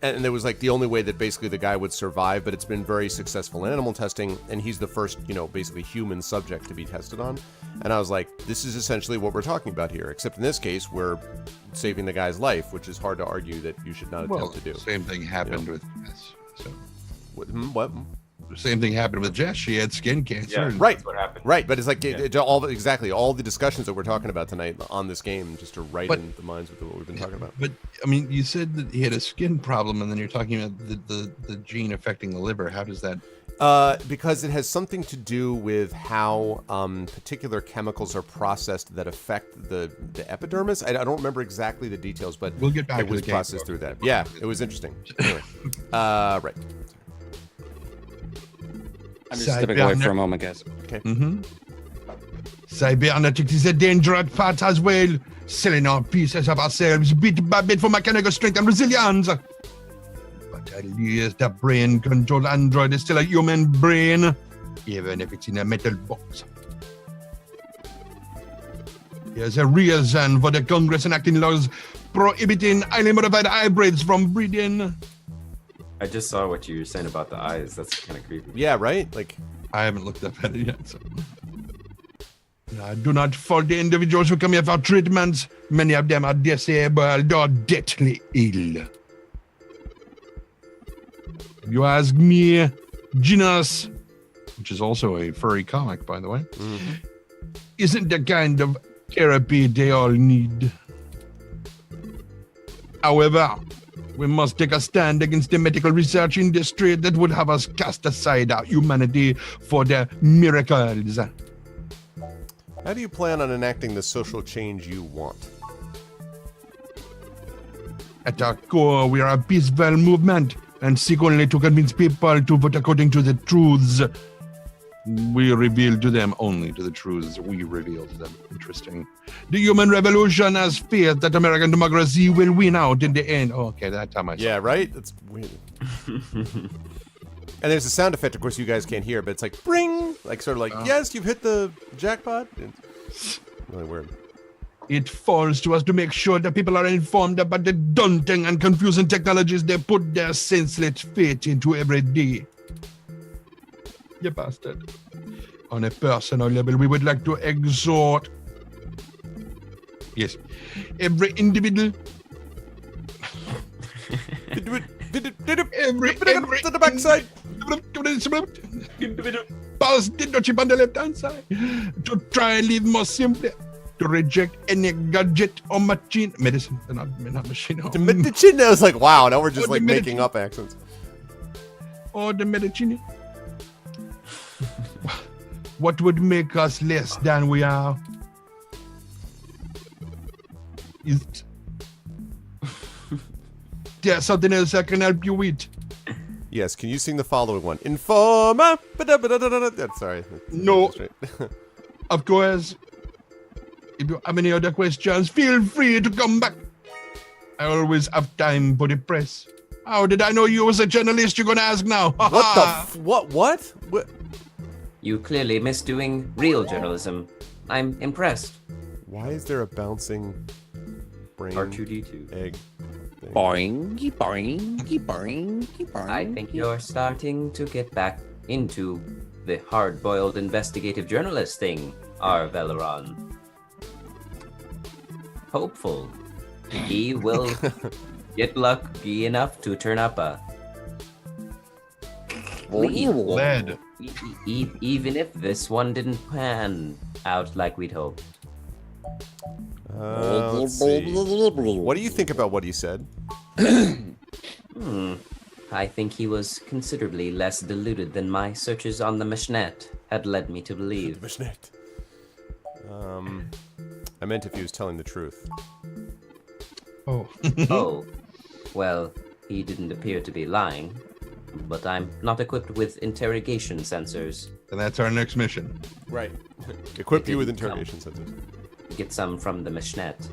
and it was like the only way that basically the guy would survive, but it's been very successful in animal testing, and he's the first, basically human subject to be tested on. And I was like, this is essentially what we're talking about here, except in this case, we're saving the guy's life, which is hard to argue that you should not attempt to do. Same thing happened with this. So. What? The same thing happened with Jess. She had skin cancer. Yeah, and- Right. That's what happened. Right, but it's like Yeah. all the discussions that we're talking about tonight on this game, just to write But- in the minds with what we've been talking about. But I mean, you said that he had a skin problem, and then you're talking about the gene affecting the liver. How does that? Because it has something to do with how particular chemicals are processed that affect the epidermis. I don't remember exactly the details, but We'll get back it to was the game. processed through that. Yeah, it was interesting. Anyway, right. I'm just stepping away for a moment, guys. Mm-hmm. Cybernetics is a dangerous part as well. Selling our pieces of ourselves bit by bit for mechanical strength and resilience. But at least the brain-controlled android is still a human brain, even if it's in a metal box. There's a reason for the Congress enacting laws prohibiting highly modified hybrids from breeding. I just saw what you were saying about the eyes. That's kind of creepy. Yeah, right. Like, I haven't looked up at it yet. So. I do not fault the individuals who come here for treatments. Many of them are disabled or deathly ill. If you ask me, Genus, which is also a furry comic, by the way, isn't the kind of therapy they all need. However, we must take a stand against the medical research industry that would have us cast aside our humanity for their miracles. how do you plan on enacting the social change you want? At our core, we are a peaceful movement and seek only to convince people to vote according to the truths we reveal to them, only to the truths we reveal to them. Interesting. The human revolution has faith that American democracy will win out in the end. Oh, okay, that time I saw. Yeah, right? That's weird. And there's a sound effect, of course, you guys can't hear, but it's like, bring! Like, sort of like, yes, you've hit the jackpot. It's really weird. It falls to us to make sure that people are informed about the daunting and confusing technologies they put their senseless faith into every day. You bastard. On a personal level, we would like to exhort, yes, every individual, every to the backside. Pass the chip on the left hand side to try and live more simply, to reject any gadget or machine medicine, not machine, The medicine, I was like, wow, now we're just Oh, the like making medicine. up accents. or the medicine. What would make us less than we are? Is there something else I can help you with? Yes, can you sing the following one? Informer. Sorry. No. Straight. Of course. If you have any other questions, feel free to come back. I always have time for the press. How did I know you was a journalist? You're gonna ask now. What the what? You clearly miss doing real journalism. I'm impressed. Why is there a bouncing brain R2D2. egg? thing? Boing, boing, boing, boing. I think you're starting to get back into the hard-boiled investigative journalist thing, Arveleron. Hopeful. He will get lucky enough to turn up a lead. Lead. Even if this one didn't pan out like we'd hoped. Let's see. What do you think about what he said? I think he was considerably less deluded than my searches on the Mishnet had led me to believe. Mishnet. I meant if he was telling the truth. Oh. Oh, well, he didn't appear to be lying, but I'm not equipped with interrogation sensors. And that's our next mission. Right. Equip you with interrogation sensors. Get some from the Mishnet.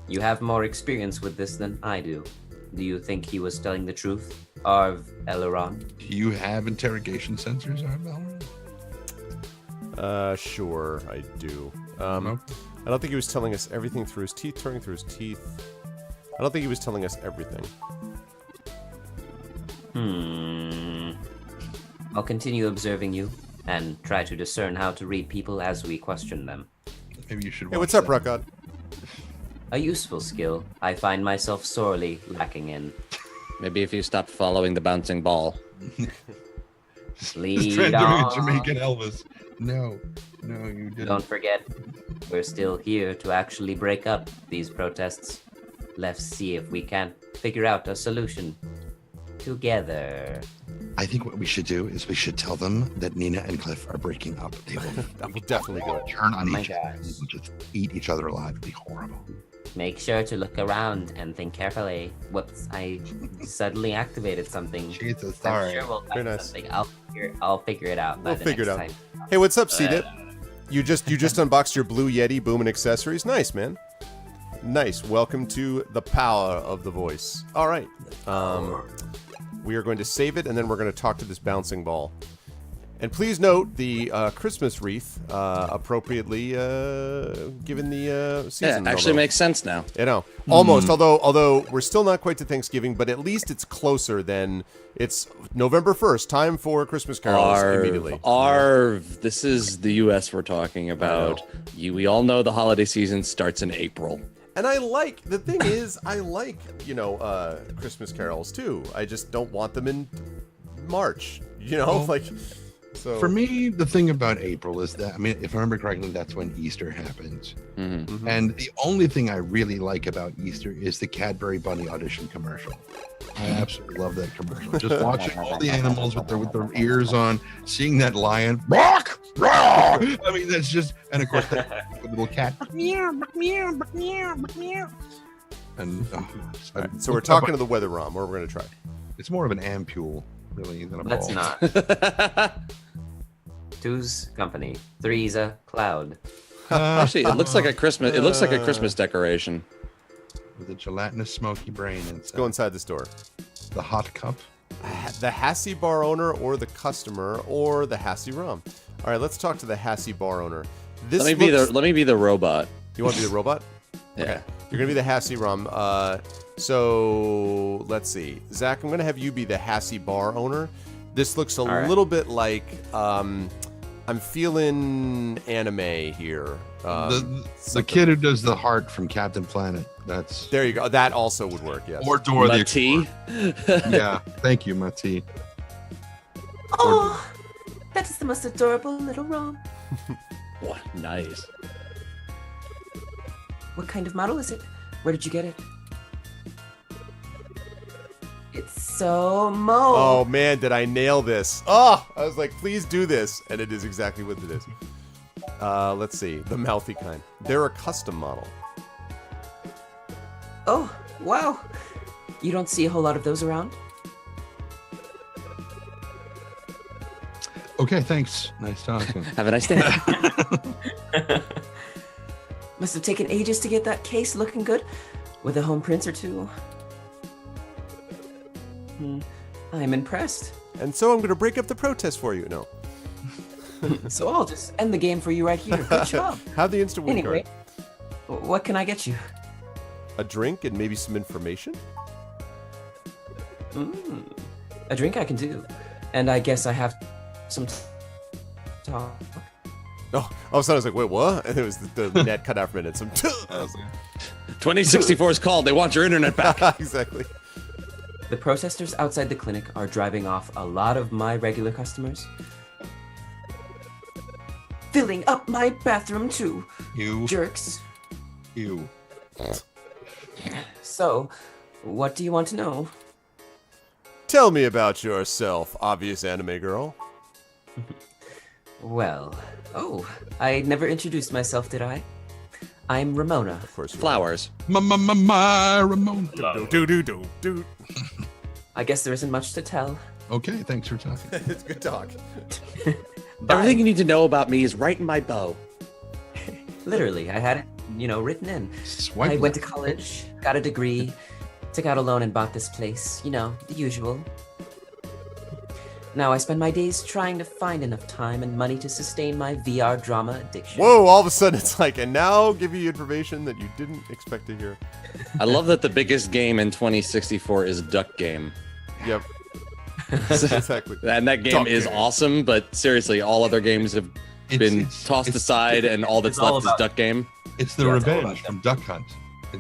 You have more experience with this than I do. Do you think he was telling the truth, Arv Eleron? Do you have interrogation sensors, Arveleron? Sure, I do. Okay. I don't think he was telling us everything through his teeth, turning through his teeth. I don't think he was telling us everything. I'll continue observing you and try to discern how to read people as we question them. Maybe you should. Hey, watch what's up, that. Ruckod? A useful skill I find myself sorely lacking in. Maybe if you stopped following the bouncing ball. Lead trying to on. be Jamaican Elvis. No, you didn't. Don't forget, we're still here to actually break up these protests. Let's see if we can figure out a solution together. I think what we should do is we should tell them that Nina and Cliff are breaking up. They will, That will definitely do it. turn on Oh my each other gosh. and just eat each other alive. It'd be horrible. Make sure to look around and think carefully. Whoops, I suddenly activated something. Jesus, I'm sorry. sure we'll Very find nice. something. I'll figure it out. by We'll the figure it next out. time. Hey, what's up, C-Dip? You just unboxed your Blue Yeti Boom and accessories. Nice, man. Nice. Welcome to the power of the voice. All right. We are going to save it, and then we're going to talk to this bouncing ball. And please note the Christmas wreath, appropriately given the Yeah, season. it actually although- makes sense now. You know, almost. Although we're still not quite to Thanksgiving, but at least it's closer than it's November 1st. Time for Christmas carols immediately. Arv. This is the U.S. we're talking about. We all know the holiday season starts in April. And the thing is, I like, Christmas carols too. I just don't want them in March, so. For me, the thing about April is that, if I remember correctly, that's when Easter happens. Mm-hmm. And the only thing I really like about Easter is the Cadbury Bunny audition commercial. I absolutely love that commercial. Just watching all the animals with their ears on, seeing that lion, bark, roar! That's just, and of course, the little cat, meow, meow, meow, meow. And All right, so we're talking to the weather ROM. What we're going to try. It's more of an ampule, really, than a Let's ball. not. Two's company. Three's a cloud. Actually, it looks like a Christmas. It looks like a Christmas decoration. With a gelatinous smoky brain inside. Go inside the store. The hot cup. The Hassie bar owner or the customer or the Hassie ROM. All right, let's talk to the Hassie bar owner. This Let me be the robot. You want to be the robot? Yeah. Okay. You're going to be the Hassie ROM. So let's see. Zach, I'm going to have you be the Hassie bar owner. This looks a little bit like I'm feeling anime here. The kid who does the heart from Captain Planet. That's There you go. That also would work, yes. or Dora the Mati. Explorer. Yeah, thank you, Mati. Oh, that is the most adorable little ROM. What? Nice. What kind of model is it? Where did you get it? It's so Mo. Oh man, did I nail this? Oh, I was like, please do this, and it is exactly what it is. Let's see, the mouthy kind. They're a custom model. Oh, wow. You don't see a whole lot of those around? Okay, thanks. Nice talking. Have a nice day. Must have taken ages to get that case looking good, with a home prints or two. I'm impressed. And so I'm going to break up the protest for you. No. So I'll just end the game for you right here. Good job. Have the instant win Anyway, card. what can I get you? A drink and maybe some information? A drink I can do. And I guess I have some talk. Oh, all of a sudden I was like, wait, what? And it was the net cut out for a minute. Some 2064 is called. They want your internet back. exactly. The protesters outside the clinic are driving off a lot of my regular customers. Filling up my bathroom too, You, jerks. you. So, what do you want to know? Tell me about yourself, obvious anime girl. Well, I never introduced myself, did I? I'm Ramona. Of course you Flowers. My Ramon. Do. I guess there isn't much to tell. Okay, thanks for talking. It's good talk. Everything you need to know about me is right in my bow. Literally, I had it, written in. Swipe I went to left. college, got a degree, took out a loan and bought this place. The usual. Now I spend my days trying to find enough time and money to sustain my VR drama addiction. Whoa, all of a sudden it's like, and now give you information that you didn't expect to hear. I love that the biggest game in 2064 is Duck Game. Yep. Exactly. And that game Duck is Game. awesome, but seriously, all other games have been tossed aside, and all that's it's all left is about- Duck Game. It's the Yeah, it's all revenge about from Duck Hunt.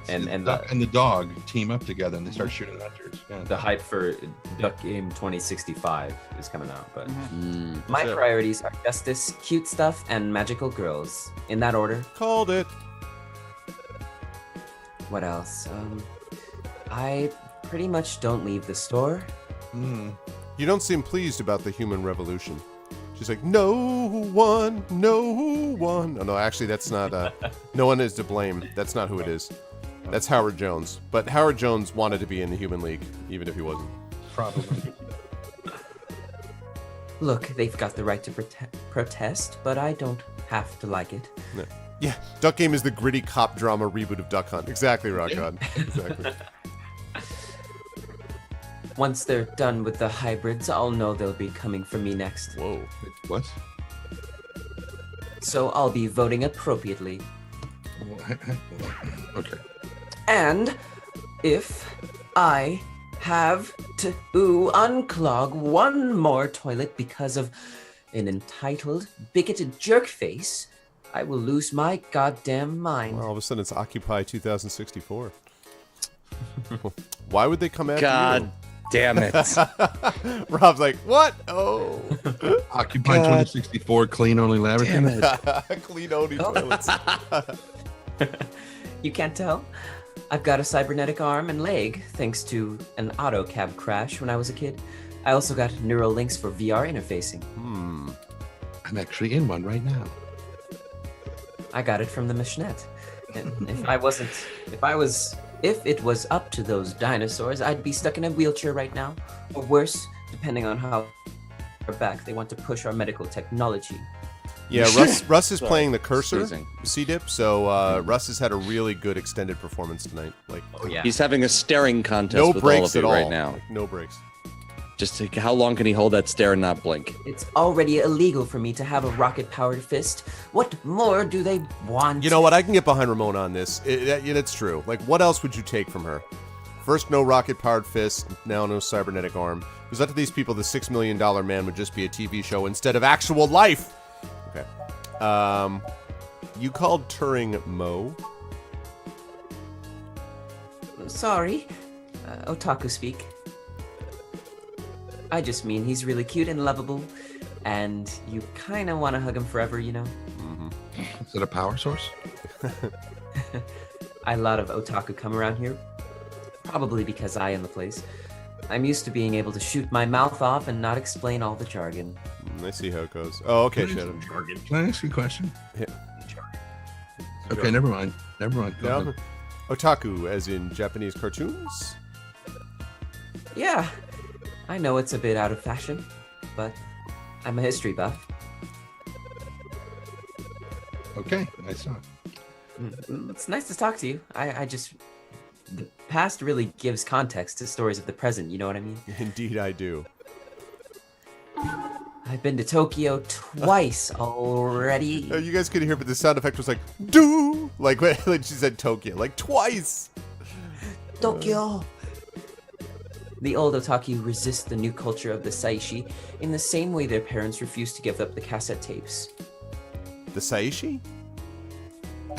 And the dog team up together and they start shooting hunters. Yeah. the hype for Duck Game 2065 is coming out, but my So- priorities are justice, cute stuff, and magical girls. In that order. Called it. What else? I pretty much don't leave the store. You don't seem pleased about the human revolution. She's like, no one, no one. Oh, no, actually, that's not. No one is to blame. That's not who it is. That's Howard Jones. But Howard Jones wanted to be in the Human League, even if he wasn't. Probably. Look, they've got the right to protest, but I don't have to like it. No. Yeah, Duck Game is the gritty cop drama reboot of Duck Hunt. Exactly, Rock God. Exactly. Once they're done with the hybrids, I'll know they'll be coming for me next. Whoa. What? So I'll be voting appropriately. Okay. And if I have to unclog one more toilet because of an entitled, bigoted jerkface, I will lose my goddamn mind. Well, all of a sudden, it's Occupy 2064. Why would they come after God damn it. you? Rob's like, what? Oh. Occupy 2064, clean only laboratory. Damn it. Clean only toilets. You can't tell? I've got a cybernetic arm and leg, thanks to an auto cab crash when I was a kid. I also got neural links for VR interfacing. I'm actually in one right now. I got it from the Machinette. And if it was up to those dinosaurs, I'd be stuck in a wheelchair right now. Or worse, depending on how far back they want to push our medical technology. Yeah, Russ is playing the cursor, Sneezing. C-Dip, so Russ has had a really good extended performance tonight. Like, Oh yeah. He's having a staring contest no with all breaks of at you all. right now. Like, no breaks. Just how long can he hold that stare and not blink? It's already illegal for me to have a rocket-powered fist. What more do they want? You know what? I can get behind Ramona on this. It's true. Like, what else would you take from her? First, no rocket-powered fist. Now, no cybernetic arm. Because up to these people, the $6 Million Man would just be a TV show instead of actual life. Okay. You called Turing Mo. Sorry. Otaku speak. I just mean he's really cute and lovable, and you kind of want to hug him forever, you know? Is it a power source? A lot of otaku come around here, probably because I am the place. I'm used to being able to shoot my mouth off and not explain all the jargon. I see how it goes. Oh, okay, Shadow. Can I ask you a question? Yeah. Okay, never mind. Go No? ahead. Otaku, as in Japanese cartoons? Yeah, I know it's a bit out of fashion, but I'm a history buff. Okay, nice talk. It's nice to talk to you. I just... The past really gives context to stories of the present, you know what I mean? Indeed, I do. I've been to Tokyo twice already. You guys could hear, but the sound effect was like, "Doo!" Like when she said Tokyo, like twice. Tokyo! The old otaku resist the new culture of the saishi in the same way their parents refused to give up the cassette tapes. The Saishi?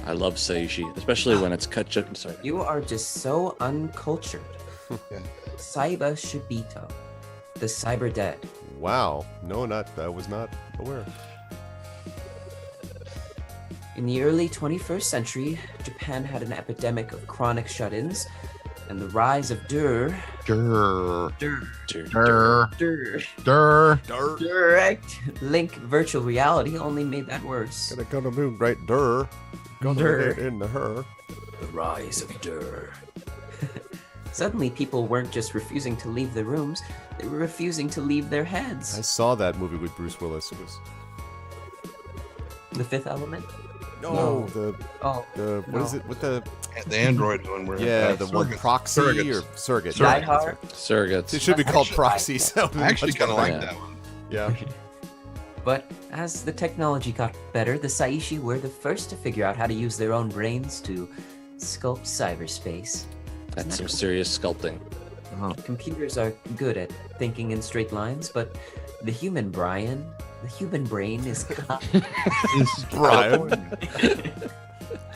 I love Seishi, especially when it's cut. Sorry. You are just so uncultured. Saiba Shibito, the cyber dead. Wow. No, I was not aware. In the early 21st century, Japan had an epidemic of chronic shut-ins, and the rise of direct link virtual reality only made that worse. Gotta go to moon, right? Durr. Durr. In the her. The rise of Suddenly, people weren't just refusing to leave their rooms, they were refusing to leave their I heads. saw that movie with Bruce Willis. It was The Fifth Element? no, Oh, the what is no. it with the The Android one where the one surrogates. proxy Surrogates. or surrogate. Die Yeah, Hard? Surrogates. it should be called Actually, proxies. That would be I actually much kind of better. like Yeah. that one. Yeah. But as the technology got better, the Saishi were the first to figure out how to use their own brains to sculpt cyberspace. That's some serious sculpting. Computers are good at thinking in straight lines, but the human brain is Brian.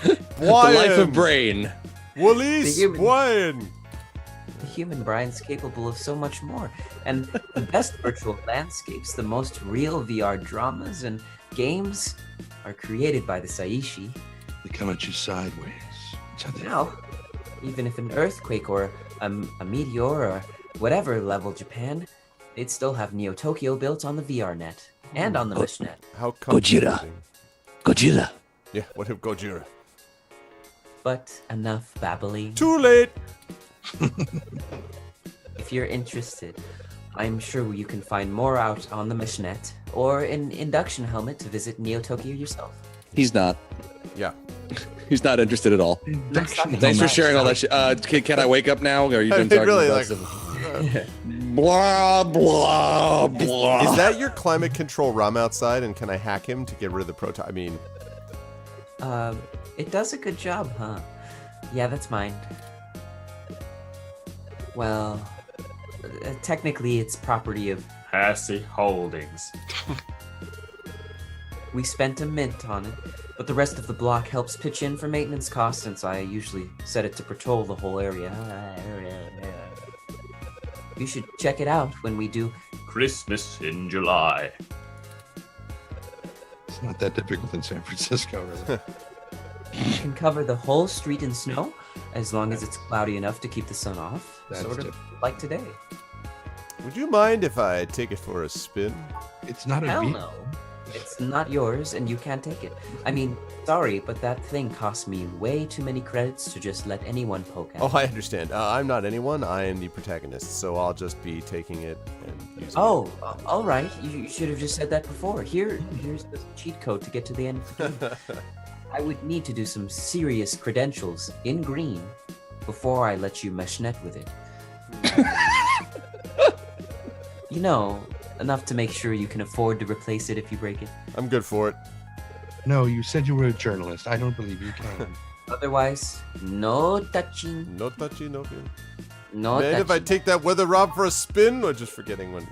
The life of Brain. Wallace human- Brian. The human Brian's capable of so much more. And the best virtual landscapes, the most real VR dramas and games are created by the Saishi. They come at you sideways. That's how they Now, even if an earthquake or a meteor or whatever leveled Japan, they'd still have Neo Tokyo built on the VR net and on the Mesh net. How come? Gojira. Gojira. Yeah, what if Gojira? But enough babbling. Too late. If you're interested, I'm sure you can find more out on the Mesh net or an induction helmet to visit Neo Tokyo yourself. He's not. Yeah. He's not interested at all. Induction Thanks for helmet. sharing all that shit. Can I wake up now? Or are you I done mean, talking really, about like, stuff? Blah, blah, blah. is that your climate control rum outside? And can I hack him to get rid of the proton? I mean, It does a good job, huh? Yeah, that's mine. Well, technically it's property of... Passy Holdings. We spent a mint on it, but the rest of the block helps pitch in for maintenance costs since I usually set it to patrol the whole area. You should check it out when we do. Christmas in July. It's not that difficult in San Francisco, really. You can cover the whole street in snow as long as it's cloudy enough to keep the sun off. That's Sort of different. like today. would you mind if I take it for a spin? It's not a Hell vehicle. no. It's not yours and you can't take it. I mean, sorry, but that thing cost me way too many credits to just let anyone poke at. Oh, I understand. I'm not anyone. I am the protagonist, so I'll just be taking it and using it. Oh, all right. You should have just said that before. Here's the cheat code to get to the end of the game. I would need to do some serious credentials in green before I let you meshnet with it. You know, enough to make sure you can afford to replace it if you break it. I'm good for it. No, you said you were a journalist. I don't believe you can. Otherwise, no touching. No touchy, no feel. No Man, if I touching. take that weather rob for a spin, or just forgetting when.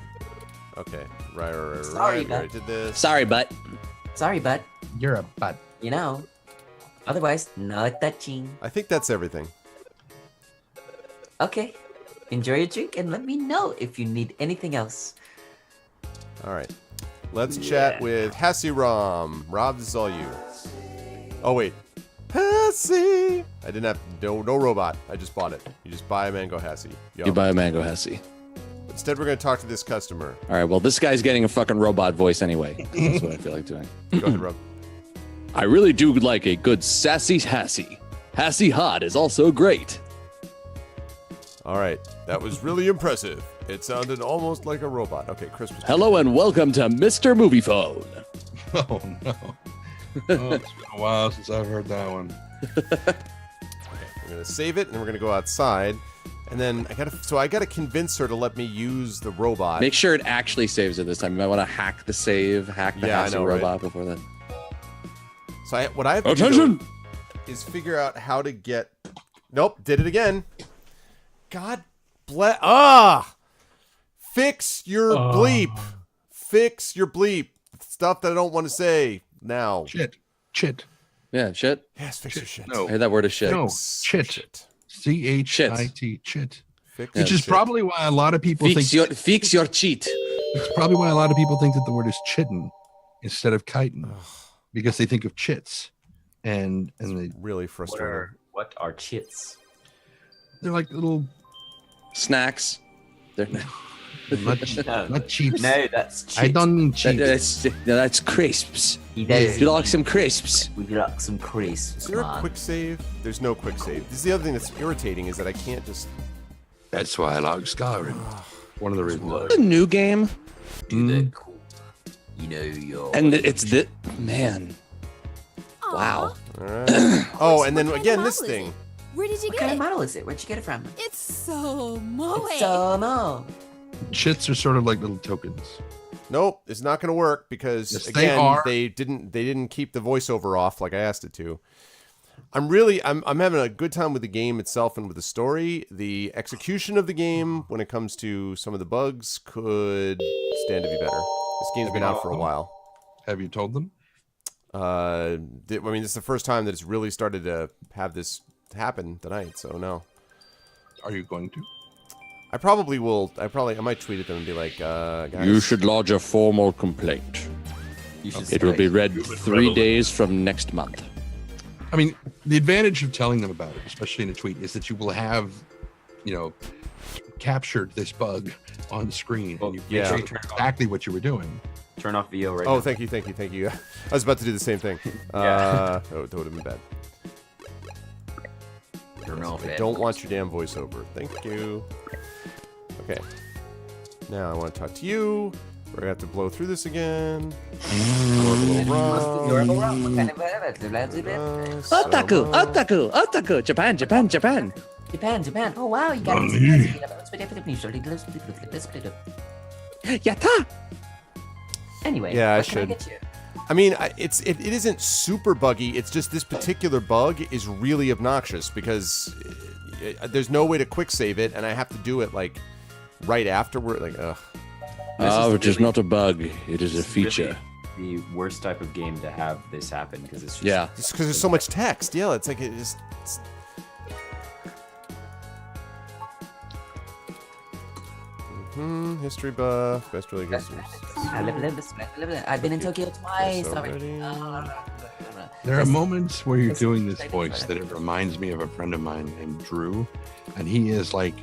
Okay, right. Sorry, we already bud. did this. Sorry, but Sorry, but, You're a butt. you know. Otherwise, no touching. I think that's everything. Okay. Enjoy your drink and let me know if you need anything else. All right, let's chat with Hassie Rom. Rob, this is all you. Oh wait, Hassie. I didn't have no robot. I just bought it. You just buy a mango Hassie. Yum. you buy a mango Hesse. Instead, we're gonna talk to this customer. All right, well, this guy's getting a fucking robot voice anyway. That's what I feel like doing. Go ahead, Rob. I really do like a good sassy Hassie. Hassie hot is also great. All right, that was really impressive. It sounded almost like a robot. Okay, Christmas. Hello and welcome to Mr. Movie Phone. Oh, no. Oh, it's been a while since I've heard that one. We're gonna save it, and we're gonna go outside, and then I gotta convince her to let me use the robot. Make sure it actually saves it this time. You might want to hack the save, hack the Yeah, I Hassie know, right? robot before that. So what I have to Attention! do is figure out how to get. Nope, did it again. God bless. Fix your bleep. Fix your bleep. Stuff that I don't want to say now. Chit. Yeah, shit. Yes, fix your shit. No. I heard that word is shit. No, Fix chit. C-H-I-T. Chit. Fix Which your is shit. probably why a lot of people Fix think. your cheat. It's probably why a lot of people think that the word is chitten instead of chitin, because they think of chits, and they Really frustrating. What are chits? they're like little Snacks. They're not cheaps. No, that's chit. I don't mean cheap. That's crisps. He does. You like some crisps? Would you like some crisps? Is there a man? quick save? There's no quick save. This is the other thing that's irritating is that I can't just. That's why I like Skyrim. One of the reasons. a new game, Do that cool. You know your. And it's the man. wow. All right. Oh, and then What kind again, of this model is thing. it? Where did you What get kind of it? model is it? Where'd you get it from? It's so moe. It's so no. Chits are sort of like little tokens. Nope, it's not going to work because Yes, they again, are. they didn't keep the voiceover off like I asked it to. I'm having a good time with the game itself and with the story. The execution of the game when it comes to some of the bugs could stand to be better. This game's been out for a while. Have you told them? I mean, this is the first time that it's really started to have this happen tonight. So no. Are you going to? I probably will. I might tweet at them and be like, guys. You should lodge a formal complaint. It will be read 3 days from next month. I mean, the advantage of telling them about it, especially in a tweet, is that you will have, captured this bug on the screen, and you yeah. exactly what you were doing. Turn off VO right now. Oh, thank you. I was about to do the same thing. That would have been bad. I don't want your damn voiceover. Thank you. Okay. Now I want to talk to you. We're gonna have to blow through this again. Otaku, Japan. Japan. Oh wow, you got Yatta! Anyway, yeah, I what can should. get you? I mean, it isn't super buggy. It's just this particular bug is really obnoxious because there's no way to quick save it, and I have to do it like right afterward. Like, ugh. It is not a bug. It is a feature. Really the worst type of game to have this happen because it's just Just because there's so much text. Yeah, it's like it's history buff, best really good. I've been in Tokyo twice. There are moments where you're doing this voice that it reminds me of a friend of mine named Drew, and he is like,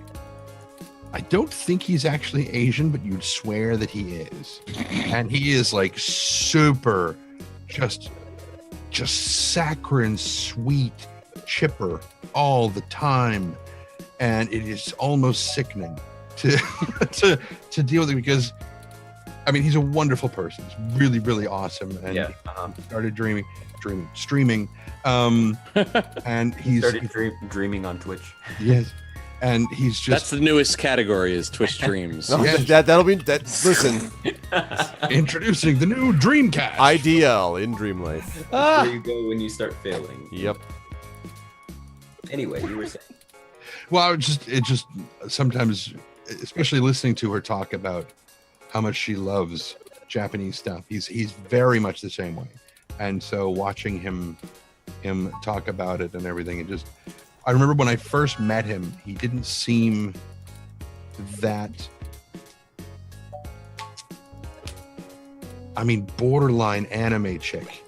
I don't think he's actually Asian, but you'd swear that he is. And he is like super, just saccharine, sweet, chipper all the time. And it is almost sickening to to deal with it because, I mean, he's a wonderful person. He's really, really awesome. And he started streaming. And he's started dreaming on Twitch. Yes. And he's just... That's the newest category is Twitch streams. No, that'll be... Listen. Introducing the new Dreamcast. IDL in Dream Life. That's where you go when you start failing. Yep. Anyway, you were saying... Well, it just sometimes, especially listening to her talk about how much she loves Japanese stuff, he's very much the same way. And so watching him talk about it and everything, I remember when I first met him, he didn't seem that, I mean, borderline anime chick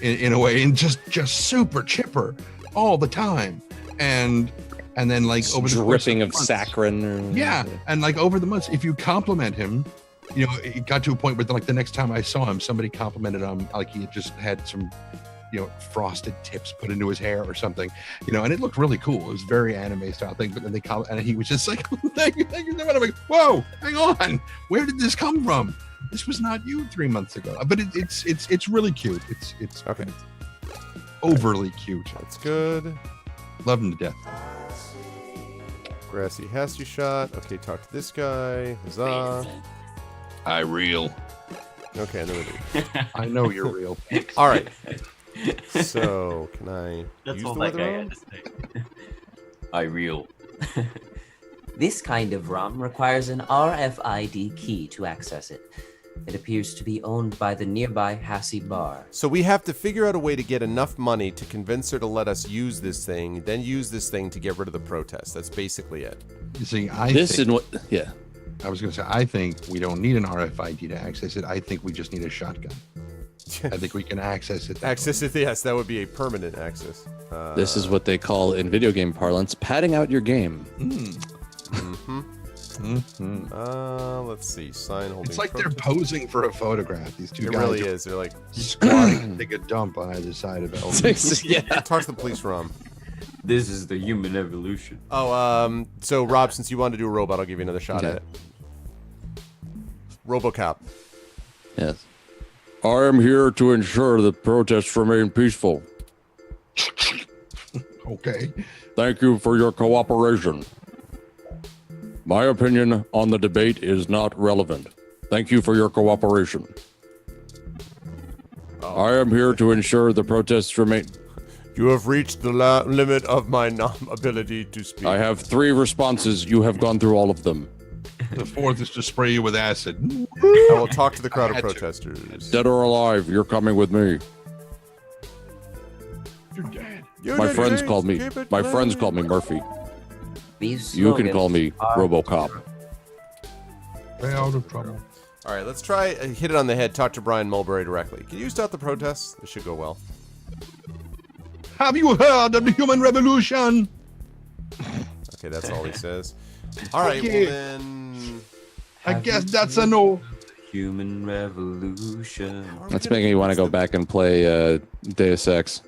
in a way, and just super chipper all the time. And then like over the dripping of saccharin. Yeah. And like over the months, if you compliment him, it got to a point where like the next time I saw him, somebody complimented him like he had just had some frosted tips put into his hair or something, and it looked really cool. It was very anime style thing, but then and he was just like, thank you so much. I'm like, whoa, hang on, where did this come from? This was not you 3 months ago. But it's really cute. It's okay. It's overly cute. That's good. Love him to death. Grassy Hasty shot. Okay, talk to this guy. Huzzah. I real. Okay, I know what I know you're real. All right. So, can I use the weather ROM? I reel. This kind of ROM requires an RFID key to access it. It appears to be owned by the nearby Hassie bar. So we have to figure out a way to get enough money to convince her to let us use this thing, then use this thing to get rid of the protest. That's basically it. You see, I was going to say, I think we don't need an RFID to access it. I think we just need a shotgun. I think we can access it. Access it, yes. That would be a permanent access. This is what they call, in video game parlance, padding out your game. Let's see. Sign holding. It's like they're posing for a photograph. These two guys. It really is. They're like squatting to take a dump on either side of it. Yeah. Talk to the police, Rom. This is the human evolution. Oh, so Rob, since you wanted to do a robot, I'll give you another shot at it. RoboCop. Yes. I am here to ensure that protests remain peaceful. Okay. Thank you for your cooperation. My opinion on the debate is not relevant. Thank you for your cooperation. I am here to ensure the protests remain... You have reached the limit of my ability to speak. I have 3 responses. You have gone through all of them. The 4th is to spray you with acid. I will talk to the crowd of protesters. Dead or alive, you're coming with me. You're dead. My friends called me Murphy. These You can call slogans me are- RoboCop. Stay out of trouble. All right, let's try hit it on the head. Talk to Brian Mulberry directly. Can you start the protests? This should go well. Have you heard of the human revolution? Okay, that's all he says. All right, Okay. well then. I guess that's a no. Human revolution. how are we That's gonna making me do want to this? go back and play Deus Ex.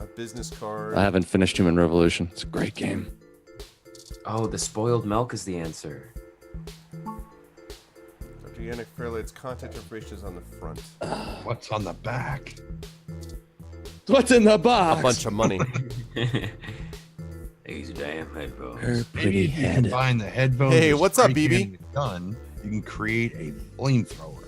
A business card. I haven't finished Human Revolution. It's a great game. Oh, the spoiled milk is the answer. Dr. Yannick Fairlight's contact information is on the front. What's on the back? What's in the A box? bunch of money. These damn headphones. Her Maybe pretty if you head. combine the headphones. Hey, with what's up, spray BB? can and a gun, you can create a flamethrower.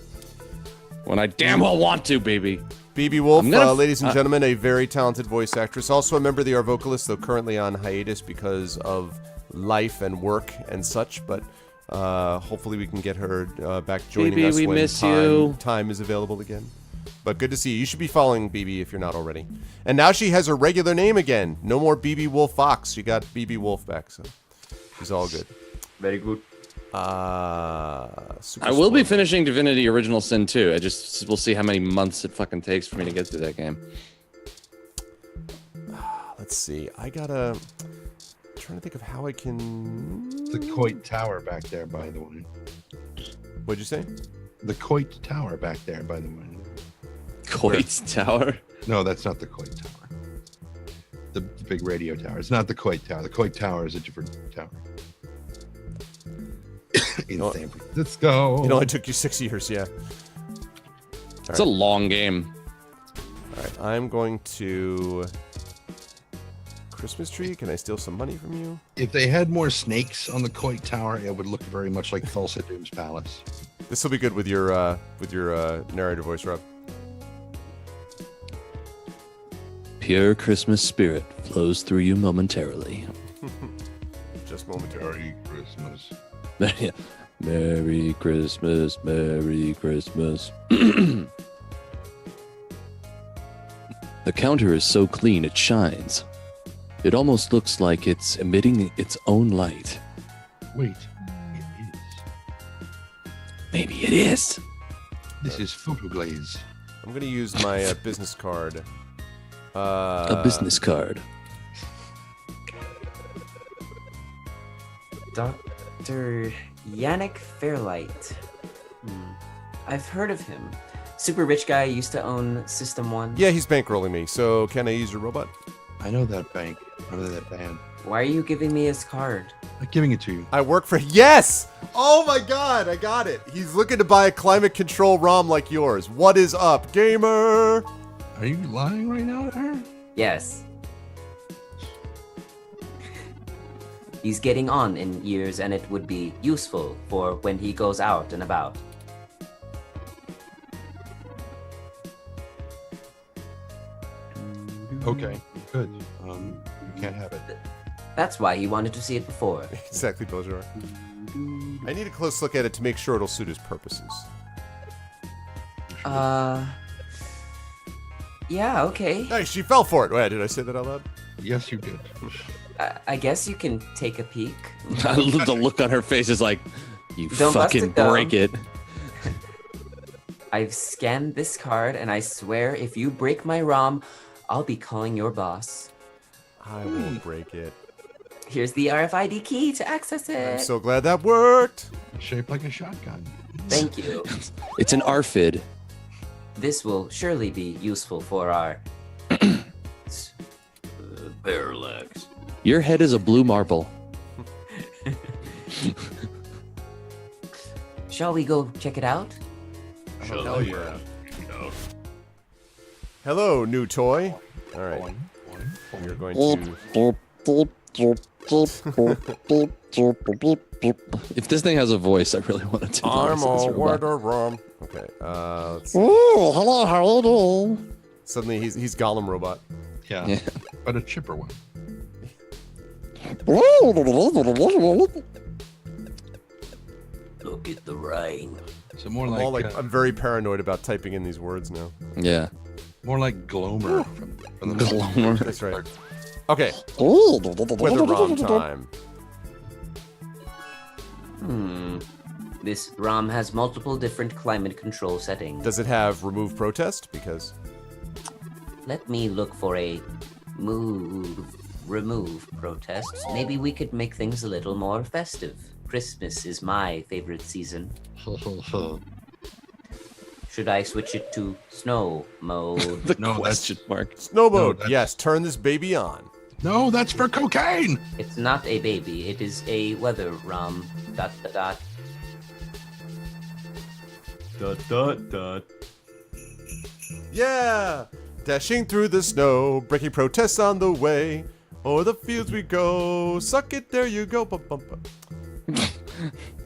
When I damn well want to, baby. BB Wolf, I'm gonna ladies and gentlemen, a very talented voice actress. Also a member of the Arvocalists, though currently on hiatus because of life and work and such. But hopefully we can get her back joining BB, us we when miss you. time is available again. But good to see you. You should be following BB if you're not already. And now she has her regular name again. No more BB Wolf Fox. She got BB Wolf back, so she's all good. Very good. Super I will be spoiled. finishing Divinity Original Sin 2. We'll see how many months it fucking takes for me to get through that game. Let's see. I'm trying to think of how I can. The Coit Tower back there, by the way. What'd you say? The Coit Tower back there, by the way. Coit's Tower? No, that's not the Coit Tower. The big radio tower. It's not the Coit Tower. The Coit Tower is a different tower. In know- San Francisco. It only took you 6 years, yeah. It's a long game. All right, I'm going to Christmas tree. Can I steal some money from you? If they had more snakes on the Coit Tower, it would look very much like Thulsa Doom's palace. This will be good with your narrator voice, Rob. Pure Christmas spirit flows through you momentarily. Just momentarily. Merry Christmas. Merry Christmas, Merry Christmas. The counter is so clean it shines. It almost looks like it's emitting its own light. Wait, it is. Maybe it is. This is photoglaze. I'm going to use my business card. A business card. Dr. Yannick Fairlight. I've heard of him. Super rich guy, used to own System 1. Yeah, he's bankrolling me. So can I use your robot? I know that bank. I know that band. Why are you giving me his card? I'm giving it to you. I work for. Yes! Oh my god, I got it. He's looking to buy a climate control ROM like yours. What is up, gamer? Are you lying right now to her? Yes. He's getting on in years, and it would be useful for when he goes out and about. Okay, good. You can't have it. That's why he wanted to see it before. Exactly, Bojar. I need a close look at it to make sure it'll suit his purposes. Yeah, okay. Hey, she fell for it. Wait, did I say that out loud? Yes, you did. I guess you can take a peek. The look on her face is like, you Don't bust fucking it down. break it. I've scanned this card, and I swear if you break my ROM, I'll be calling your boss. I won't break it. Here's the RFID key to access it. I'm so glad that worked. Shaped like a shotgun. Thank you. It's an ARFID. This will surely be useful for our... Parallax. Your head is a blue marble. Shall we go check it out? Shall hell I yeah. grab it out? Hello, new toy. All right. You're going to. If this thing has a voice, I really want to do I'm this as a a robot. water rum. Okay. Let's see. Oh, hello, how are you doing? Suddenly he's Gollum robot. Yeah, Yeah. but a chipper one. Look at the rain. So more I'm, like, I'm very paranoid about typing in these words now. Yeah. more like Glomer from the Glomer. That's right. Okay. Weather ROM time. This ROM has multiple different climate control settings. Does it have remove protest? Because Let me look for a remove protests. Maybe we could make things a little more festive. Christmas is my favorite season. Should I switch it to snow mode? The No, question mark. snow mode. that's- Yes, turn this baby on. No, that's for cocaine. It's not a baby, it is a weather ROM. ... Yeah! Dashing through the snow, breaking protests on the way. O'er the fields we go. Suck it, there you go. Bum, bum, bum.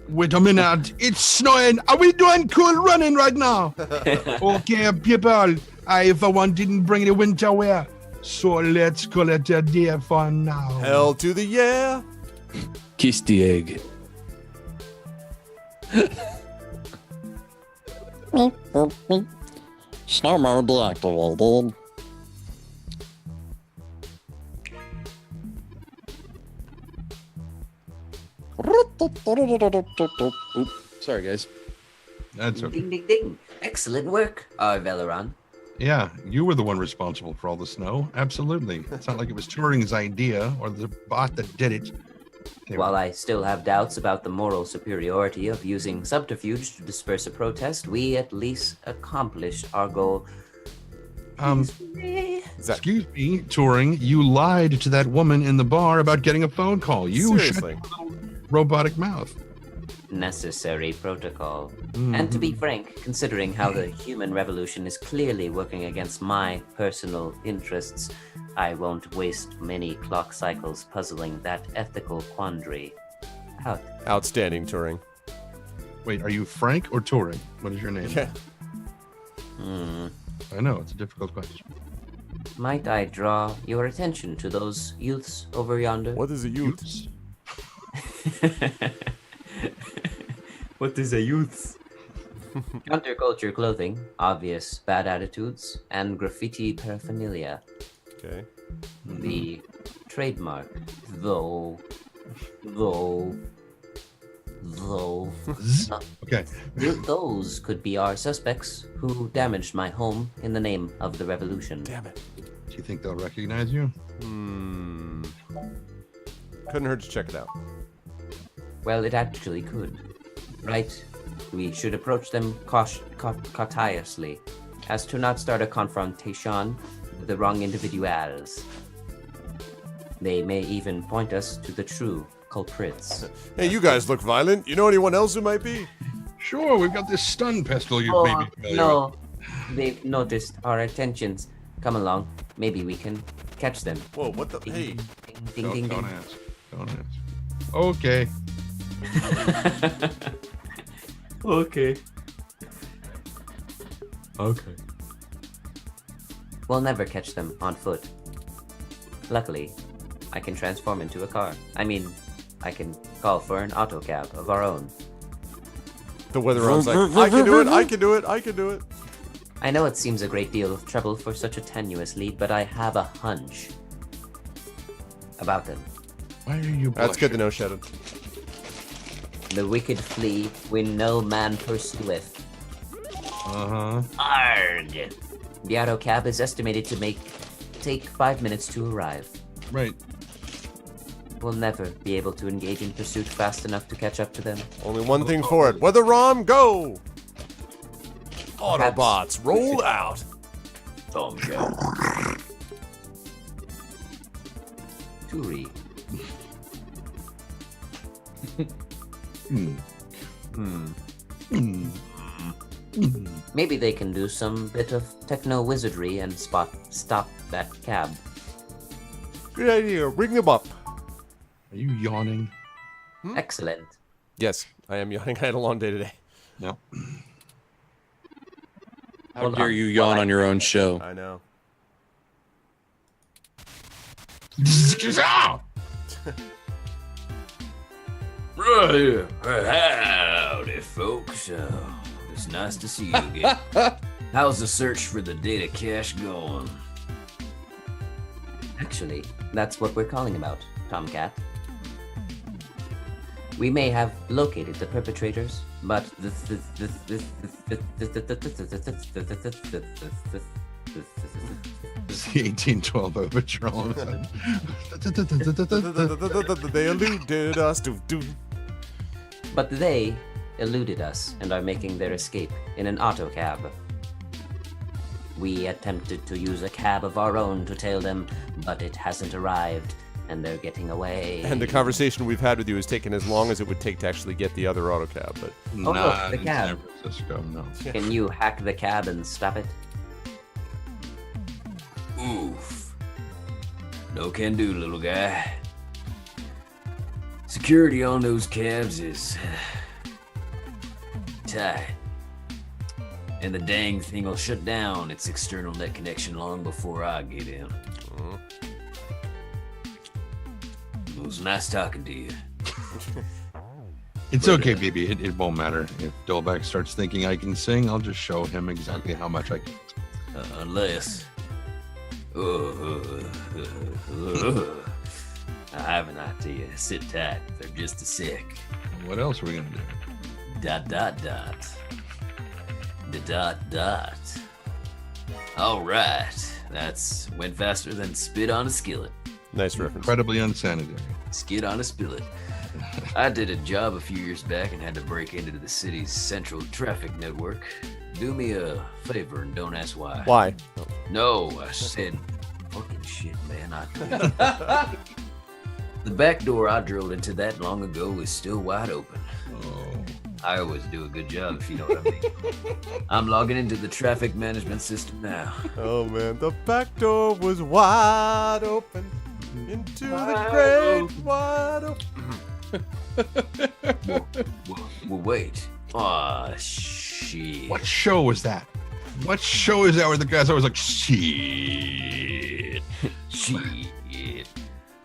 Wait a minute, it's snowing. Are we doing cool running right now? Okay, people, I for one didn't bring any winter wear, so let's call it a day for now. Hell to the yeah! Kiss the egg. Snow mode deactivated. Oops, sorry guys. That's okay. Ding ding ding. Excellent work, Veleron. Yeah, you were the one responsible for all the snow. Absolutely. It's not like it was Turing's idea or the bot that did it. Anyway, While I still have doubts about the moral superiority of using subterfuge to disperse a protest, we at least accomplished our goal. Is that excuse me, Turing, you lied to that woman in the bar about getting a phone call. You shut seriously? your little robotic mouth. Necessary protocol. And to be frank, considering how the human revolution is clearly working against my personal interests, I won't waste many clock cycles puzzling that ethical quandary. Out. Outstanding, Turing. Wait, are you Frank or Turing? What is your name? Yeah. I know, it's a difficult question. Might I draw your attention to those youths over yonder? What is a youth? Oops. What is a youth? Counterculture clothing, obvious bad attitudes, and graffiti paraphernalia. Okay. The trademark, though, Okay. those could be our suspects who damaged my home in the name of the revolution. Damn it. Do you think they'll recognize you? Couldn't hurt to check it out. Well, it actually could. Right? We should approach them cautiously, as to not start a confrontation with the wrong individuals. They may even point us to the true culprits. Hey, you guys look violent. You know anyone else who might be? Sure, we've got this stun pistol you may be familiar no. They've noticed our attentions. Come along. Maybe we can catch them. Whoa, what the? Ding, Hey. ding, with. ding, ding, Don't ding. ask. Don't ask. Okay. Okay. Okay. We'll never catch them on foot. Luckily, I can transform into a car. I mean, I can call for an auto cab of our own. The weather ROM's like, I can do it, I can do it, I can do it. I know it seems a great deal of trouble for such a tenuous lead, but I have a hunch about them. Why are you That's good to blushing? know, Shadow. The wicked flee when no man pursueth. Uh-huh. Arg! The auto cab is estimated to take 5 minutes to arrive. Right. We'll never be able to engage in pursuit fast enough to catch up to them. Only one thing for it. Weather ROM, go! Autobots, roll out. Tomcat. Turi. Maybe they can do some bit of techno wizardry and stop that cab. Good idea, bring them up. Are you yawning? Excellent. Yes, I am yawning. I had a long day today. No. How Hold dare on. you yawn on your own show? I know. Ah! Right. Howdy, folks. It's nice to see you again. How's the search for the data cache going? Actually, That's what we're calling about, Tomcat. We may have located the perpetrators, but It's the 1812 overture all of a sudden. They eluded us. but they eluded us and are making their escape in an auto cab. We attempted to use a cab of our own to tail them, but it hasn't arrived, and they're getting away. And the conversation we've had with you has taken as long as it would take to actually get the other auto cab. But Oh, Not look, the in cab. San Francisco, no. Can you hack the cab and stop it? Oof. No can do, little guy. Security on those cabs is tight. And the dang thing will shut down its external net connection long before I get in. It was nice talking to you. It's okay, baby. It won't matter. If Dolbeck starts thinking I can sing, I'll just show him exactly how much I can. Unless... I have an idea. Sit tight for just a sec. What else are we gonna do? Dot dot dot. The dot dot. All right. That's went faster than spit on a skillet. nice reference. Incredibly unsanitary. Skid on a spillet. I did a job a few years back and had to break into the city's central traffic network. Do me a favor and don't ask why. Why? No, I said, fucking shit, man. The back door I drilled into that long ago is still wide open. Oh. I always do a good job, if you know what I mean. I'm logging into the traffic management system now. Oh man, the back door was wide open into the great wide open. Well, wait. Aw, shit. What show was that? What show is that where the guy's always like, shit? Shit.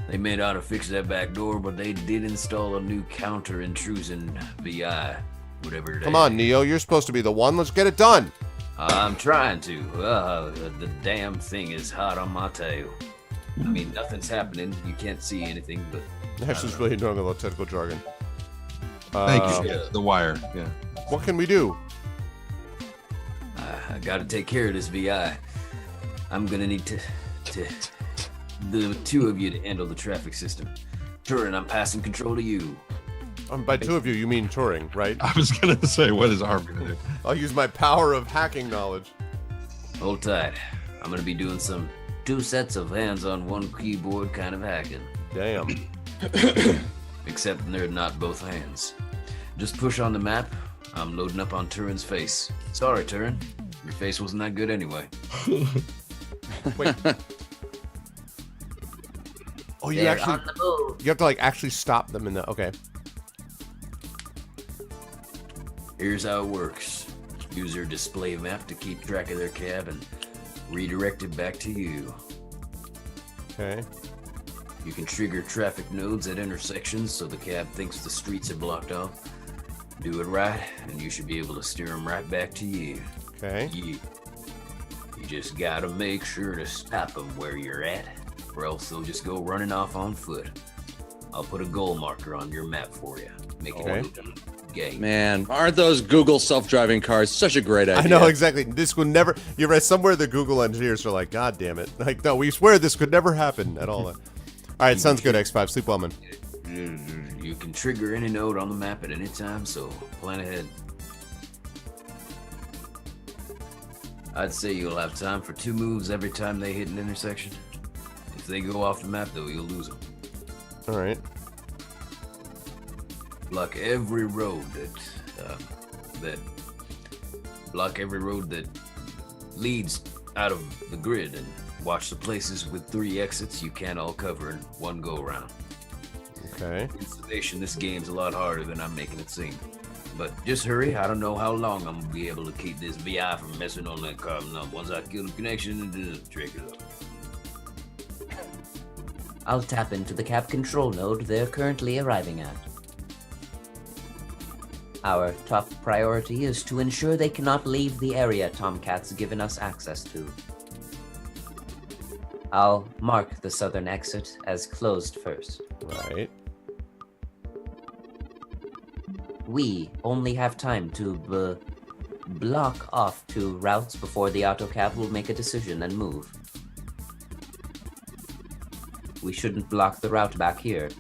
They may not have fixed that back door, but they did install a new counter-intrusion VI, whatever it Come is. on, Neo, you're supposed to be the one. Let's get it done. I'm trying to. The damn thing is hot on my tail. I mean, nothing's happening. You can't see anything, but... Ashley's really knowing a lot of technical jargon. Thank you. Yes, the wire. Yeah. What can we do? I gotta take care of this VI. I'm gonna need to the two of you to handle the traffic system. Turin, I'm passing control to you. By two of you, you mean touring, right? I was gonna say, what is Arv gonna do? I'll use my power of hacking knowledge. Hold tight. I'm gonna be doing some 2 sets of hands on one keyboard kind of hacking. Damn. Except they're not both hands. Just push on the map. I'm loading up on Turin's face. Sorry, Turin. Your face wasn't that good anyway. Wait. Oh, you They're actually on the move. you have to like actually stop them in the okay. Here's how it works. Use your display map to keep track of their cab and redirect it back to you. Okay. You can trigger traffic nodes at intersections so the cab thinks the streets are blocked off. Do it right, and you should be able to steer them right back to you. Okay. You just gotta make sure to stop them where you're at, or else they'll just go running off on foot. I'll put a goal marker on your map for you. Make it Okay. look gay. Man, aren't those Google self-driving cars such a great idea? I know exactly. This would never. You're right. Somewhere the Google engineers are like, God damn it! Like, no, we swear this could never happen at all. All right, sounds good. X5, sleep well, man. You can trigger any node on the map at any time, so plan ahead. I'd say you'll have time for 2 moves every time they hit an intersection. If they go off the map, though, you'll lose them. All right. Block every road that leads out of the grid, and watch the places with 3 exits you can't all cover in one go around. Okay. Installation, this game's a lot harder than I'm making it seem. But just hurry, I don't know how long I'm gonna be able to keep this VI from messing on that carbon up. Once I kill the connection, just trick it up. I'll tap into the cab control node they're currently arriving at. Our top priority is to ensure they cannot leave the area Tomcat's given us access to. I'll mark the southern exit as closed first. Right. We only have time to block off 2 routes before the autocab will make a decision and move. We shouldn't block the route back here.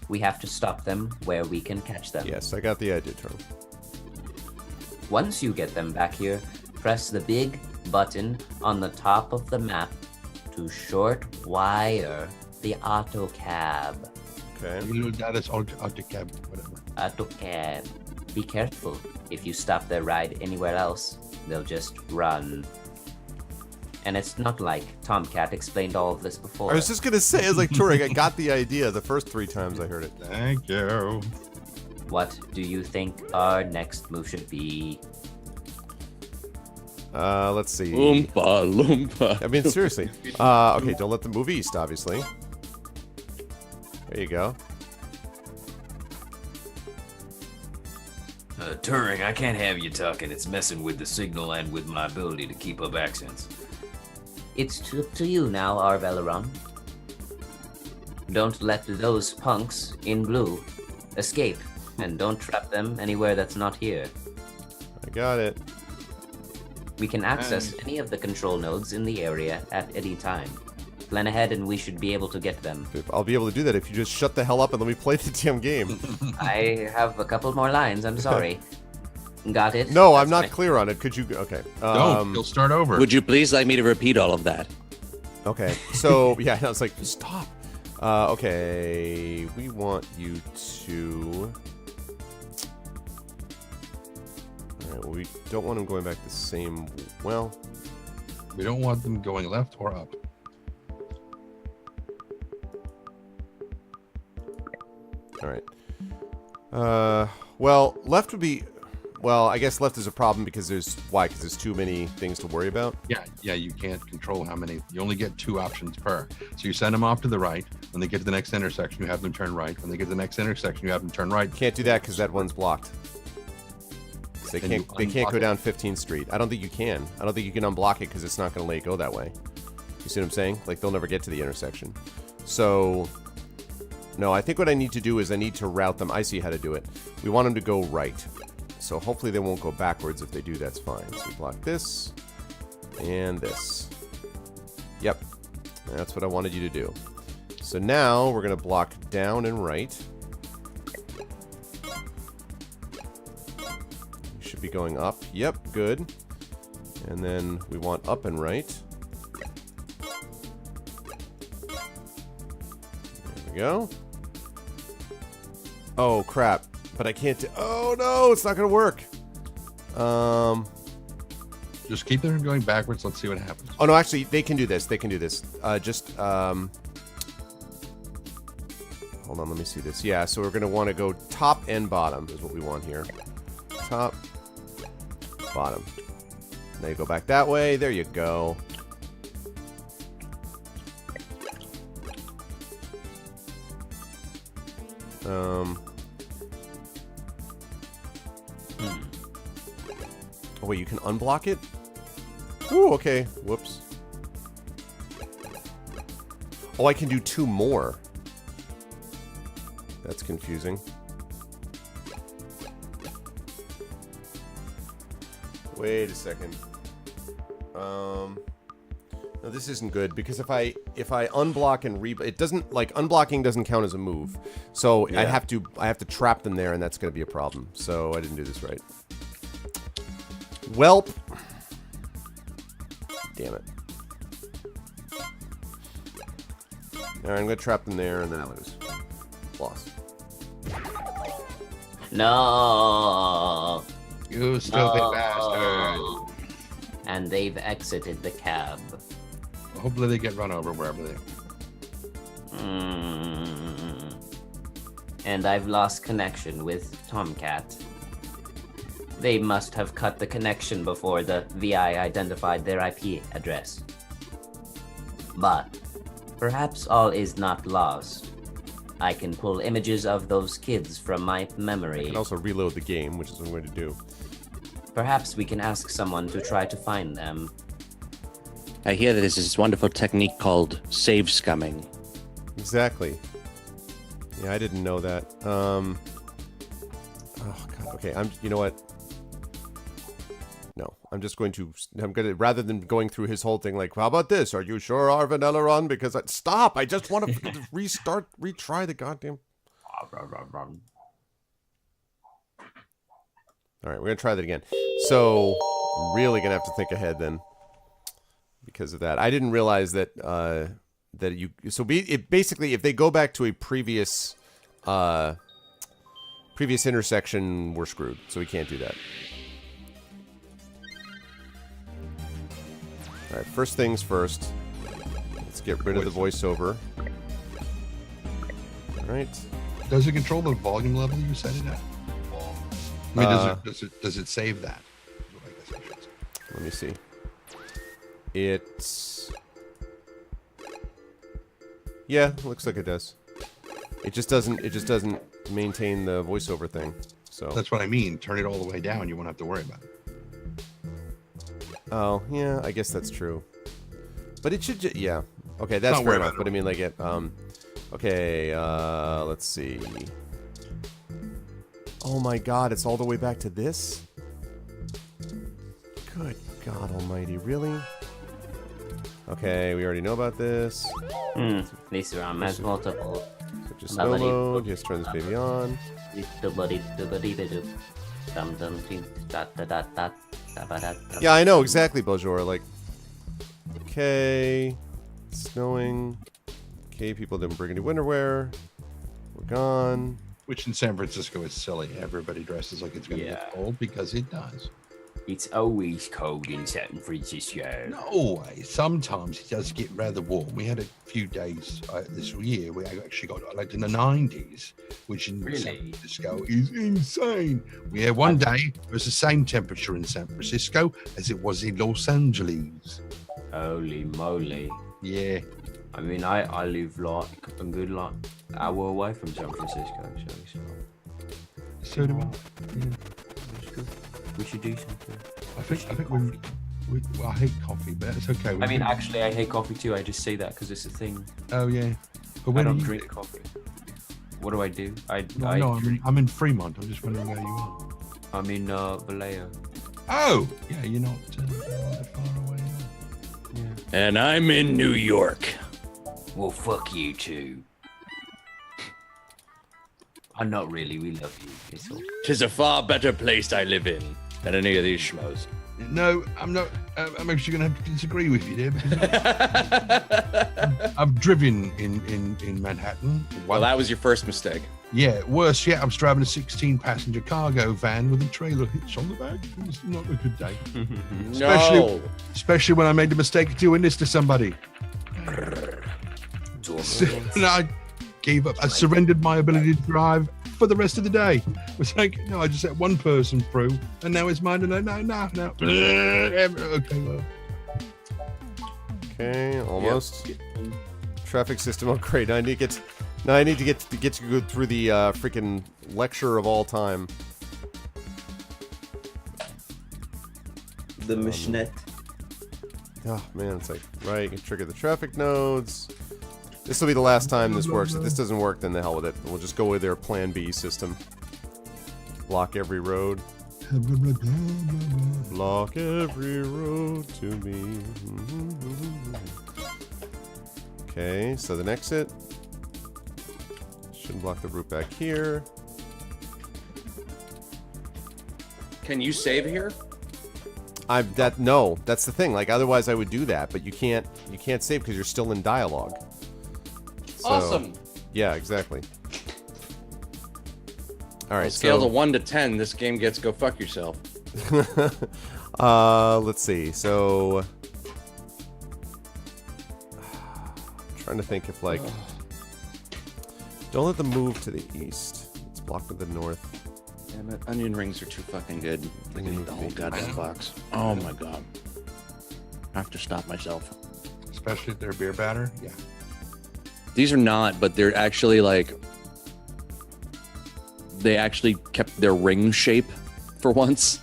We have to stop them where we can catch them. Yes, I got the idea, Turtle. Once you get them back here, press the big button on the top of the map to short wire the autocab. Okay. That is autocab, whatever. Autocab. Be careful. If you stop their ride anywhere else, they'll just run. And it's not like Tomcat explained all of this before. I was just gonna say, it's like Turing. I got the idea the first 3 times I heard it. Thank you. What do you think our next move should be? Let's see. Loompa, loompa. I mean, seriously. Okay, don't let them move east, obviously. There you go. Turing, I can't have you talking. It's messing with the signal and with my ability to keep up accents. It's up to you now, Arveleron. Don't let those punks in blue escape, and don't trap them anywhere that's not here. I got it. We can access any of the control nodes in the area at any time. Plan ahead and we should be able to get them. I'll be able to do that if you just shut the hell up and let me play the damn game. I have a couple more lines, I'm sorry. Got it? No, That's I'm not fine. clear on it. Could you? Okay. Don't. You'll start over. Would you please like me to repeat all of that? Okay. So, yeah, I was like, stop. Okay. We want you to... Alright, well, we don't want him going back the same... Well... We don't want them going left or up. Alright. Well, left would be... Well, I guess left is a problem because there's... Why? Because there's too many things to worry about? Yeah, you can't control how many. You only get 2 options per. So you send them off to the right. When they get to the next intersection, you have them turn right. When they get to the next intersection, you have them turn right. Can't do that because that one's blocked. So they can't go down 15th Street. I don't think you can. I don't think you can unblock it because it's not going to let it go that way. You see what I'm saying? Like, they'll never get to the intersection. So... No, I think what I need to do is I need to route them. I see how to do it. We want them to go right. So hopefully they won't go backwards. If they do, that's fine. So we block this and this. Yep. That's what I wanted you to do. So now we're going to block down and right. You should be going up. Yep, good. And then we want up and right. There we go. Oh, crap. But I can't do... Oh, no! It's not going to work. Just keep them going backwards. Let's see what happens. Oh, no, actually, they can do this. They can do this. Hold on, let me see this. Yeah, so we're going to want to go top and bottom is what we want here. Top, bottom. Now you go back that way. There you go. Oh, wait, you can unblock it? Ooh, okay. Whoops. Oh, I can do 2 more. That's confusing. Wait a second. No, this isn't good because if I unblock and it doesn't, like, unblocking doesn't count as a move. So Yeah. I have to trap them there, and that's going to be a problem. So I didn't do this right. Welp. Damn it. Alright, I'm going to trap them there, and then I lose. Lost. No. You stupid bastard. And they've exited the cab. Hopefully they get run over wherever they are. And I've lost connection with Tomcat. They must have cut the connection before the VI identified their IP address. But perhaps all is not lost. I can pull images of those kids from my memory. I can also reload the game, which is what I'm going to do. Perhaps we can ask someone to try to find them. I hear that there's this wonderful technique called save scumming. Exactly. Yeah, I didn't know that. Oh god. Okay, you know what? No, I'm gonna rather than going through his whole thing like, how about this? Are you sure, Arvin Eleron? Because stop! I just want to retry the goddamn. All right, we're gonna try that again. So, really gonna have to think ahead then, because of that. I didn't realize that basically if they go back to a previous intersection, we're screwed. So we can't do that. All right, first things first. Let's get rid of the voiceover. All right. Does it control the volume level you set it at? I mean, does it save that? I guess I should say. Let me see. It's... Yeah, looks like it does. It just doesn't maintain the voiceover thing. So that's what I mean. Turn it all the way down. You won't have to worry about it. Oh, yeah, I guess that's true. But it should yeah. Okay, that's fair enough. But I mean, like, okay, let's see. Oh my god, it's all the way back to this? Good God almighty, really? Okay, we already know about this. These are on mass multiple. So just slow mode, just turn this baby on. Yeah, I know, exactly, Bonjour. Like, okay, it's snowing. Okay, people didn't bring any winter wear. We're gone. Which in San Francisco is silly. Everybody dresses like it's going to get cold because it does. It's always cold in San Francisco. No way. Sometimes it does get rather warm. We had a few days this year where I actually got like in the 90s, which in San Francisco is insane. We had one day, it was the same temperature in San Francisco as it was in Los Angeles. Holy moly. Yeah. I mean, I live like a good like hour away from San Francisco, so do I. Yeah. We should do something. I think well, I hate coffee, but it's okay. I mean, actually, I hate coffee too. I just say that because it's a thing. Oh yeah. But I don't drink coffee. What do I do? I'm in Fremont. I'm just wondering where you are. I'm in Vallejo. Oh, yeah, you're not that far away. Yeah. And I'm in New York. Well, fuck you too. I'm not really. We love you. It's all. 'Tis a far better place I live in than any of these schmoes. No, I'm not. I'm actually going to have to disagree with you there. I've driven in Manhattan. Well, that was your first mistake. Yeah, worse yet, I was driving a 16-passenger cargo van with a trailer hitch on the back. It was not a good day. No. Especially when I made the mistake of doing this to somebody. And I gave up. I surrendered my ability to drive for the rest of the day. It was like, no, I just let one person through, and now it's mine. And no. Okay, well. Okay, almost. Yep. Traffic system upgrade. I need to get to go through the freaking lecture of all time. The Mishneh. Oh man, it's like right. You can trigger the traffic nodes. This will be the last time this works. If this doesn't work, then the hell with it. We'll just go with their Plan B system. Block every road. Block every road to me. Okay, so the exit. Shouldn't block the route back here. Can you save here? No, that's the thing. Like otherwise I would do that, but you can't save because you're still in dialogue. So, awesome. Yeah, exactly. All right. Scale to 1 to 10. This game gets go fuck yourself. Let's see. So, I'm trying to think if like, don't let them move to the east. It's blocked to the north. Damn it! Onion rings are too fucking good. They can eat the whole goddamn box. Oh my god! I have to stop myself. Especially if they're beer batter. Yeah. These are not, but they're actually like, they actually kept their ring shape for once.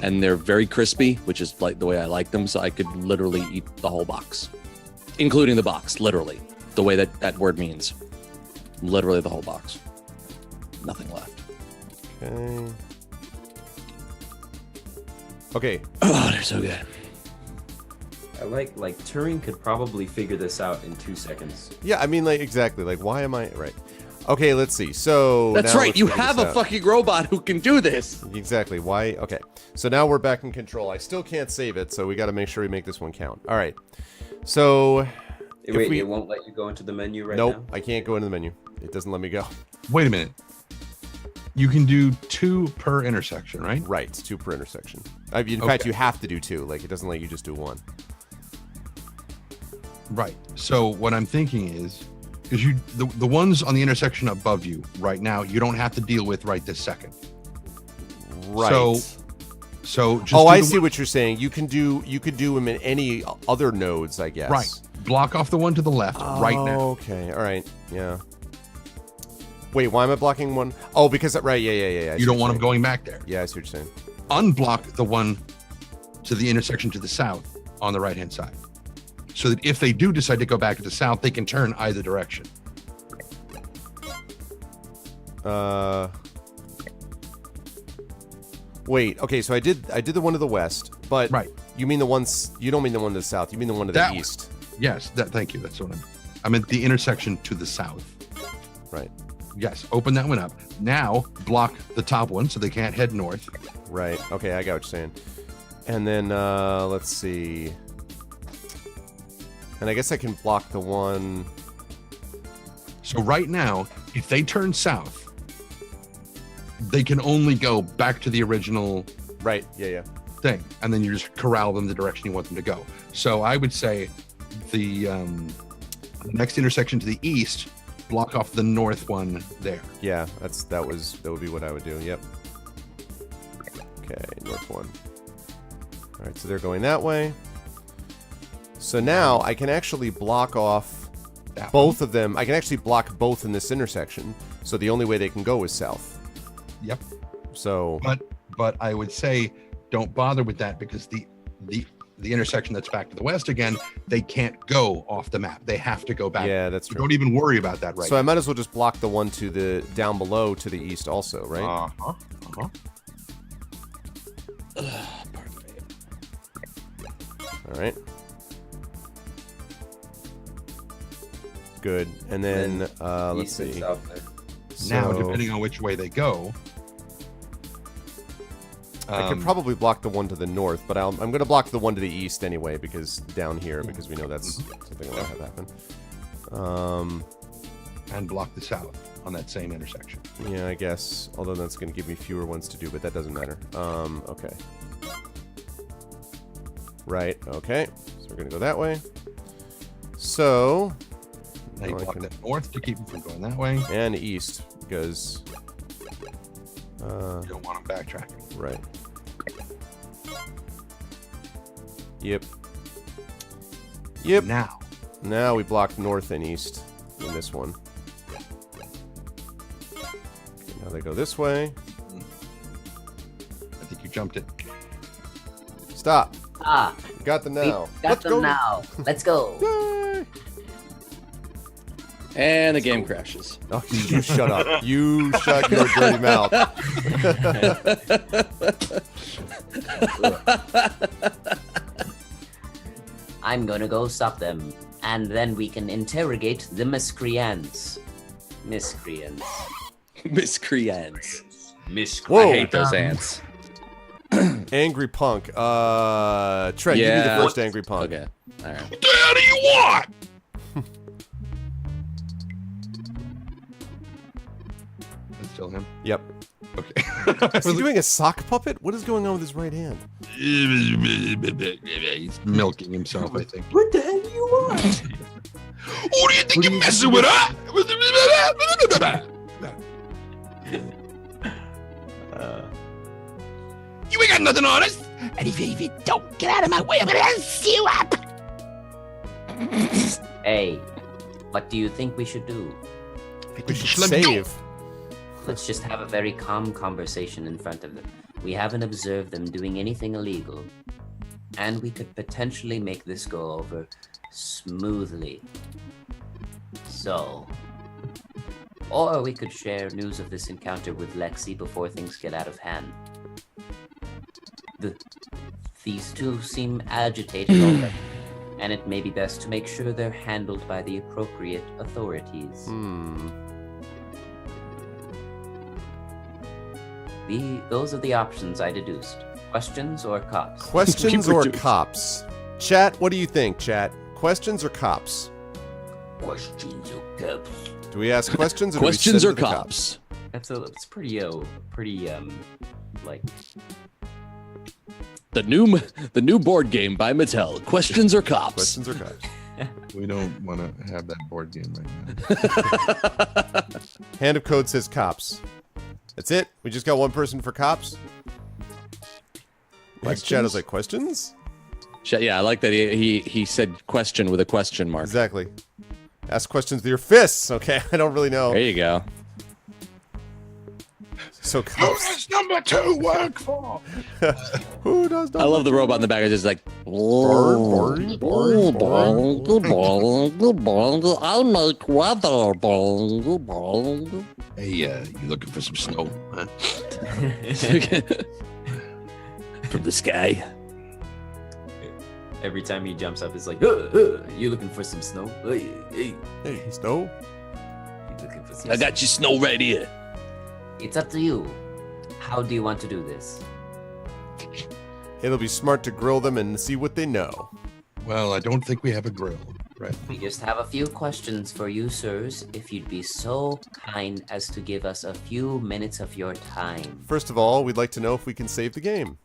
And they're very crispy, which is like the way I like them. So I could literally eat the whole box, including the box, literally. The way that word means. Literally the whole box. Nothing left. Okay. Okay. Oh, they're so good. I like Turing could probably figure this out in 2 seconds. Yeah, I mean, like, exactly. Like, why am I... Right. Okay, let's see. So... That's now right. let's You figure have this a out. fucking robot who can do this. Exactly. Why? Okay. So now we're back in control. I still can't save it, so we got to make sure we make this one count. All right. So... Wait, it won't let you go into the menu right now? Nope, I can't go into the menu. It doesn't let me go. Wait a minute. You can do 2 per intersection, right? Right, 2 per intersection. In fact, you have to do 2. Like, it doesn't let you just do 1. Right. So what I'm thinking is, because the ones on the intersection above you right now, you don't have to deal with right this second. Right. So just I see what you're saying. You could do them in any other nodes, I guess. Right. Block off the one to the left right now. Okay. All right. Yeah. Wait, why am I blocking one? Oh, because right. Yeah. You don't want them going back there. Yeah, I see what you're saying. Unblock the one to the intersection to the south on the right-hand side, so that if they do decide to go back to the south, they can turn either direction. Wait. Okay, so I did the one to the west, but Right. You mean the ones? You don't mean the one to the south. You mean the one to the That one. east. Yes. Thank you. That's what I meant the intersection to the south. Right. Yes. Open that one up. Now block the top one so they can't head north. Right. Okay, I got what you're saying. And then let's see. And I guess I can block the one. So right now, if they turn south, they can only go back to the original Right. Yeah. thing, and then you just corral them the direction you want them to go. So I would say the next intersection to the east, block off the north one there. Yeah. That would be what I would do. Yep. Okay, north one. All right, so they're going that way. So now I can actually block off That both of them. I can actually block both in this intersection. So the only way they can go is south. Yep. So, But I would say don't bother with that, because the intersection that's back to the west again, they can't go off the map. They have to go back. yeah, that's So true. don't even worry about that right So I might as well just block the one to the down below to the east also, right? Uh-huh. All right. Good. And then let's East and see. south there. Now, So, depending on which way they go, I could probably block the one to the north, but I'm going to block the one to the east anyway, because down here, because we know that's something that will have happen. and block the south on that same intersection. Yeah, I guess. Although that's going to give me fewer ones to do, but that doesn't matter. Okay. Right. Okay. So we're going to go that way. So. Now you now I block can- that north to keep them from going that way. and east, because. You don't want them backtracking. Right. Yep. Now, Now we block north and east in this one. Okay, now they go this way. I think you jumped it. Stop. Ah, Got them now. got Let's them go. now. Let's go. Yay! And the game crashes. Oh, you shut up. You shut your dirty mouth. I'm gonna go stop them, and then we can interrogate the miscreants. Miscreants. Miscreants. Whoa. I hate those ants. Angry punk. Trent, you be the Yeah. first angry punk. Okay. All right. What the hell do you want? That's still him. Yep. Okay. Is he doing a sock puppet? What is going on with his right hand? He's milking himself, I think. What the hell do you want? Who do you think you're messing with, huh? You ain't got nothing on us. And if you don't get out of my way, I'm gonna see you up. Hey, what do you think we should do? We should Let me go. save. Let's just have a very calm conversation in front of them. We haven't observed them doing anything illegal, and we could potentially make this go over smoothly. So, or we could share news of this encounter with Lexi before things get out of hand. These two seem agitated already, and it may be best to make sure they're handled by the appropriate authorities. Those are the options I deduced. Questions or cops? Questions or cops? Chat, what do you think, chat? Questions or cops? Questions or cops? Do we ask questions or Questions do we or send to the cops? It's pretty like The new board game by Mattel. Questions or cops? Questions or cops? We don't want to have that board game right now. Hand of Code says cops. That's it? We just got one person for cops? Like chat is like questions? Yeah, I like that he said question with a question mark. Exactly. Ask questions with your fists. Okay, I don't really know. There you go. So Who cops. does number 2 work for? Who does not? I love the robot in the back. It's just like, Bark, I'll make weather. Hey, you looking for some snow? Huh? From the sky. every time he jumps up, it's like, you looking for some snow? Hey, snow? You looking for some I got you snow right here. It's up to you. How do you want to do this? It'll be smart to grill them and see what they know. Well, I don't think we have a grill, right? We just have a few questions for you, sirs, if you'd be so kind as to give us a few minutes of your time. First of all, we'd like to know if we can save the game.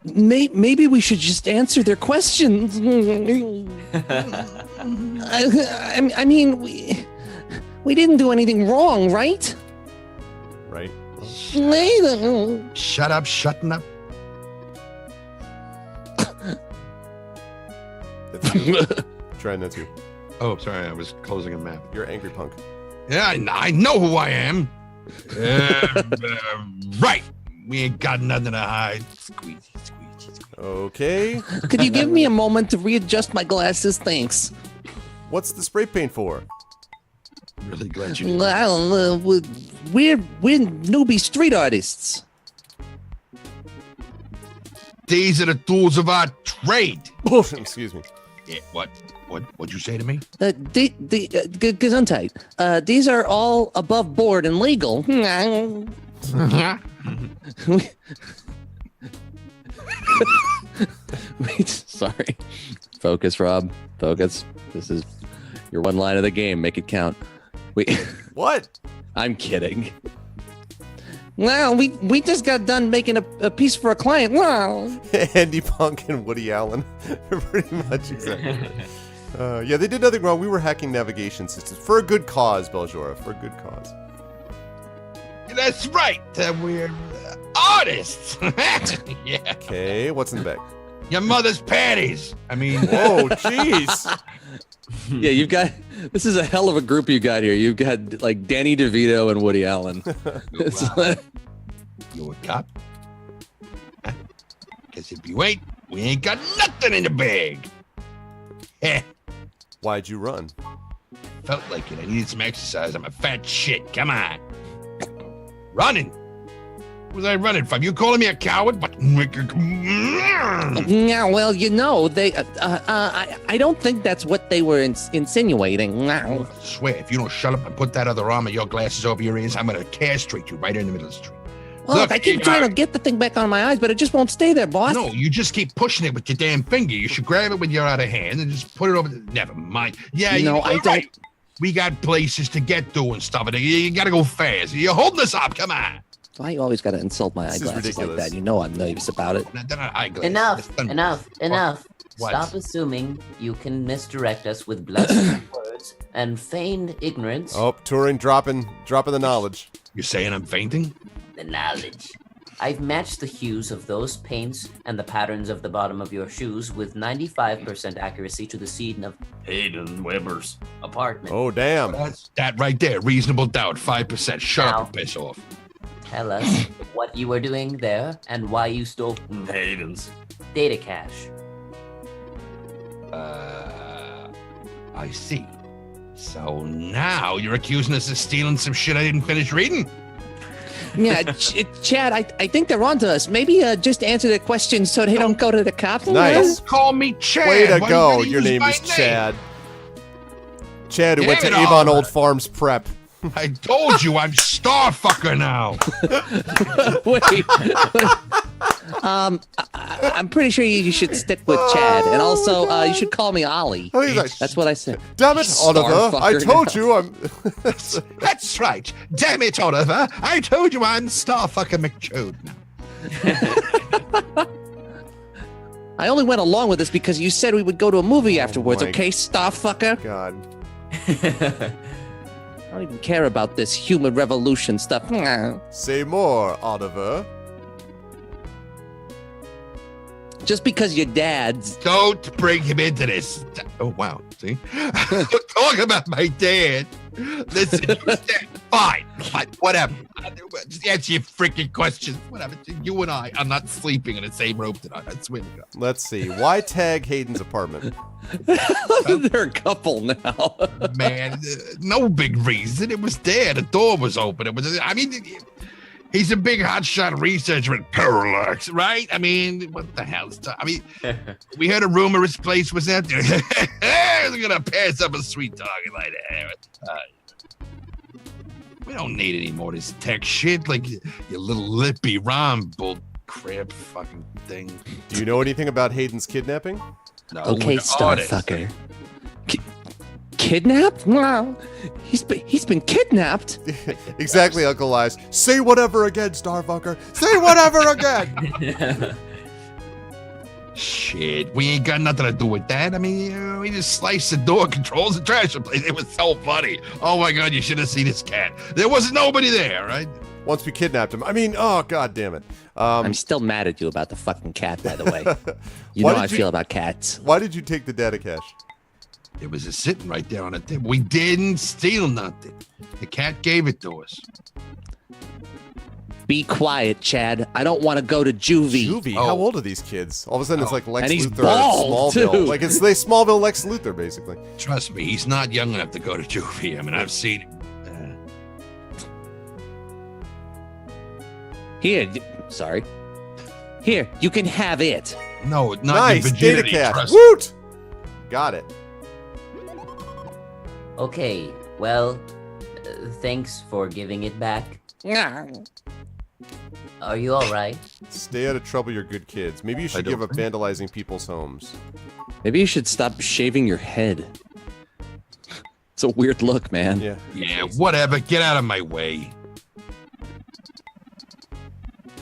Maybe we should just answer their questions. I mean, we didn't do anything wrong, right? Right? Shut up, shutting up. Trying not to. Oh, sorry, I was closing a map. You're angry punk. Yeah, I know who I am. Right. We ain't got nothing to hide. Squeezy, squeezy, squeezy. Okay. Could you give me a moment to readjust my glasses? Thanks. What's the spray paint for? Really glad you did. Well, we're newbie street artists. These are the tools of our trade. Excuse me. Yeah, what'd you say to me? Gesundheit. These are all above board and legal. Wait, sorry. Focus, Rob. Focus. This is your one line of the game. Make it count. What? I'm kidding. Well, we just got done making a piece for a client. Wow. Andy Punk and Woody Allen. Pretty much exactly. Yeah, they did nothing wrong. We were hacking navigation systems for a good cause, Beljora. For a good cause. That's right. We're artists. Yeah. Okay, what's in the bag? Your mother's panties. I mean, whoa, jeez. Yeah, you've got. This is a hell of a group you got here. You've got like Danny DeVito and Woody Allen. You a cop? Because if you ain't, we ain't got nothing in the bag. Heh. Why'd you run? Felt like it. I needed some exercise. I'm a fat shit. Come on. Running? What was I running from? You calling me a coward? Yeah, well, they. I don't think that's what they were insinuating. I swear, if you don't shut up and put that other arm of your glasses over your ears, I'm gonna castrate you right in the middle of the street. Look, I keep trying to get the thing back on my eyes, but it just won't stay there, boss. No, you just keep pushing it with your damn finger. You should grab it with your other hand and just put it over. Never mind. Yeah, No, I don't. Right. We got places to get to and stuff. You gotta go fast. You're holding us up. Come on. Why you always gotta insult my This is eyeglasses like ridiculous. that? You know I'm nervous about it. They're not eyeglasses. Enough. What? Stop assuming you can misdirect us with blustery words and feigned ignorance. Oh, Turing dropping the knowledge. You're saying I'm fainting? The knowledge. I've matched the hues of those paints and the patterns of the bottom of your shoes with 95% accuracy to the scene of Hayden Weber's apartment. Oh, damn. That's that right there. Reasonable doubt. 5%. Shut up and piss off. Tell us what you were doing there and why you stole Hayden's. data cache. I see. So now you're accusing us of stealing some shit I didn't finish reading? Yeah, Chad, I think they're onto us. Maybe just answer the questions so they don't go to the cops. Nice. Call me Chad. Way to Why go. you Your use name my is Chad. Chad, who Damn went to it, Avon Oliver. Old Farms Prep. I told you I'm Starfucker now. Wait. I'm pretty sure you should stick with Chad, and also you should call me Ollie. I think he's like, That's what I said. damn it, Oliver. I Starfucker told now. you I'm. That's right. Damn it, Oliver. I told you I'm Starfucker McChode now. I only went along with this because you said we would go to a movie afterwards, my okay, Starfucker? God. I don't even care about this human revolution stuff. Say more, Oliver. Just because your dad's. Don't bring him into this. Oh, wow. See? Talk about my dad. Listen, fine. Whatever. Just answer your freaking questions. Whatever. You and I are not sleeping in the same room tonight. I swear to God. Let's see. Why tag Hayden's apartment? They're a couple now. Man, no big reason. It was there. The door was open. It was. I mean, he's a big hotshot researcher at Parallax, right? I mean, what the hell? I mean, we heard a rumor his place was out there. They're gonna pass up a sweet talking like that. We don't need any more of this tech shit, like your little lippy Rom bull crap fucking thing. Do you know anything about Hayden's kidnapping? No, Okay, Starfucker. Kidnapped? Wow. He's been kidnapped. Exactly, Uncle Lies. Say whatever again, Starfucker. Say whatever again. Shit, we ain't got nothing to do with that. I mean, we just sliced the door, controls the trash place. It was so funny. Oh my God, you should have seen this cat. There was nobody there, right? Once we kidnapped him. I mean, oh, God damn it. I'm still mad at you about the fucking cat, by the way. You Why know how I did you- feel about cats. Why did you take the data cache? It was just sitting right there on the table. We didn't steal nothing. The cat gave it to us. Be quiet, Chad. I don't want to go to juvie. Juvie? Oh. How old are these kids? All of a sudden, it's like Lex And he's Luthor bald, in Smallville. too. Like, it's the Smallville Lex Luthor, basically. Trust me, he's not young enough to go to juvie. I mean, I've seen him. Here, sorry. Here, you can have it. No, not Nice, your data virginity. cache. Trust Woot! Got it. Okay, well, thanks for giving it back. Are you alright? Stay out of trouble, you're good kids. Maybe you should give up vandalizing people's homes. Maybe you should stop shaving your head. It's a weird look, man. Yeah. Yeah, whatever. Get out of my way.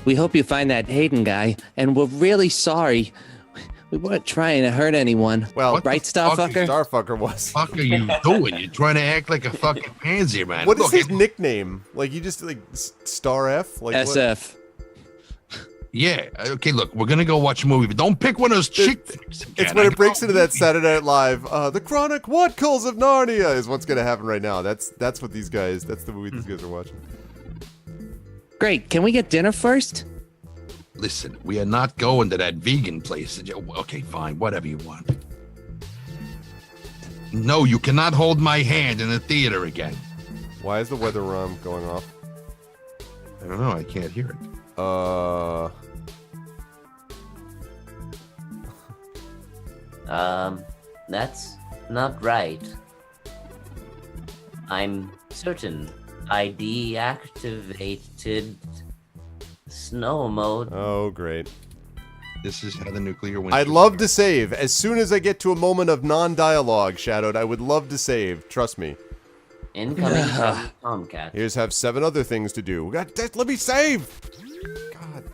We hope you find that Hayden guy, and we're really sorry. We weren't trying to hurt anyone. Well, What the right, fuck Starfucker? Starfucker was. What the fuck are you doing? You're trying to act like a fucking pansy, man. What is Look, his nickname? Like, you just, like, Star F? Like, what? SF. Yeah. Okay, look, we're gonna go watch a movie, but don't pick one of those chick flicks again. It's when I it breaks know. into that Saturday Night Live, the Chronic Chronicles of Narnia is what's gonna happen right now. That's what these guys, that's the movie these guys are watching. Great. Can we get dinner first? Listen, we are not going to that vegan place. Okay, fine, whatever you want. No, you cannot hold my hand in the theater again. Why is the weather going off? I don't know. I can't hear it. That's not right. I'm certain I deactivated snow mode. Oh, great. This is how the nuclear winter. I'd love to save. As soon as I get to a moment of non-dialogue, Shadowed, I would love to save. Trust me. Incoming from Tomcat. Here's have 7 other things to do. Let me save! God.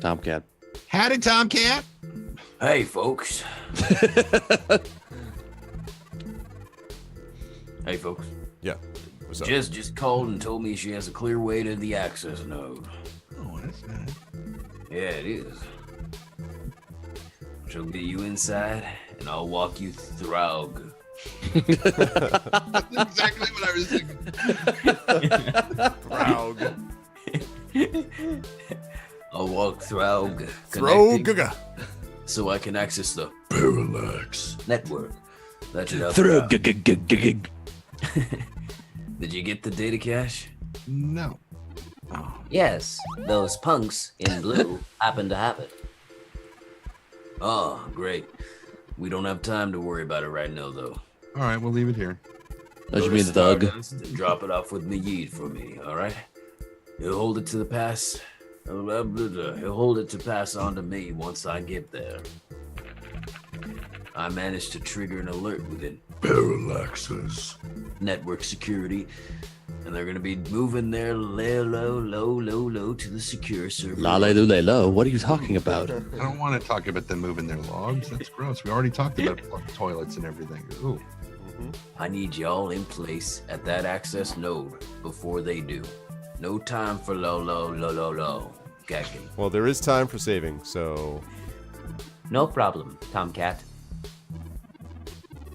Tomcat. Howdy, Tomcat. Hey, folks. Hey, folks. Yeah. episode. Just called and told me she has a clear way to the access node. Oh, that's nice. Yeah, it is. She'll get you inside, and I'll walk you through. That's exactly what I was thinking. I'll walk through. Throg. So I can access the Parallax network. That should help. Throw. Did you get the data cache? No. Yes, those punks in blue happen to have it. Oh, great. We don't have time to worry about it right now, though. All right, we'll leave it here. Don't you Go to mean thug? Stardust and drop it off with Majid for me, all right? He'll hold it to the pass. He'll hold it to pass on to me once I get there. I managed to trigger an alert within Parallaxes network security, and they're gonna be moving their low to the secure server. Lo. What are you talking about? I don't want to talk about them moving their logs. That's gross. We already talked about toilets and everything. Ooh. I need y'all in place at that access node before they do. No time for low. Gacking. Well, there is time for saving, so No problem, Tomcat.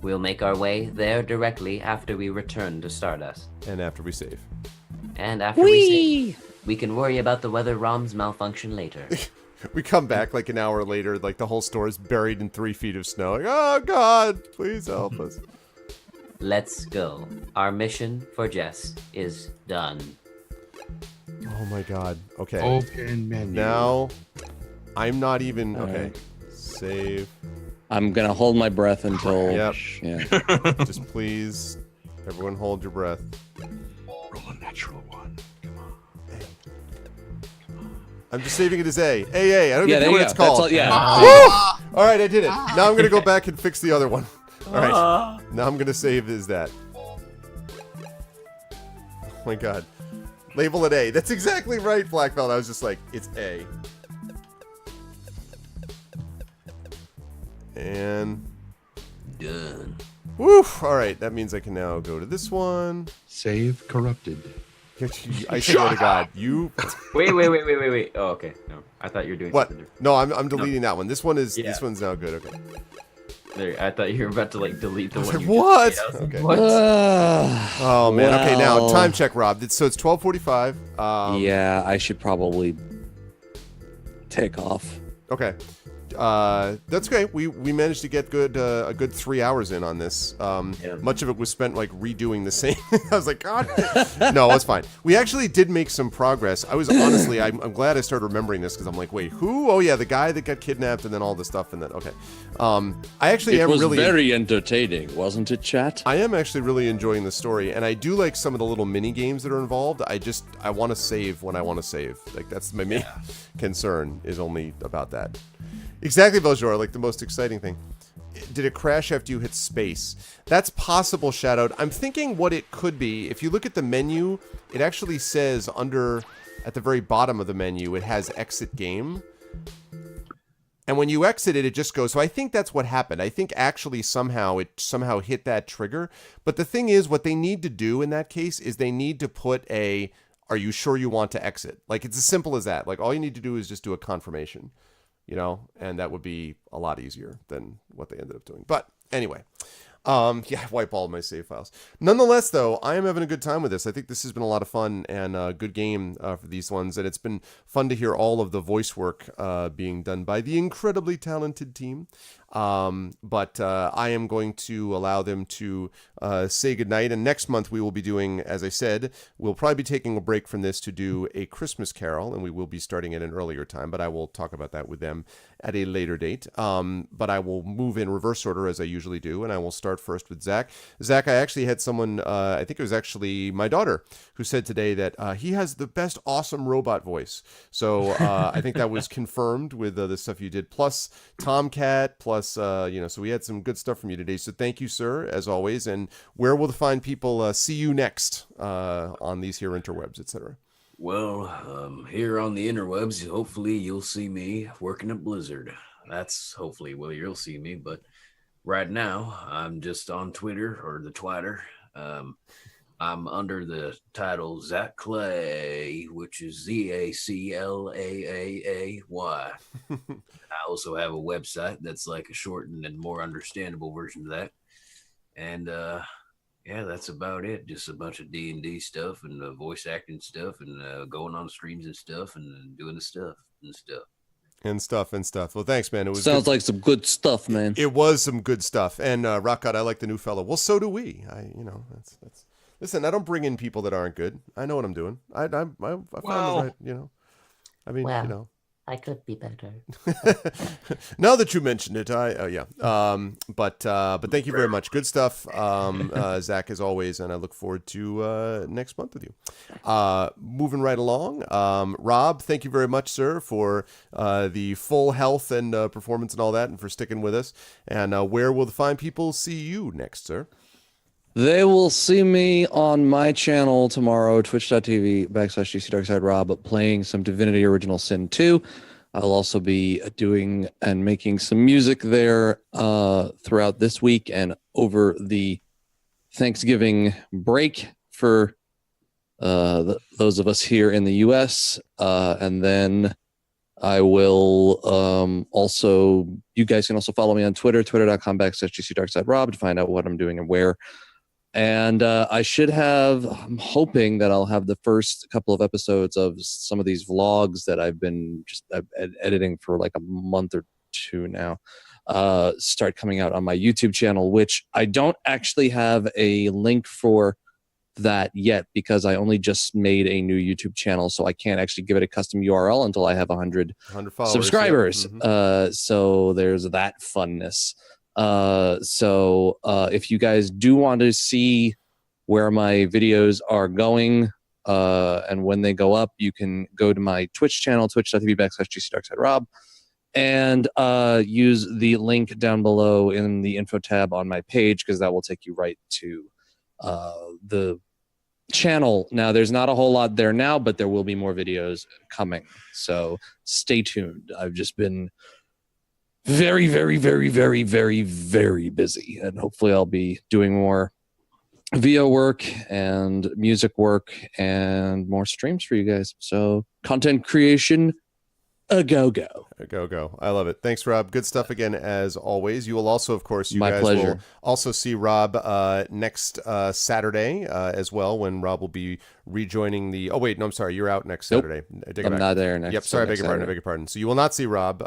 We'll make our way there directly after we return to Stardust. and after we save. And after we save, we can worry about the weather ROM's malfunction later. We come back like an hour later, like the whole store is buried in 3 feet of snow. Like, oh God, please help us. Let's go. Our mission for Jess is done. Oh my God. Okay. Open menu. Now, I'm not even okay. right. Save. I'm gonna hold my breath until. Yep. Yeah. Just please, everyone, hold your breath. Roll a natural one. Come on. I'm just saving it as A. AA. I don't Yeah, even there know you what go. it's called. That's all, yeah. Woo! All right, I did it. Now I'm gonna go back and fix the other one. All right. Now I'm gonna save as that. Oh my God. Label it A. That's exactly right, Black Belt. I was just like, it's A. And Done. woof. All right, that means I can now go to this one. Save corrupted. I swear to God, you. Wait. Oh, okay. No, I thought you were doing What? something different. No, I'm deleting that one. This one is. Yeah. This one's now good. Okay. There, I thought you were about to like delete the I was one. like, you what? Just, I was like, Okay. what? Oh man. Okay, now Well- time check, Rob. So it's 12:45. Yeah, I should probably take off. Okay. That's great. We managed to get a good 3 hours in on this. Much of it was spent like redoing the same. I was like, God. No, it's fine. We actually did make some progress. I was honestly, I'm glad I started remembering this because I'm like, wait, who? Oh yeah, the guy that got kidnapped and then all the stuff and then okay. I actually It am was really very entertaining, wasn't it, chat? I am actually really enjoying the story, and I do like some of the little mini games that are involved. I want to save when I want to save. Like that's my main concern is only about that. Exactly, Beljour, like the most exciting thing. Did it crash after you hit space? That's possible, Shadowed. I'm thinking what it could be. If you look at the menu, it actually says at the very bottom of the menu, it has exit game. And when you exit it, it just goes. So I think that's what happened. I think actually somehow it hit that trigger. But the thing is, what they need to do in that case is they need to put are you sure you want to exit? Like it's as simple as that. Like all you need to do is just do a confirmation. And that would be a lot easier than what they ended up doing. But anyway, I wipe all of my save files. Nonetheless, though, I am having a good time with this. I think this has been a lot of fun and a good game for these ones. And it's been fun to hear all of the voice work being done by the incredibly talented team. But I am going to allow them to say goodnight. And next month we will be doing, as I said, we'll probably be taking a break from this to do a Christmas Carol, and we will be starting at an earlier time, but I will talk about that with them at a later date. But I will move in reverse order as I usually do, and I will start first with Zach. Zach, I actually had someone, I think it was actually my daughter, who said today that he has the best awesome robot voice. So I think that was confirmed with the stuff you did, plus Tomcat, plus so we had some good stuff from you today. So thank you, sir, as always. And where will the fine people see you next on these here interwebs, etc.? Well, here on the interwebs, hopefully you'll see me working at Blizzard. That's hopefully where you'll see me. But right now, I'm just on Twitter or the Twitter. I'm under the title Zach Clay, which is ZACLAAAY. I also have a website that's like a shortened and more understandable version of that. And yeah, that's about it. Just a bunch of D&D stuff and voice acting stuff and going on streams and stuff and doing the stuff and stuff. and stuff. Well, thanks, man. It was Sounds good. like some good stuff, man. It was some good stuff. And Rock God, I like the new fellow. Well, so do we. That's. Listen, I don't bring in people that aren't good. I know what I'm doing. I found the right, I mean, Well, I could be better. Now that you mentioned it, but thank you very much. Good stuff, Zach, as always, and I look forward to next month with you. Moving right along, Rob, thank you very much, sir, for the full health and performance and all that, and for sticking with us. And where will the fine people see you next, sir? They will see me on my channel tomorrow, twitch.tv/GCDarksideRob, playing some Divinity Original Sin 2. I'll also be doing and making some music there throughout this week and over the Thanksgiving break for those of us here in the U.S. And then I will also, you guys can also follow me on Twitter, twitter.com/GCDarksideRob to find out what I'm doing and where. And I'm hoping that I'll have the first couple of episodes of some of these vlogs that I've been editing for like a month or two now, start coming out on my YouTube channel, which I don't actually have a link for that yet because I only just made a new YouTube channel, so I can't actually give it a custom URL until I have 100 followers, subscribers. Yeah. Mm-hmm. So there's that funness. So if you guys do want to see where my videos are going and when they go up, you can go to my Twitch channel, twitch.tv/GCDarksideRob, and use the link down below in the info tab on my page, because that will take you right to the channel. Now, there's not a whole lot there now, but there will be more videos coming, so stay tuned. I've just been very, very, very, very, very, very busy, and hopefully I'll be doing more VO work and music work and more streams for you guys. So content creation, a go-go. A go-go. I love it. Thanks, Rob. Good stuff again, as always. You will also, of course, My guys pleasure. will also see Rob next Saturday as well, when Rob will be rejoining the... Oh, wait, no, I'm sorry. You're out next Saturday. I'm not there next. Yep, sorry, I next beg your pardon. I Saturday. beg your pardon. So you will not see Rob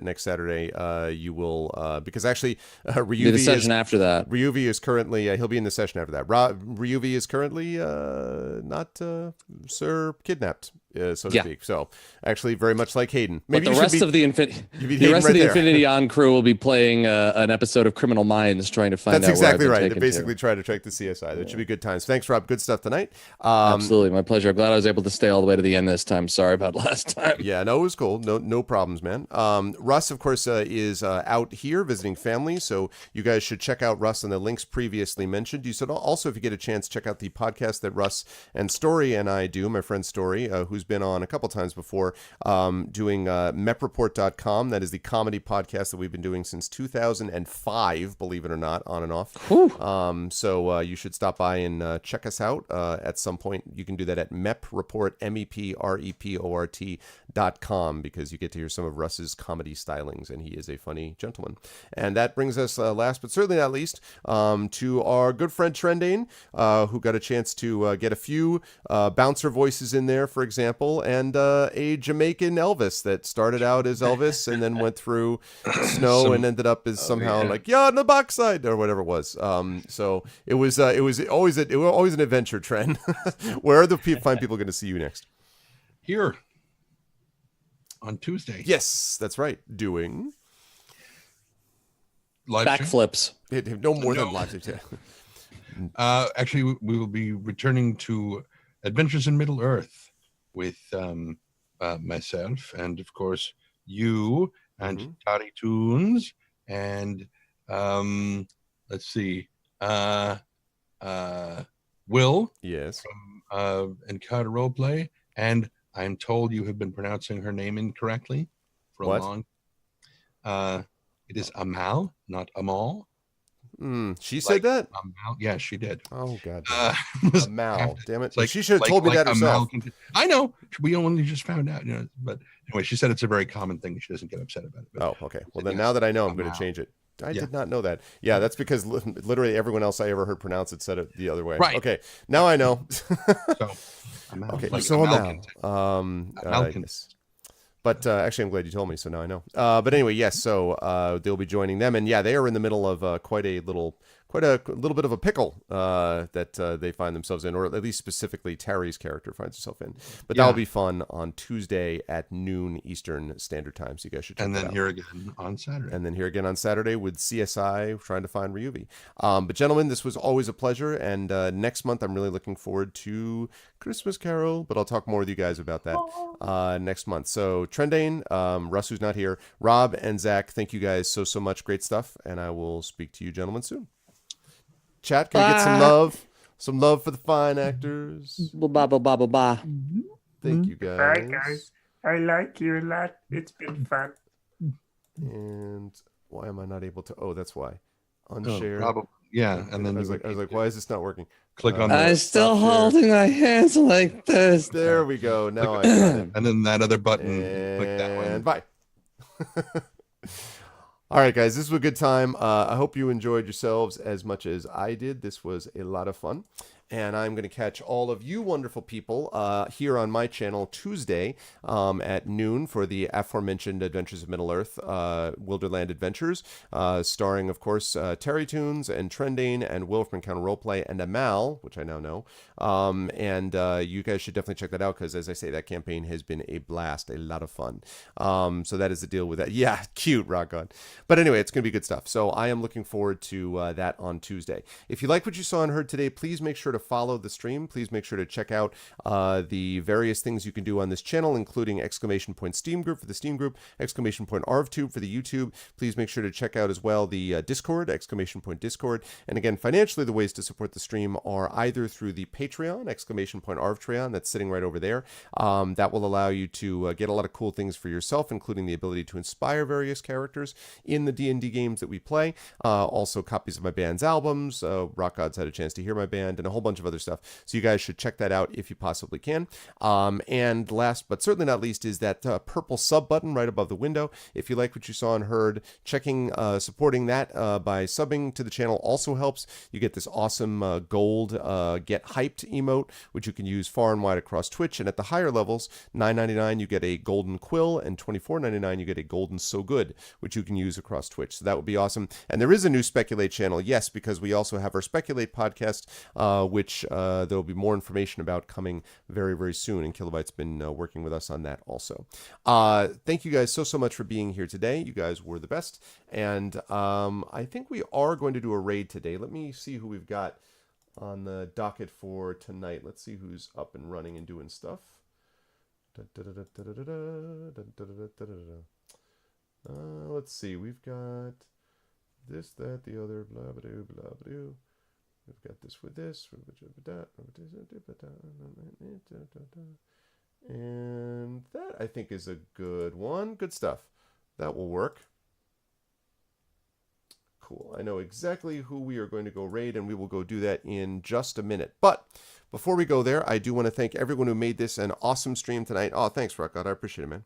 next Saturday. You will... because actually, Ryuvi the session after that. Ryuvi is currently... he'll be in the session after that. Ryuvi is currently not Sir Kidnapped, so to speak. So actually, very much like Hayden. Maybe But the rest of the Infinity On crew will be playing an episode of Criminal Minds, trying to find That's out. exactly where I've been right. They taken basically to. try to track the CSI. That should be good times. Thanks, Rob. Good stuff tonight. Absolutely, my pleasure. I'm glad I was able to stay all the way to the end this time. Sorry about last time. Yeah, no, it was cool. No problems, man. Russ, of course, is out here visiting family, so you guys should check out Russ on the links previously mentioned. You should also, if you get a chance, check out the podcast that Russ and Story and I do. My friend Story, who's been on a couple times before, doing mepreport.com. That is the comedy podcast that we've been doing since 2005, believe it or not, on and off. So you should stop by and check us out at some point. You can do that at mepreport, mepreport.com, because you get to hear some of Russ's comedy stylings, and he is a funny gentleman. And that brings us, last but certainly not least, to our good friend Trendane, who got a chance to get a few bouncer voices in there, for example, and a Jamaican Elvis that started out as Elvis and then went through snow and ended up as somehow like, yeah, on the backside, or whatever it was. So it was always an adventure, Trend. Where are the fine people going to see you next? Here on Tuesday. Yes, that's right. Doing live backflips. No more than live. Actually, we will be returning to Adventures in Middle Earth with myself and, of course, you and Toddy Toons and let's see, Will. Yes. From Encounter Roleplay, and I'm told you have been pronouncing her name incorrectly for a long. It is Amal, not Amal. She said that? Yeah, she did. Oh, God. Was Mal. Damn it. It's like, She should have told me that a herself. I know. We only just found out, but anyway, she said it's a very common thing. She doesn't get upset about it. But Oh, okay. Well, then now that I know, I'm going to change it. I did not know that. Yeah, that's because literally everyone else I ever heard pronounce it said it the other way. Right. Okay, now I know. So, okay, like so Amal. yes. But actually, I'm glad you told me, so now I know. But anyway, yes. So they'll be joining them, and yeah, they are in the middle of quite a little bit of a pickle that they find themselves in, or at least specifically Terry's character finds herself in. But that'll be fun on Tuesday at noon Eastern Standard Time. So you guys should check that out. And then here again on Saturday. And then here again on Saturday with CSI trying to find Ryuvi. But gentlemen, this was always a pleasure. And next month, I'm really looking forward to Christmas Carol. But I'll talk more with you guys about that next month. So Trendane, Russ, who's not here, Rob and Zach, thank you guys so much. Great stuff. And I will speak to you gentlemen soon. Chat, can we get some love? Some love for the fine actors. Ba. Thank you guys. Bye, guys. I like you a lot. It's been fun. And why am I not able to? Oh, that's why. Unshare. Probably. Yeah, and then I was like, why is this not working? Click on. I'm still holding my hands like this. There we go. Now I got it. And then that other button. Click that one. And bye. All right, guys, this was a good time. I hope you enjoyed yourselves as much as I did. This was a lot of fun. And I'm going to catch all of you wonderful people here on my channel Tuesday at noon for the aforementioned Adventures of Middle-earth Wilderland Adventures, starring, of course, Terry Toons and Trendane and Will from Encounter Roleplay and Amal, which I now know. And you guys should definitely check that out because, as I say, that campaign has been a blast, a lot of fun. So that is the deal with that. Yeah, cute, rock on. But anyway, it's going to be good stuff. So I am looking forward to that on Tuesday. If you like what you saw and heard today, please make sure to follow the stream. Please make sure to check out the various things you can do on this channel, including ! Steam group for the Steam group, ! Arvtube for the YouTube. Please make sure to check out as well the Discord, ! Discord. And again, financially, the ways to support the stream are either through the Patreon, ! Arvtreon, that's sitting right over there. That will allow you to get a lot of cool things for yourself, including the ability to inspire various characters in the D&D games that we play. Also, copies of my band's albums. Rock Gods had a chance to hear my band, and a whole bunch of other stuff. So you guys should check that out if you possibly can. And last but certainly not least is that purple sub button right above the window. If you like what you saw and heard, supporting that by subbing to the channel also helps. You get this awesome gold get hyped emote, which you can use far and wide across Twitch. And at the higher levels, $9.99 you get a golden quill, and $24.99 you get a golden so good, which you can use across Twitch. So that would be awesome. And there is a new Speculate channel, yes, because we also have our Speculate podcast, which there will be more information about coming very, very soon. And Kilobyte's been working with us on that also. Thank you guys so much for being here today. You guys were the best. And I think we are going to do a raid today. Let me see who we've got on the docket for tonight. Let's see who's up and running and doing stuff. Let's see. We've got this, that, the other, blah, blah, blah, blah, blah. We've got this with this. And that, I think, is a good one. Good stuff. That will work. Cool. I know exactly who we are going to go raid, and we will go do that in just a minute. But before we go there, I do want to thank everyone who made this an awesome stream tonight. Oh, thanks, Rockgod. I appreciate it, man.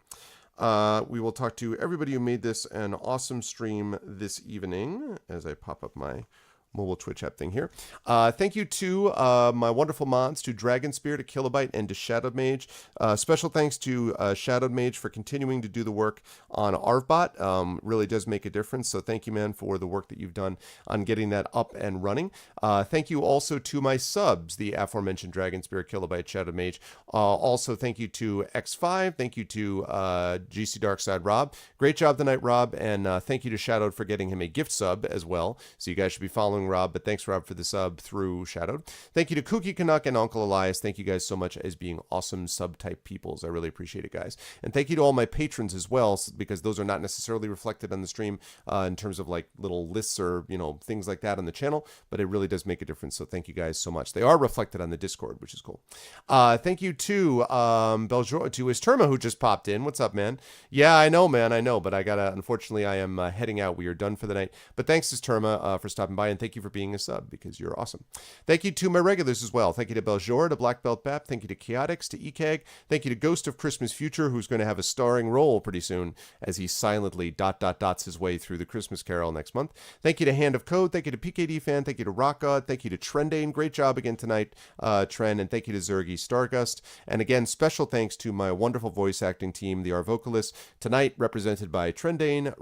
We will talk to everybody who made this an awesome stream this evening as I pop up my mobile Twitch app thing here. Thank you to my wonderful mods, to Dragonspear, to Kilobyte, and to Shadowed Mage. Special thanks to Shadowed Mage for continuing to do the work on Arvbot. Really does make a difference. So thank you, man, for the work that you've done on getting that up and running. Thank you also to my subs, the aforementioned Dragonspear, Kilobyte, Shadowed Mage. Also, thank you to X5. Thank you to GC Darkside Rob. Great job tonight, Rob. And thank you to Shadowed for getting him a gift sub as well. So you guys should be following following Rob, but thanks, Rob, for the sub through Shadowed. Thank you to Kooky Canuck and Uncle Elias. Thank you guys so much as being awesome sub-type peoples. I really appreciate it, guys. And thank you to all my patrons as well, because those are not necessarily reflected on the stream in terms of like little lists or, you know, things like that on the channel, but it really does make a difference. So thank you guys so much. They are reflected on the Discord, which is cool. Thank you to to Isterma, who just popped in. What's up, man? Yeah, I know, man. I know, but I gotta, unfortunately, I am heading out. We are done for the night. But thanks, Isterma, for stopping by, and thank you for being a sub, because you're awesome. Thank you to my regulars as well. Thank you to Beljor, to Black Belt Bap. Thank you to Chaotix, to EKEG. Thank you to Ghost of Christmas Future, who's going to have a starring role pretty soon as he silently dots his way through the Christmas Carol next month. Thank you to Hand of Code. Thank you to PKD Fan. Thank you to Rock God. Thank you to Trendane. Great job again tonight, Tren. And thank you to Zergy Stargust. And again, special thanks to my wonderful voice acting team, the Arvocalists, tonight represented by Trendane,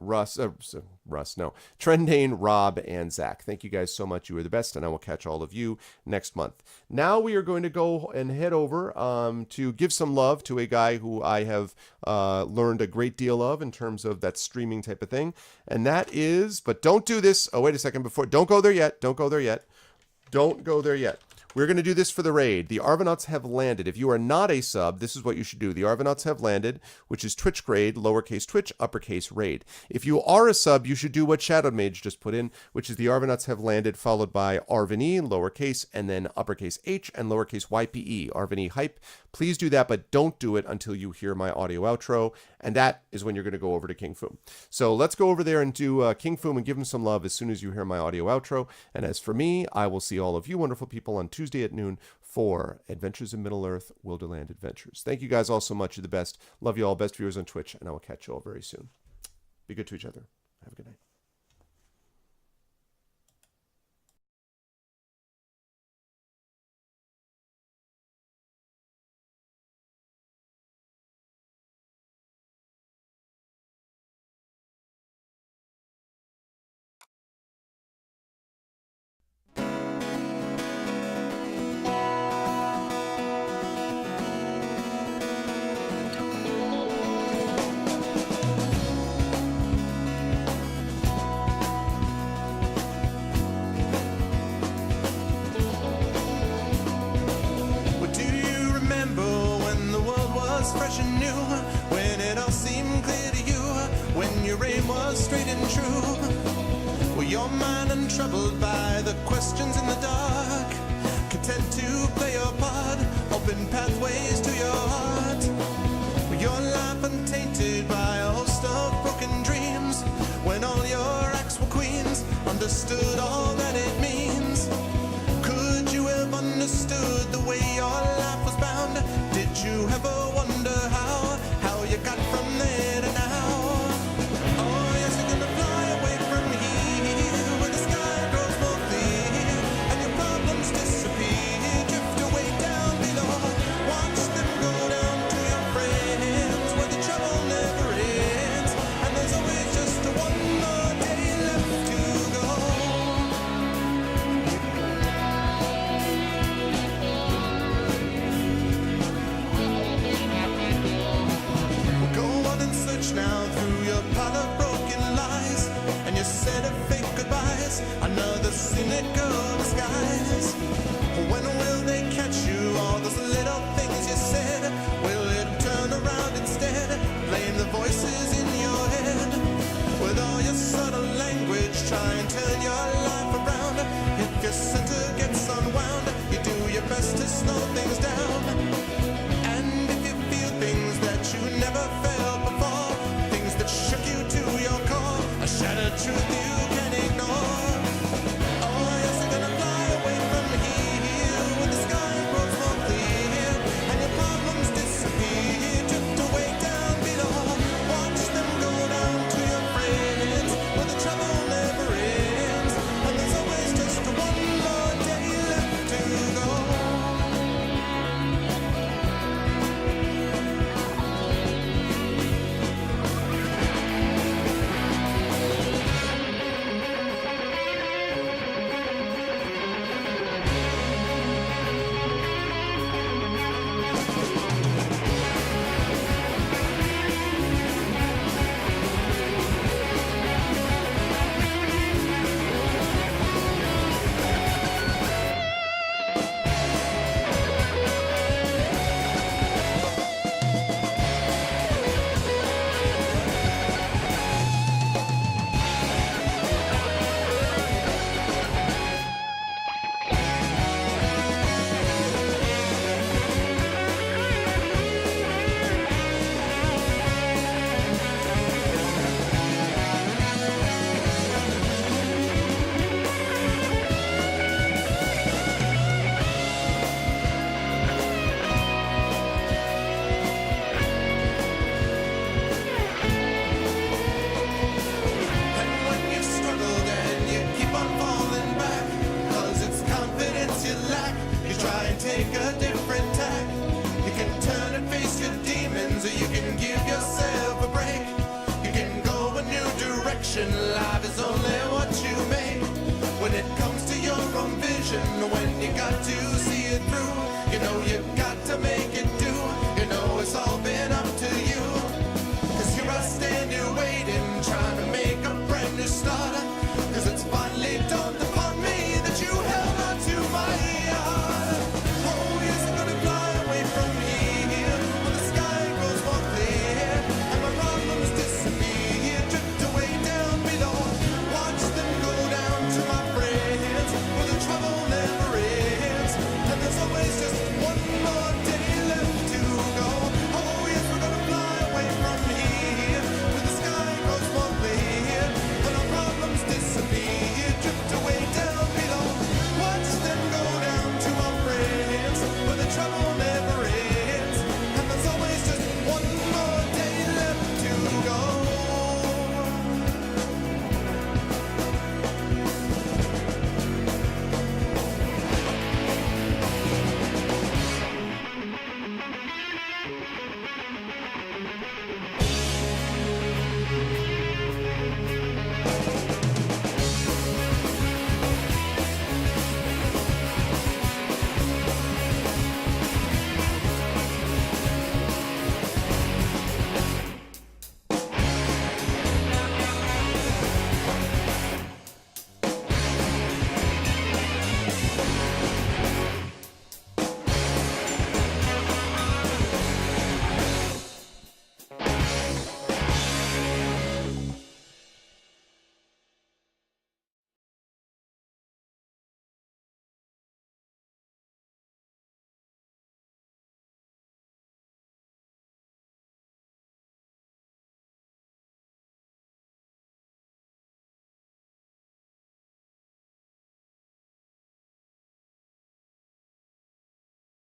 Trendane, Rob, and Zach. Thank you guys so much. You are the best, and I will catch all of you next month. Now we are going to go and head over to give some love to a guy who I have learned a great deal of in terms of that streaming type of thing, and that is, but don't do this. Oh, wait a second. Don't go there yet. Don't go there yet. Don't go there yet. We're going to do this for the raid. The Arvanauts have landed. If you are not a sub, this is what you should do. The Arvanauts have landed, which is Twitch grade, lowercase Twitch, uppercase raid. If you are a sub, you should do what Shadow Mage just put in, which is the Arvanauts have landed, followed by Arvani, lowercase, and then uppercase H and lowercase YPE, Arvani hype. Please do that, but don't do it until you hear my audio outro, and that is when you're going to go over to King Foom. So let's go over there and do King Foom and give him some love as soon as you hear my audio outro. And as for me, I will see all of you wonderful people on Tuesday at noon for Adventures in Middle-earth, Wilderland Adventures. Thank you guys all so much. You're the best. Love you all. Best viewers on Twitch, and I will catch you all very soon. Be good to each other. Have a good night. Well, do you remember when the world was fresh and new? When it all seemed clear to you? When your aim was straight and true? Well, your mind untroubled by the questions in the dark, content to play your part, open pathways to your heart. Well, your life untainted by a host of broken dreams. When all your acts were queens, understood all that it means. Could you have understood the way your life was bound? Did you ever